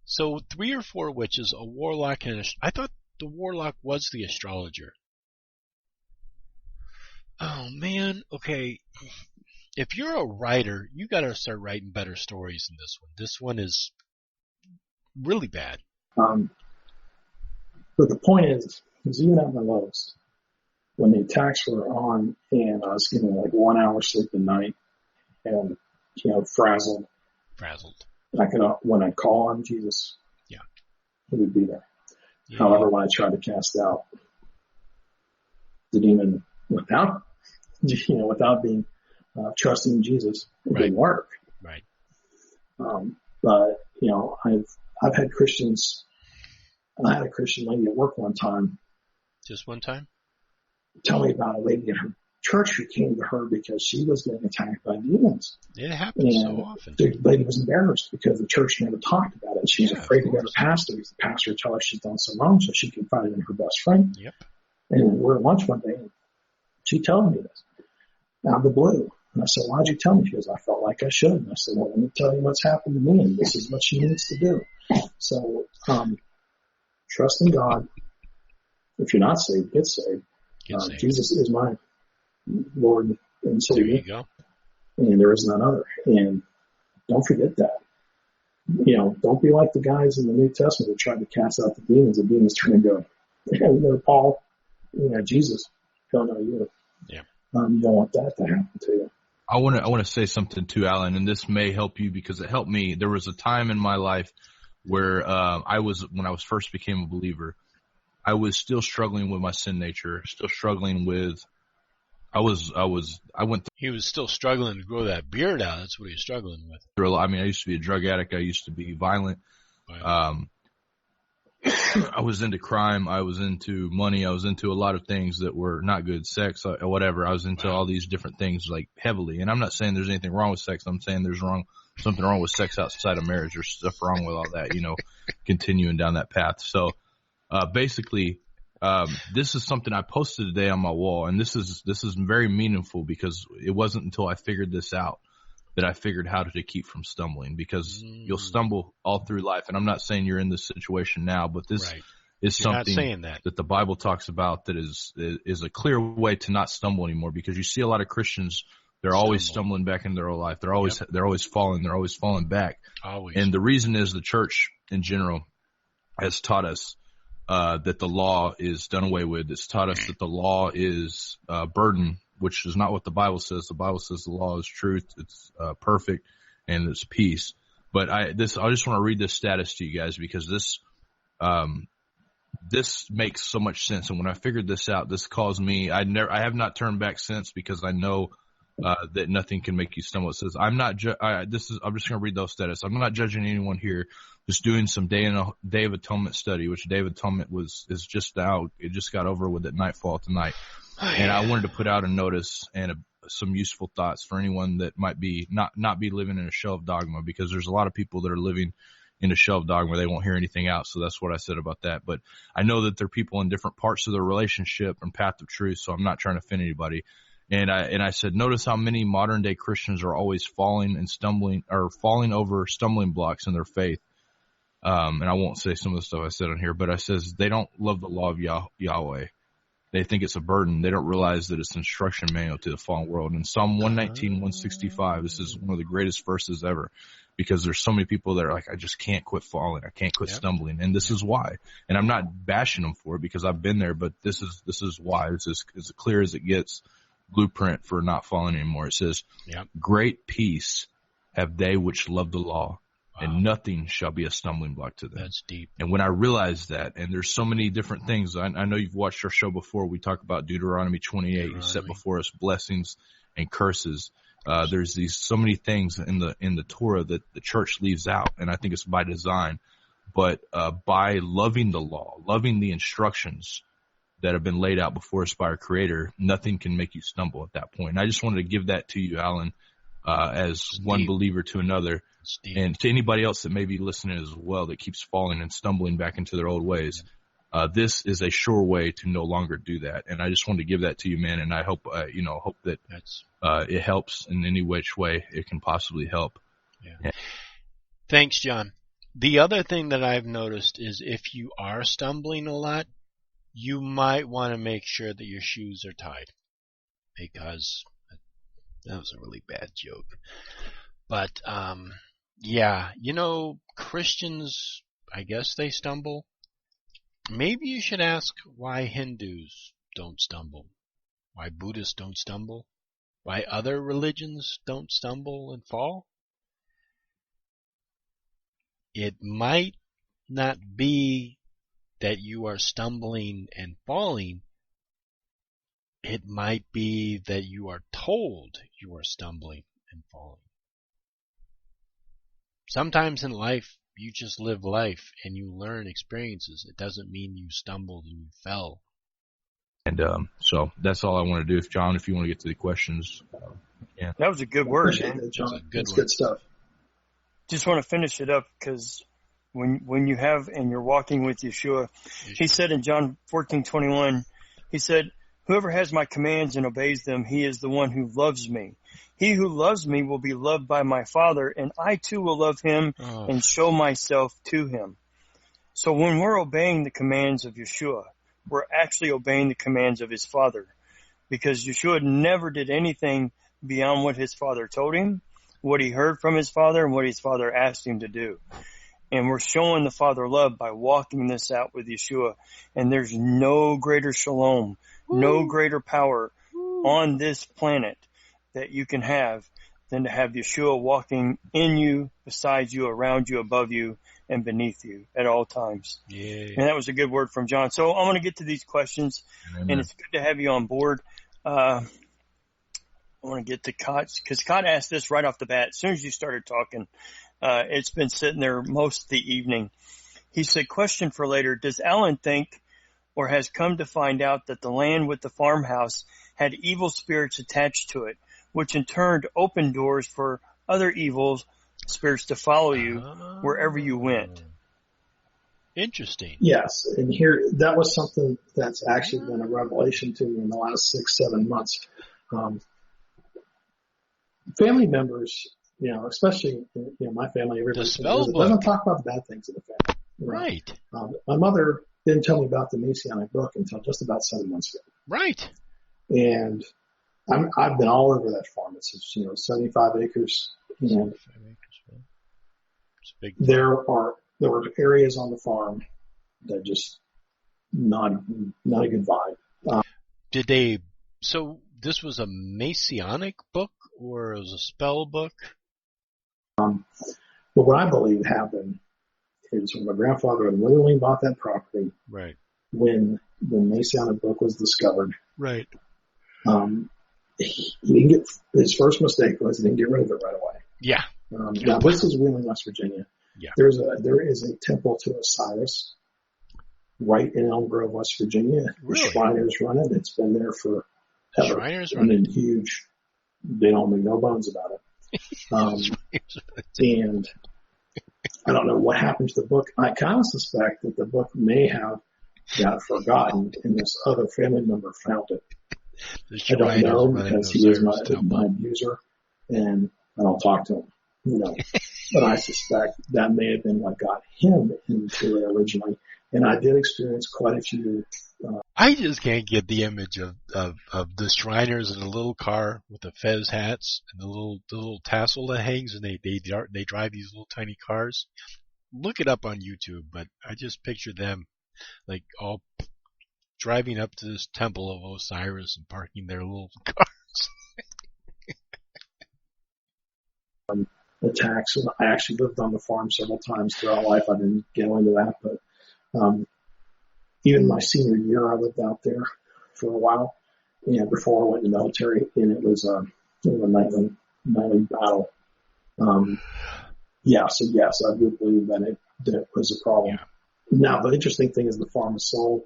So 3 or 4 witches, a warlock, and I thought the warlock was the astrologer. Oh man, okay. If you're a writer, you gotta start writing better stories than this one. This one is really bad. But the point is even at my lowest, when the attacks were on and I was getting like 1 hour sleep a night and, frazzled. When I call on Jesus, yeah, he would be there. Yeah. However, when I tried to cast out the demon without being trusting Jesus, it didn't work. Right. But I've had Christians. I had a Christian lady at work one time. Just one time? Tell me about a lady at her church who came to her because she was getting attacked by demons. It happens so often. The lady was embarrassed because the church never talked about it. She's afraid to go to the pastor because the pastor would tell her she's done so wrong so she can find it in her best friend. Yep. And we're at lunch one day and she told me this out of the blue. And I said, why'd you tell me? She goes, I felt like I should. And I said, well, let me tell you what's happened to me, and this is what she needs to do. So, trust in God. If you're not saved, get saved. Jesus is my Lord and Savior. There you go. And there is none other. And don't forget that. Don't be like the guys in the New Testament who tried to cast out the demons. The demons turn and go, Paul, Jesus, don't know you. Yeah. You don't want that to happen to you. I want to say something too, Alan, and this may help you because it helped me. There was a time in my life where when I first became a believer, I was still struggling with my sin nature, still struggling with. He was still struggling to grow that beard out. That's what he was struggling with. I used to be a drug addict. I used to be violent. I was into crime. I was into money. I was into a lot of things that were not good. Sex, or whatever. I was into all these different things like heavily. And I'm not saying there's anything wrong with sex. I'm saying there's something wrong with sex outside of marriage. There's stuff wrong with all that, continuing down that path. So, basically, this is something I posted today on my wall, and this is very meaningful because it wasn't until I figured this out that I figured how to keep from stumbling, because you'll stumble all through life. And I'm not saying you're in this situation now, but this is something that the Bible talks about that is a clear way to not stumble anymore, because you see a lot of Christians, they're always stumbling back into their own life. They're always falling. They're always falling back. Always. And the reason is the church in general has taught us that the law is done away with. It's taught us that the law is a burden, which is not what the Bible says. The Bible says the law is truth, it's perfect, and it's peace. But I just want to read this status to you guys because this makes so much sense. And when I figured this out, this caused me. I have not turned back since, because I know that nothing can make you stumble. It says, I'm just going to read those status. I'm not judging anyone here. Just doing some Day of Atonement study, which Day of Atonement is just out. It just got over with at nightfall tonight. And I wanted to put out a notice and some useful thoughts for anyone that might be not be living in a shelf dogma, because there's a lot of people that are living in a shelf dogma. They won't hear anything out. So that's what I said about that. But I know that there are people in different parts of their relationship and path of truth. So I'm not trying to offend anybody. And I said, notice how many modern day Christians are always falling over stumbling blocks in their faith. And I won't say some of the stuff I said on here, but I says they don't love the law of Yahweh. They think it's a burden. They don't realize that it's an instruction manual to the fallen world. In Psalm 119, 165, this is one of the greatest verses ever, because there's so many people that are like, I just can't quit falling. I can't quit stumbling. And this is why. And I'm not bashing them for it, because I've been there, but this is why. It's as clear as it gets. Blueprint for not falling anymore. It says, great peace have they which love the law, and nothing shall be a stumbling block to them. That's deep. And when I realized that, and there's so many different things, I know you've watched our show before. We talk about Deuteronomy 28. He set before us blessings and curses. There's so many things in the Torah that the church leaves out, and I think it's by design. But by loving the law, loving the instructions that have been laid out before us by our Creator, nothing can make you stumble at that point. And I just wanted to give that to you, Alan, as one believer to another, and to anybody else that may be listening as well that keeps falling and stumbling back into their old ways. This is a sure way to no longer do that. And I just wanted to give that to you, man. And I hope, hope that it helps in any which way it can possibly help. Yeah. Thanks, John. The other thing that I've noticed is if you are stumbling a lot, you might want to make sure that your shoes are tied, because that was a really bad joke. But, Christians, I guess they stumble. Maybe you should ask why Hindus don't stumble, why Buddhists don't stumble, why other religions don't stumble and fall. It might not be that you are stumbling and falling. It might be that you are told you are stumbling and falling. Sometimes in life, you just live life and you learn experiences. It doesn't mean you stumbled and you fell. And so that's all I want to do. John, if you want to get to the questions. Yeah. That was a good word, man. That, John. That's good stuff. Just want to finish it up because when you have and you're walking with Yeshua, he said in John 14:21, he said, "Whoever has my commands and obeys them, he is the one who loves me. He who loves me will be loved by my Father, and I too will love him and show myself to him." So when we're obeying the commands of Yeshua, we're actually obeying the commands of his Father, because Yeshua never did anything beyond what his Father told him, what he heard from his Father, and what his Father asked him to do. And we're showing the Father love by walking this out with Yeshua. And there's no greater shalom, no greater power on this planet that you can have than to have Yeshua walking in you, beside you, around you, above you, and beneath you at all times. Yeah. And that was a good word from John. So I'm going to get to these questions, and it's good to have you on board. I want to get to Kott's, because Kott asked this right off the bat. As soon as you started talking, it's been sitting there most of the evening. He said, question for later, does Alan think or has come to find out that the land with the farmhouse had evil spirits attached to it, which in turn opened doors for other evil spirits to follow you wherever you went? Interesting. Yes, and here, that was something that's actually been a revelation to me in the last 6-7 months. Family members, especially, my family, everybody doesn't talk about the bad things in the family. Right. My mother didn't tell me about the Messianic book until just about 7 months ago. Right. And I've been all over that farm. It's 75 acres, and there were areas on the farm that just not a good vibe. So this was a Messianic book or it was a spell book? But what I believe happened is when my grandfather literally bought that property, right, when the Messianic book was discovered, right, he didn't get, his first mistake was he didn't get rid of it right away. Yeah. Now this is Wheeling, West Virginia. Yeah. There is a temple to Osiris right in Elm Grove, West Virginia. Really? The Shriners run it. It's been there for ever. Shriners run it. Huge. They don't make no bones about it. And I don't know what happened to the book. I kind of suspect that the book may have got forgotten and this other family member found it. I don't know because he is my abuser and I don't talk to him, But I suspect that may have been what got him into it originally. And I did experience quite a few. I just can't get the image of the Shriners in a little car with the fez hats and the little tassel that hangs, and they drive these little tiny cars. Look it up on YouTube, but I just picture them like all driving up to this temple of Osiris and parking their little cars. Attacks. And I actually lived on the farm several times throughout life. I didn't go into that, but even my senior year, I lived out there for a while, and before I went in the military, and it was a nightly manly battle. So yes, I do believe that it was a problem. Yeah. Now, the interesting thing is the farm is sold.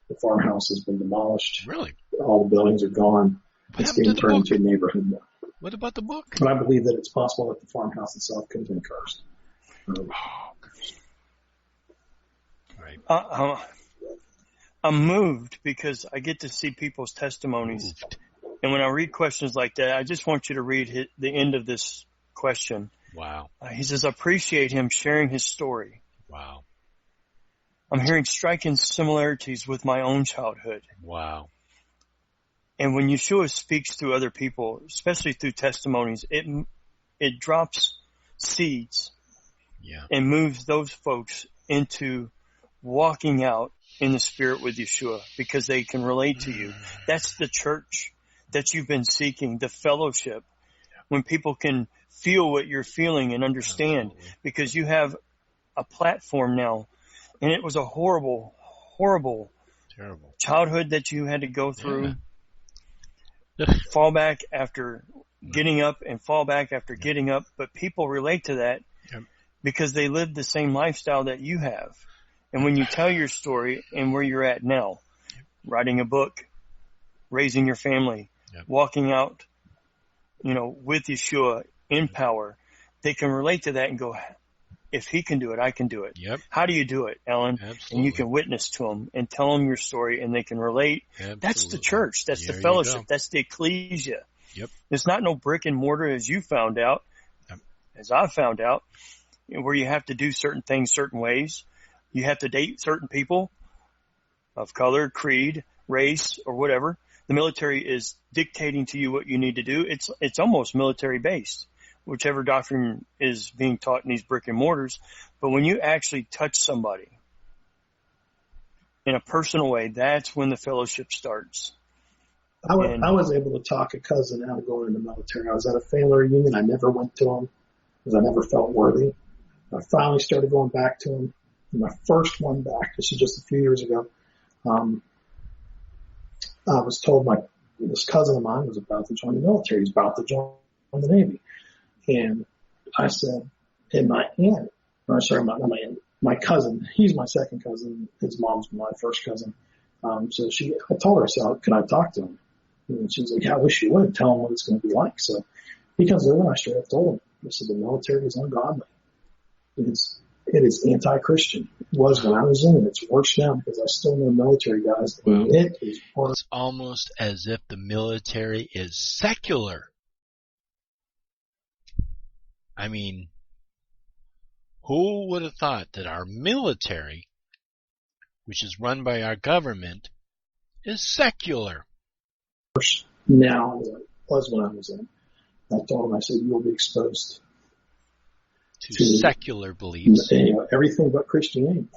The farmhouse has been demolished. Really? All the buildings are gone. What It's happened being to the turned book? into a neighborhood now. What about the book? But I believe that it's possible that the farmhouse itself could have been cursed. Right. I'm moved because I get to see people's testimonies. Moved. And when I read questions like that, I just want you to read the end of this question. Wow. He says, I appreciate him sharing his story. Wow. I'm hearing striking similarities with my own childhood. Wow. And when Yeshua speaks through other people, especially through testimonies, it drops seeds and moves those folks into walking out in the Spirit with Yeshua because they can relate to you. That's the church that you've been seeking, the fellowship, when people can feel what you're feeling and understand. Absolutely. Because you have a platform now. And it was a horrible, horrible Terrible childhood that you had to go through. Yeah. Fall back after getting up and fall back after getting up. But people relate to that because they live the same lifestyle that you have. And when you tell your story and where you're at now, writing a book, raising your family, walking out, with Yeshua in power, they can relate to that and go, if he can do it, I can do it. Yep. How do you do it, Ellen? Absolutely. And you can witness to them and tell them your story and they can relate. Absolutely. That's the church. That's There the you fellowship. go. That's the ecclesia. Yep. It's not no brick and mortar as you found out, as I found out, where you have to do certain things certain ways. You have to date certain people of color, creed, race, or whatever. The military is dictating to you what you need to do. It's almost military based, whichever doctrine is being taught in these brick and mortars. But when you actually touch somebody in a personal way, that's when the fellowship starts. I was able to talk a cousin out of going in the military. I was at a family reunion. I never went to him because I never felt worthy. I finally started going back to him. My first one back, this is just a few years ago, I was told this cousin of mine was about to join the military. He was about to join the Navy. And I said, my cousin, he's my second cousin. His mom's my first cousin. I told her, can I talk to him? And she was like, I wish you would tell him what it's going to be like. So he comes over and I straight up told him, I said, the military is ungodly. It is anti-Christian. It was when I was in it. It's worse now because I still know military guys. Well, it's almost as if the military is secular. I mean, who would have thought that our military, which is run by our government, is secular? Worse now than it was when I was in. I told him, I said, you'll be exposed to secular beliefs. Everything but Christianity.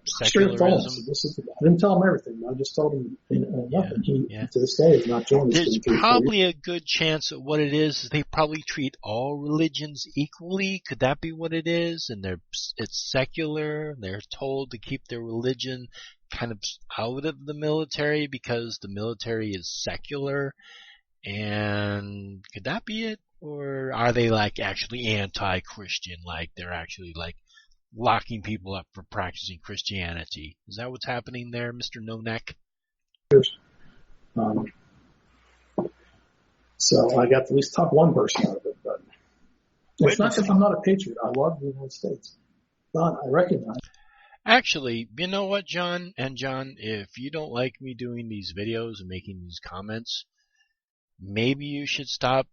Secularism. I didn't tell him everything. I just told him nothing. He, to this day, has not joined us. There's probably a good chance that what it is they probably treat all religions equally. Could that be what it is? And it's secular. They're told to keep their religion kind of out of the military because the military is secular. And could that be it? Or are they actually anti-Christian? They're actually locking people up for practicing Christianity? Is that what's happening there, Mr. No Neck? So I got to at least talk one person out of it, but it's not because I'm not a patriot. I love the United States. But I recognize. Actually, you know what, John? And John, if you don't like me doing these videos and making these comments, maybe you should stop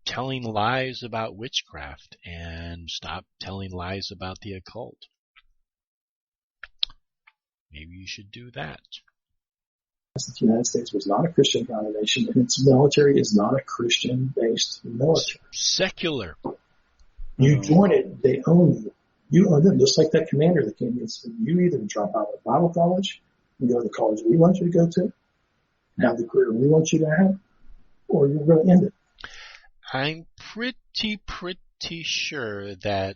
telling lies about witchcraft and stop telling lies about the occult. Maybe you should do that. The United States was not a Christian denomination, and its military is not a Christian-based military. Secular. You join it, they own you. You own them, just like that commander that came in and said, you either drop out of Bible college and go to the college we want you to go to, and have the career we want you to have, or you're going to end it. I'm pretty sure that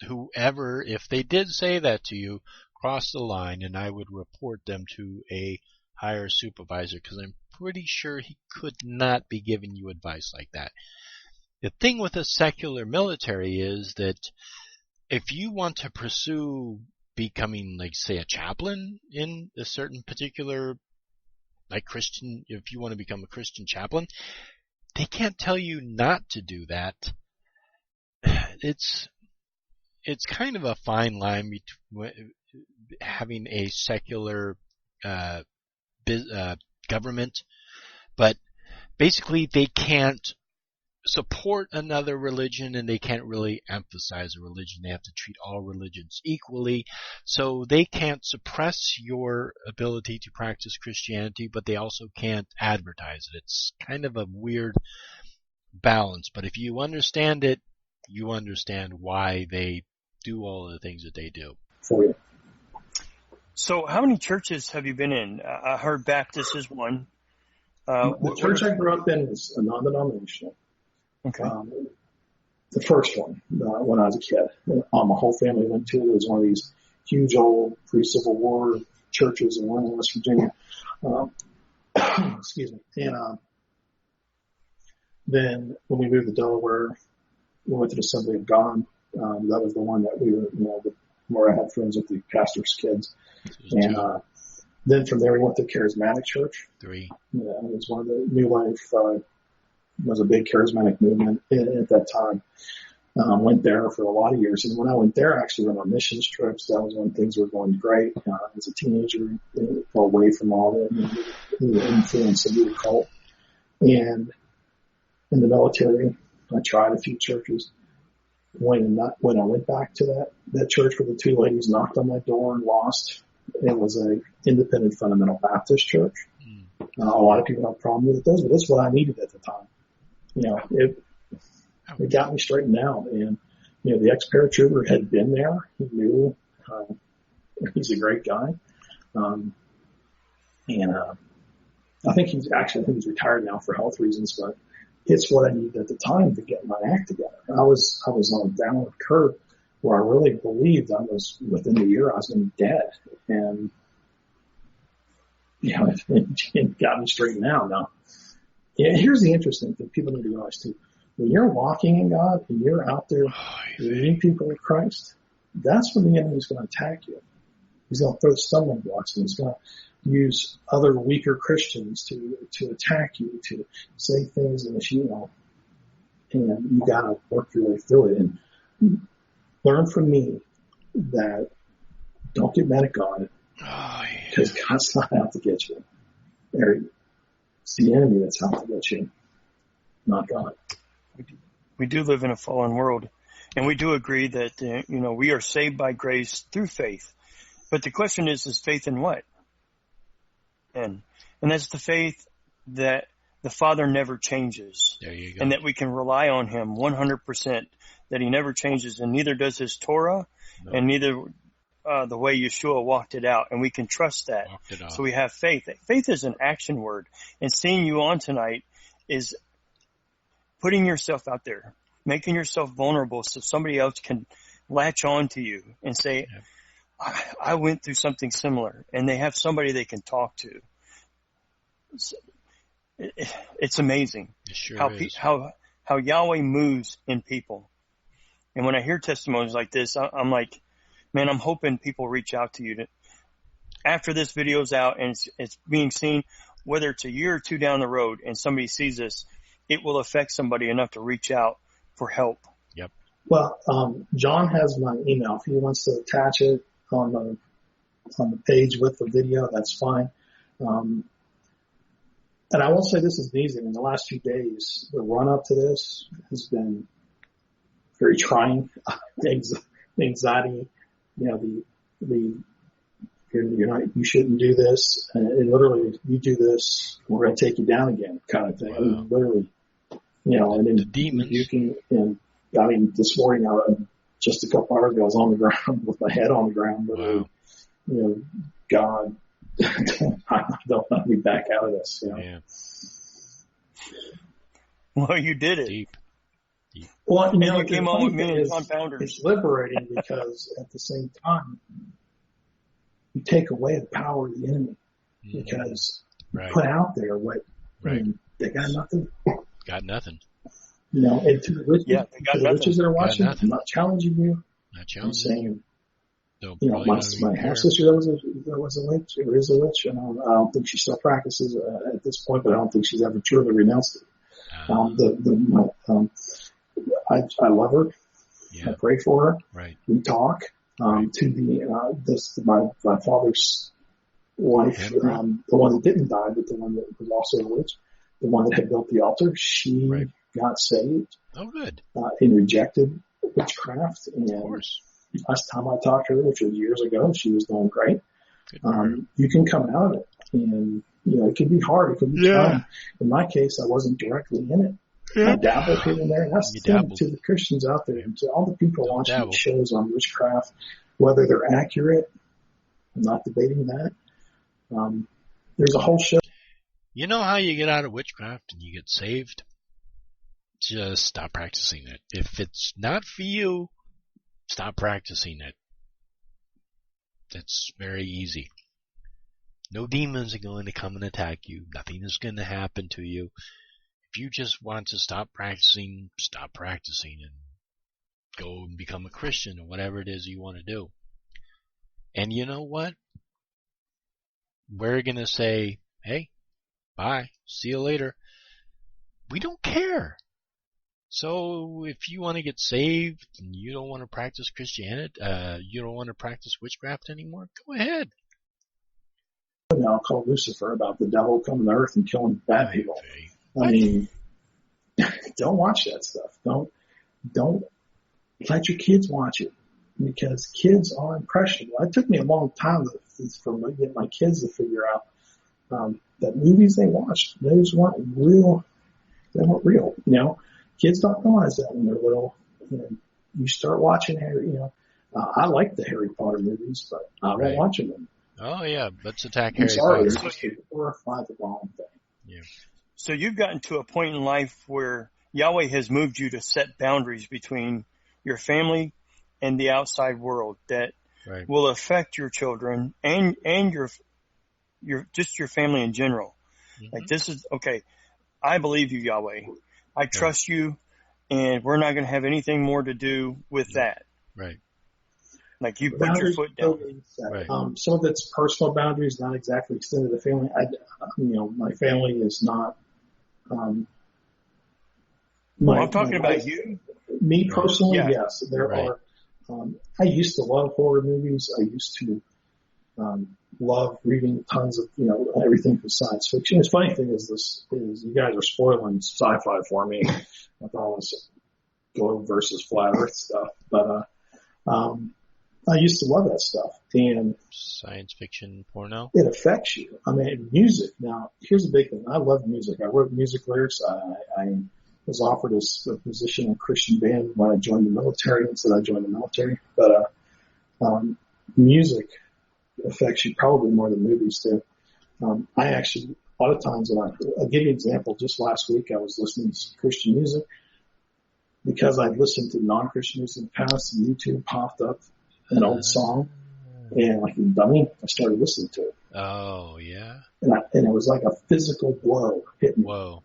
whoever, if they did say that to you, crossed the line, and I would report them to a hire a supervisor, because I'm pretty sure he could not be giving you advice like that. The thing with a secular military is that if you want to pursue becoming, like, say, a chaplain in a certain particular, like, Christian, if you want to become a Christian chaplain, they can't tell you not to do that. It's kind of a fine line between having a secular government, but basically they can't support another religion and they can't really emphasize a religion. They have to treat all religions equally, so they can't suppress your ability to practice Christianity, but they also can't advertise it. It's kind of a weird balance, but if you understand it, you understand why they do all of the things that they do. So how many churches have you been in? I heard Baptist is one. The church I grew up in was a non-denominational. Okay. The first one, when I was a kid, my whole family went to. It was one of these huge old pre-Civil War churches in West Virginia. Excuse me. And then when we moved to Delaware, we went to the Assembly of God. That was the one that we were, where I had friends with the pastor's kids. And then from there we went to Charismatic Church. 3. Yeah, it was one of the New Life. Was a big charismatic movement at that time. Went there for a lot of years. And when I went there, I actually went on missions trips. That was when things were going great. As a teenager, away from all the influence of the occult. And in the military, I tried a few churches. When I went back to that church where the two ladies knocked on my door and lost, it was an independent fundamental Baptist church. A lot of people have a problem with those, but that's what I needed at the time. It got me straightened out. And, the ex-paratrooper had been there. He knew, he's a great guy. I think he's retired now for health reasons, but it's what I needed at the time to get my act together. I was on a downward curve where I really believed within the year I was going to be dead. And, it got me straightened out now. Yeah, here's the interesting thing people need to realize too. When you're walking in God and you're out there leading people to Christ, that's when the enemy's going to attack you. He's going to throw stumbling blocks and he's going to use other weaker Christians to attack you, to say things in the and you got to work your way through it and learn from me that don't get mad at God because God's not out to get you. It's the enemy that's out to get you, not God. We do live in a fallen world, and we do agree that, we are saved by grace through faith. But the question is faith in what? And that's the faith that the Father never changes. There you go. And that we can rely on Him 100%, that He never changes, and neither does His Torah, and neither the way Yeshua walked it out, and we can trust that. So we have faith. Faith is an action word, and seeing you on tonight is putting yourself out there, making yourself vulnerable so somebody else can latch on to you and say, I went through something similar, and they have somebody they can talk to. It's amazing how Yahweh moves in people. And when I hear testimonies like this, I'm like, man, I'm hoping people reach out to you after this video's out and it's being seen, whether it's a year or two down the road and somebody sees this, it will affect somebody enough to reach out for help. Yep. Well, John has my email. If he wants to attach it on the page with the video, that's fine. And I will say this is amazing. In the last few days, the run up to this has been very trying. The anxiety, you shouldn't do this. And literally, you do this, we're going to take you down again, kind of thing. Wow. I mean, literally, and then the demons. Rebuking, and this morning, just a couple hours ago, I was on the ground with my head on the ground. Literally, wow. God, I don't want to be back out of this. Yeah. Well, you did it. Deep. Well, you came on with me and John Founders. It's liberating because at the same time, you take away the power of the enemy. because Right. put out there what Right. they got nothing. Got nothing. And to the witches, Yeah, they got nothing. witches that are watching, nothing. I'm not challenging you. Not I'm challenging. saying, No, my half sister that was a witch, or is a witch, and I don't think she still practices at this point, but I don't think she's ever truly renounced it. I love her. Yeah. I pray for her. Right. We talk. To my father's wife, the one that didn't die, but the one that was also a witch, the one that had built the altar, she got saved. Oh, good. And rejected witchcraft. And of course. last time I talked to her, which was years ago, she was doing great. Good you can come out of it, and it can be hard. It can be fun. In my case, I wasn't directly in it. I dabbled here and there. And that's the thing to the Christians out there, and to all the people watching the shows on witchcraft, whether they're accurate. I'm not debating that. There's a whole show. You know how you get out of witchcraft and you get saved? Just stop practicing it. If it's not for you, stop practicing it. It's very easy. No demons are going to come and attack you. Nothing is going to happen to you. If you just want to stop practicing and go and become a Christian or whatever it is you want to do. And you know what? We're going to say, hey, bye, see you later. We don't care. So if you want to get saved and you don't want to practice Christianity, you don't want to practice witchcraft anymore, go ahead. Now called Lucifer about the devil coming to earth and killing bad people. I mean, don't watch that stuff. Don't let your kids watch it, because kids are impressionable. It took me a long time for getting my kids to figure out that movies they watched, those weren't real. They weren't real. Kids don't realize that when they're little. You start watching Harry. I like the Harry Potter movies, but I don't watch them. Oh yeah, let's attack I'm Harry sorry, Potter. it's just glorify the wrong thing. Yeah. So you've gotten to a point in life where Yahweh has moved you to set boundaries between your family and the outside world that will affect your children and your just your family in general. Mm-hmm. Like, this is okay. I believe you, Yahweh. I trust you, and we're not going to have anything more to do with that. Right. Like, you put your foot down. Right. Some of it's personal boundaries, not exactly extended to the family. My family is not. I'm talking about you. Me personally, yes. There are. I used to love horror movies. I used to love reading tons of everything from science fiction. The funny thing is you guys are spoiling sci-fi for me with all this globe versus flat Earth stuff. But I used to love that stuff. And science fiction porno? It affects you. I mean, music. Now, here's the big thing. I love music. I wrote music lyrics. I was offered a position in a Christian band when I joined the military, and said I joined the military. But music affects you probably more than movies do. I actually, a lot of times, I'll give you an example. Just last week, I was listening to some Christian music because I'd listened to non-Christian music in the past, and YouTube popped up an old song, and like a dummy, I started listening to it. Oh, yeah. And it was like a physical blow hitting me. Whoa.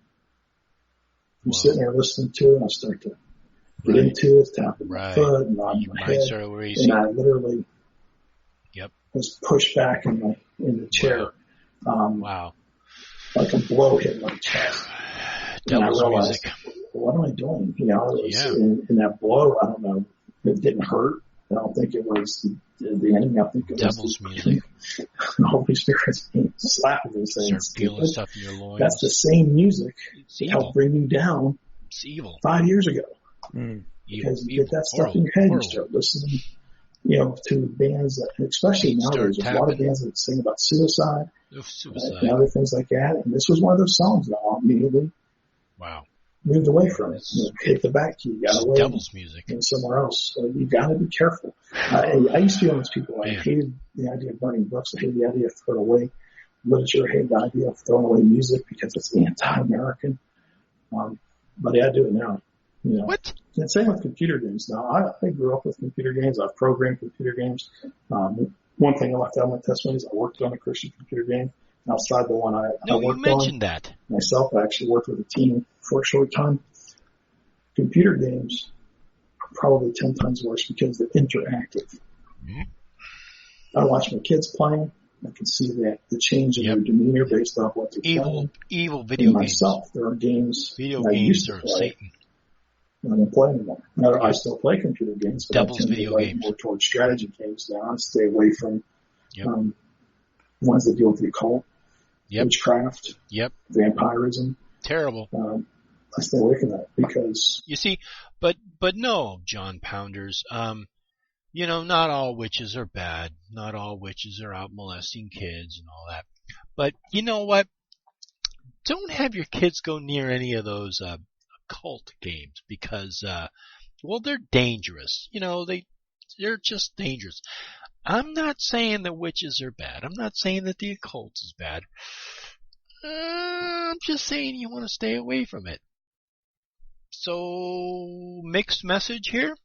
I'm sitting there listening to it, and I start to get into it, tapping my foot, and nodding my head, and I literally was pushed back in the chair. Wow. Like a blow hit my chest. And I realized, what am I doing? It was in that blow, I don't know, it didn't hurt. I don't think it was the enemy. I think it was the Holy Spirit's slapping me saying, feeling stuff in your loins. That's the same music that helped bring you down 5 years ago. Because you get that stuff in your head, you start listening, to bands that, especially nowadays, there's a lot of bands that sing about suicide. And other things like that. And this was one of those songs that I immediately moved away from it. Hit the back key, got away. Devil's music. And somewhere else. So you got to be careful. I used to be one of those people. I hated the idea of burning books. I hated the idea of throwing away literature. I hated the idea of throwing away music because it's anti-American. But I do it now. What? And same with computer games. Now, I grew up with computer games. I've programmed computer games. One thing I left out of my testimony is I worked on a Christian computer game outside the one I No, you worked mentioned on that. myself. I actually worked with a team for a short time. Computer games are probably 10 times worse because they're interactive. Mm-hmm. I watch my kids playing. I can see the change in their demeanor based off what they're playing. Evil video games. Myself, there are games Video I games used to are play. Satan. I don't play anymore. Now, I still play computer games, but Devil's I tend video to games. more towards strategy games now. I stay away from Yep. ones that deal with the occult, witchcraft, vampirism. Terrible. I stay away from that because you see, but no, John Pounders. Not all witches are bad. Not all witches are out molesting kids and all that. But you know what? Don't have your kids go near any of those occult games because, they're dangerous. They're just dangerous. I'm not saying that witches are bad. I'm not saying that the occult is bad. I'm just saying you want to stay away from it. So, mixed message here?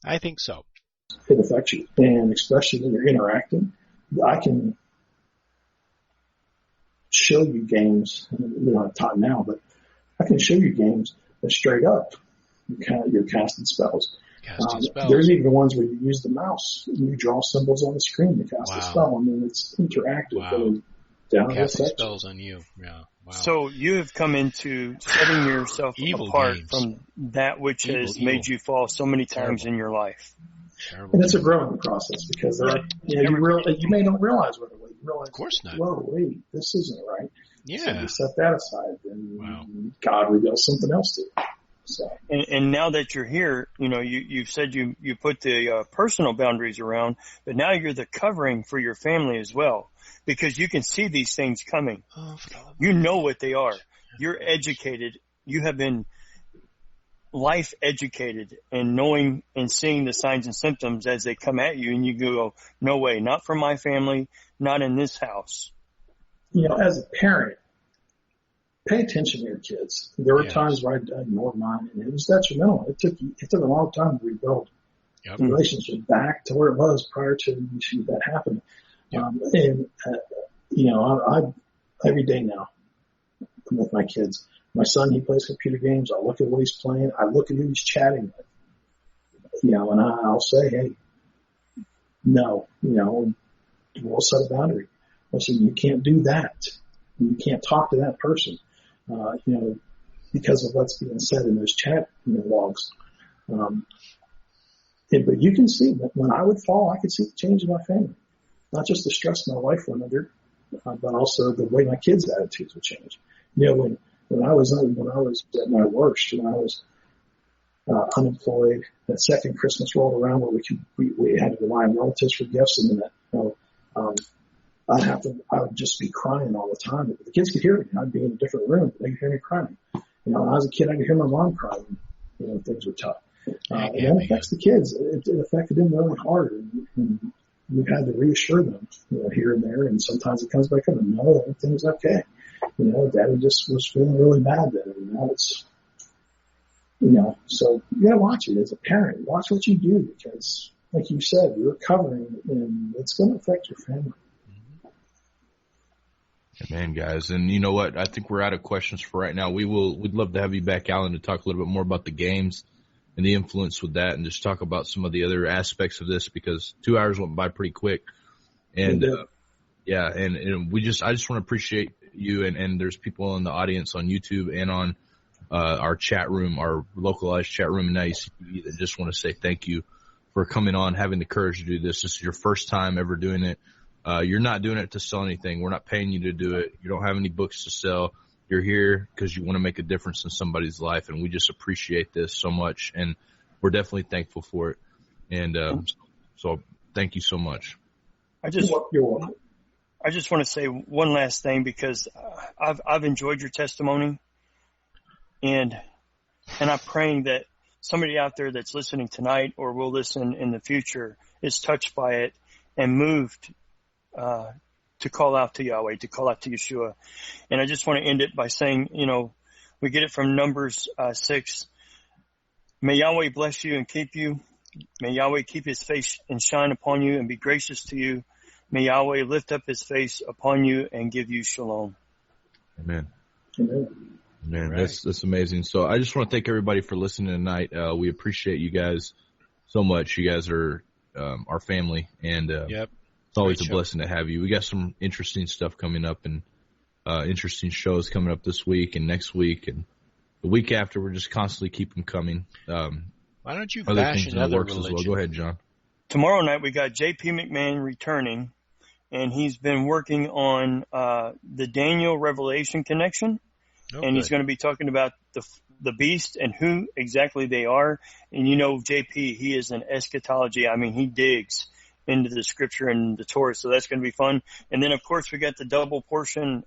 I think so. It affects you, and especially when you're interacting. I can show you games. We don't have time now, but I can show you games that straight up you're casting spells. There's even ones where you use the mouse and you draw symbols on the screen to cast a spell. I mean, it's interactive. Wow. Casting spells on you. Yeah. Wow. So you have come into setting yourself apart from that which has made you fall so many times in your life. And it's a growing process because you may not realize right away. You realize, of course not. Whoa, wait, this isn't right. Yeah. So you set that aside, and God reveals something else to you. So. And now that you're here, you've said you put the personal boundaries around, but now you're the covering for your family as well, because you can see these things coming. You know what they are. You're educated. You have been life educated and knowing and seeing the signs and symptoms as they come at you, and you go, no way, not for my family, not in this house. As a parent, pay attention to your kids. There were times where I ignored mine, and it was detrimental. It took a long time to rebuild the relationship back to where it was prior to that happening. I every day now I'm with my kids. My son, he plays computer games. I look at what he's playing. I look at who he's chatting with. And I'll say, hey, no, we'll set a boundary. I say, you can't do that. You can't talk to that person, because of what's being said in those chat logs. But you can see that when I would fall, I could see the change in my family. Not just the stress my wife went under, but also the way my kids' attitudes would change. When I was at my worst, when I was unemployed, that second Christmas rolled around where we had to rely on relatives for gifts, and then I would just be crying all the time. The kids could hear me. I'd be in a different room, but they could hear me crying. When I was a kid, I could hear my mom crying. Things were tough. And that affects the kids. It affected them really hard, and we've had to reassure them, here and there. And sometimes it comes back up and no, everything's okay. Daddy just was feeling really bad then. And now it's, so you gotta watch it as a parent. Watch what you do because, like you said, you're covering, and it's going to affect your family. Man, guys, and you know what? I think we're out of questions for right now. We'd love to have you back, Alan, to talk a little bit more about the games and the influence with that, and just talk about some of the other aspects of this because 2 hours went by pretty quick. And and I just want to appreciate you, and there's people in the audience on YouTube and on our chat room, our localized chat room in NYSTV that just want to say thank you for coming on, having the courage to do this. This is your first time ever doing it. You're not doing it to sell anything. We're not paying you to do it. You don't have any books to sell. You're here because you want to make a difference in somebody's life, and we just appreciate this so much, and we're definitely thankful for it. And so thank you so much. You're welcome. I just want to say one last thing because I've enjoyed your testimony, and I'm praying that somebody out there that's listening tonight or will listen in the future is touched by it and moved to call out to Yahweh, to call out to Yeshua. And I just want to end it by saying, we get it from Numbers 6. May Yahweh bless you and keep you. May Yahweh keep his face and shine upon you and be gracious to you. May Yahweh lift up his face upon you and give you shalom. Amen. Amen. Man, Right. that's amazing. So I just want to thank everybody for listening tonight. We appreciate you guys so much. You guys are our family, and Yep. it's always Great a show. blessing to have you. We got some interesting stuff coming up, and interesting shows coming up this week and next week, and the week after. We're just constantly keep them coming. Why don't you Other bash things in the another works as well. religion? Go ahead, John. Tomorrow night we got J.P. McMahon returning, and he's been working on the Daniel Revelation connection, Oh, and he's good. going to be talking about the beast and who exactly they are. And you know, J.P., he is an eschatology. I mean, he digs into the scripture and the Torah, so that's going to be fun. And then, of course, we got the double portion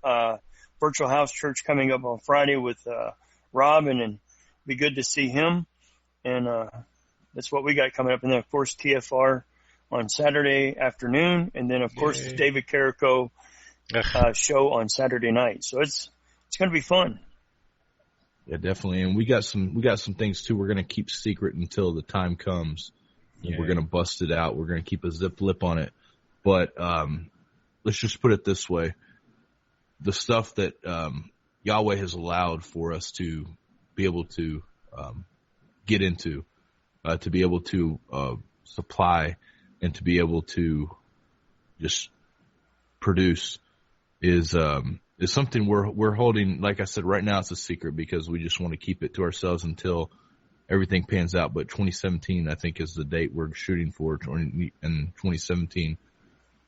virtual house church coming up on Friday with Rob, and be good to see him. And that's what we got coming up. And then, of course, TFR on Saturday afternoon, and then, of course, the Yay. David Carrico Ugh. show on Saturday night. So it's going to be fun. Yeah, definitely. And we got some things too. We're gonna keep secret until the time comes. Yeah. We're gonna bust it out. We're gonna keep a zip lip on it. But let's just put it this way: the stuff that Yahweh has allowed for us to be able to get into, to be able to supply, and to be able to just produce is something we're holding. Like I said, right now it's a secret because we just want to keep it to ourselves until everything pans out. But 2017, I think, is the date we're shooting for. In 2017,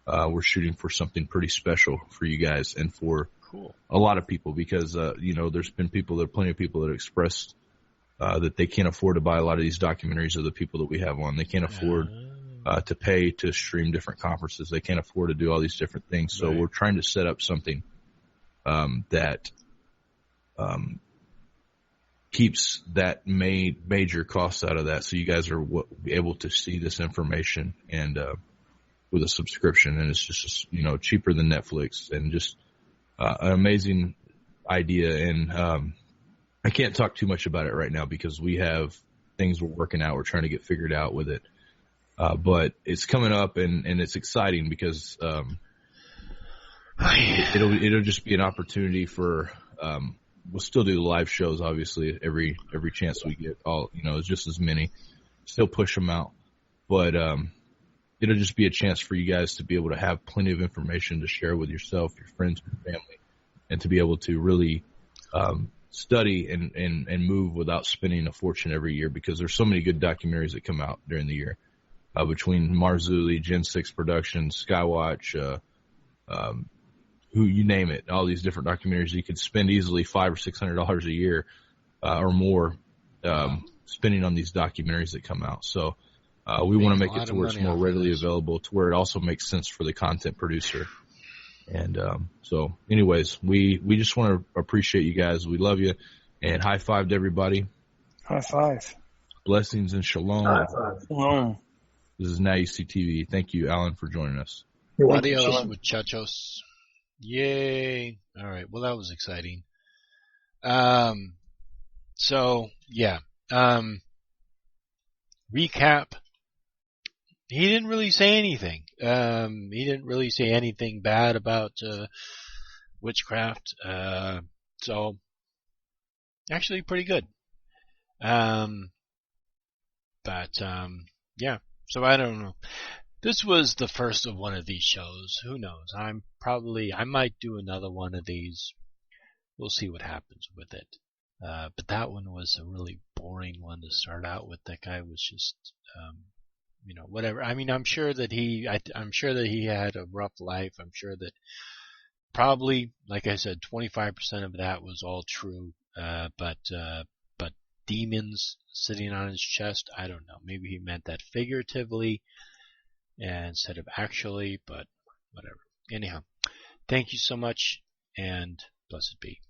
we're shooting for something pretty special for you guys and for Cool. a lot of people because there's been plenty of people that have expressed that they can't afford to buy a lot of these documentaries of the people that we have on. They can't afford to pay to stream different conferences. They can't afford to do all these different things. So Right. we're trying to set up something that keeps that major costs out of that. So you guys are able to see this information and with a subscription, and it's just cheaper than Netflix, and just an amazing idea. And I can't talk too much about it right now because we have things we're working out. We're trying to get figured out with it. But it's coming up, and it's exciting because it'll just be an opportunity for we'll still do the live shows, obviously, every chance we get. It's just as many. Still push them out, but it'll just be a chance for you guys to be able to have plenty of information to share with yourself, your friends, your family, and to be able to really study and move without spending a fortune every year, because there's so many good documentaries that come out during the year. Between Marzulli, Gen 6 Productions, Skywatch, who you name it, all these different documentaries, you could spend easily $500 or $600 a year or more spending on these documentaries that come out. So we want to make it to where it's more readily available, to where it also makes sense for the content producer. And so, anyways, we just want to appreciate you guys. We love you, and high five to everybody. High five. Blessings and shalom. High five. Shalom. This is NYSTV. Thank you, Alan, for joining us. You're welcome. Adios, muchachos. Yay. All right. Well, that was exciting. So, yeah. Recap. He didn't really say anything. He didn't really say anything bad about witchcraft. So, actually pretty good. Yeah. So I don't know. This was the first of one of these shows. Who knows? I might do another one of these. We'll see what happens with it. But that one was a really boring one to start out with. That guy was just, whatever. I mean, I'm sure that he had a rough life. I'm sure that probably, like I said, 25% of that was all true. But demons sitting on his chest, I don't know. Maybe he meant that figuratively instead of actually, but whatever. Anyhow, thank you so much, and blessed be.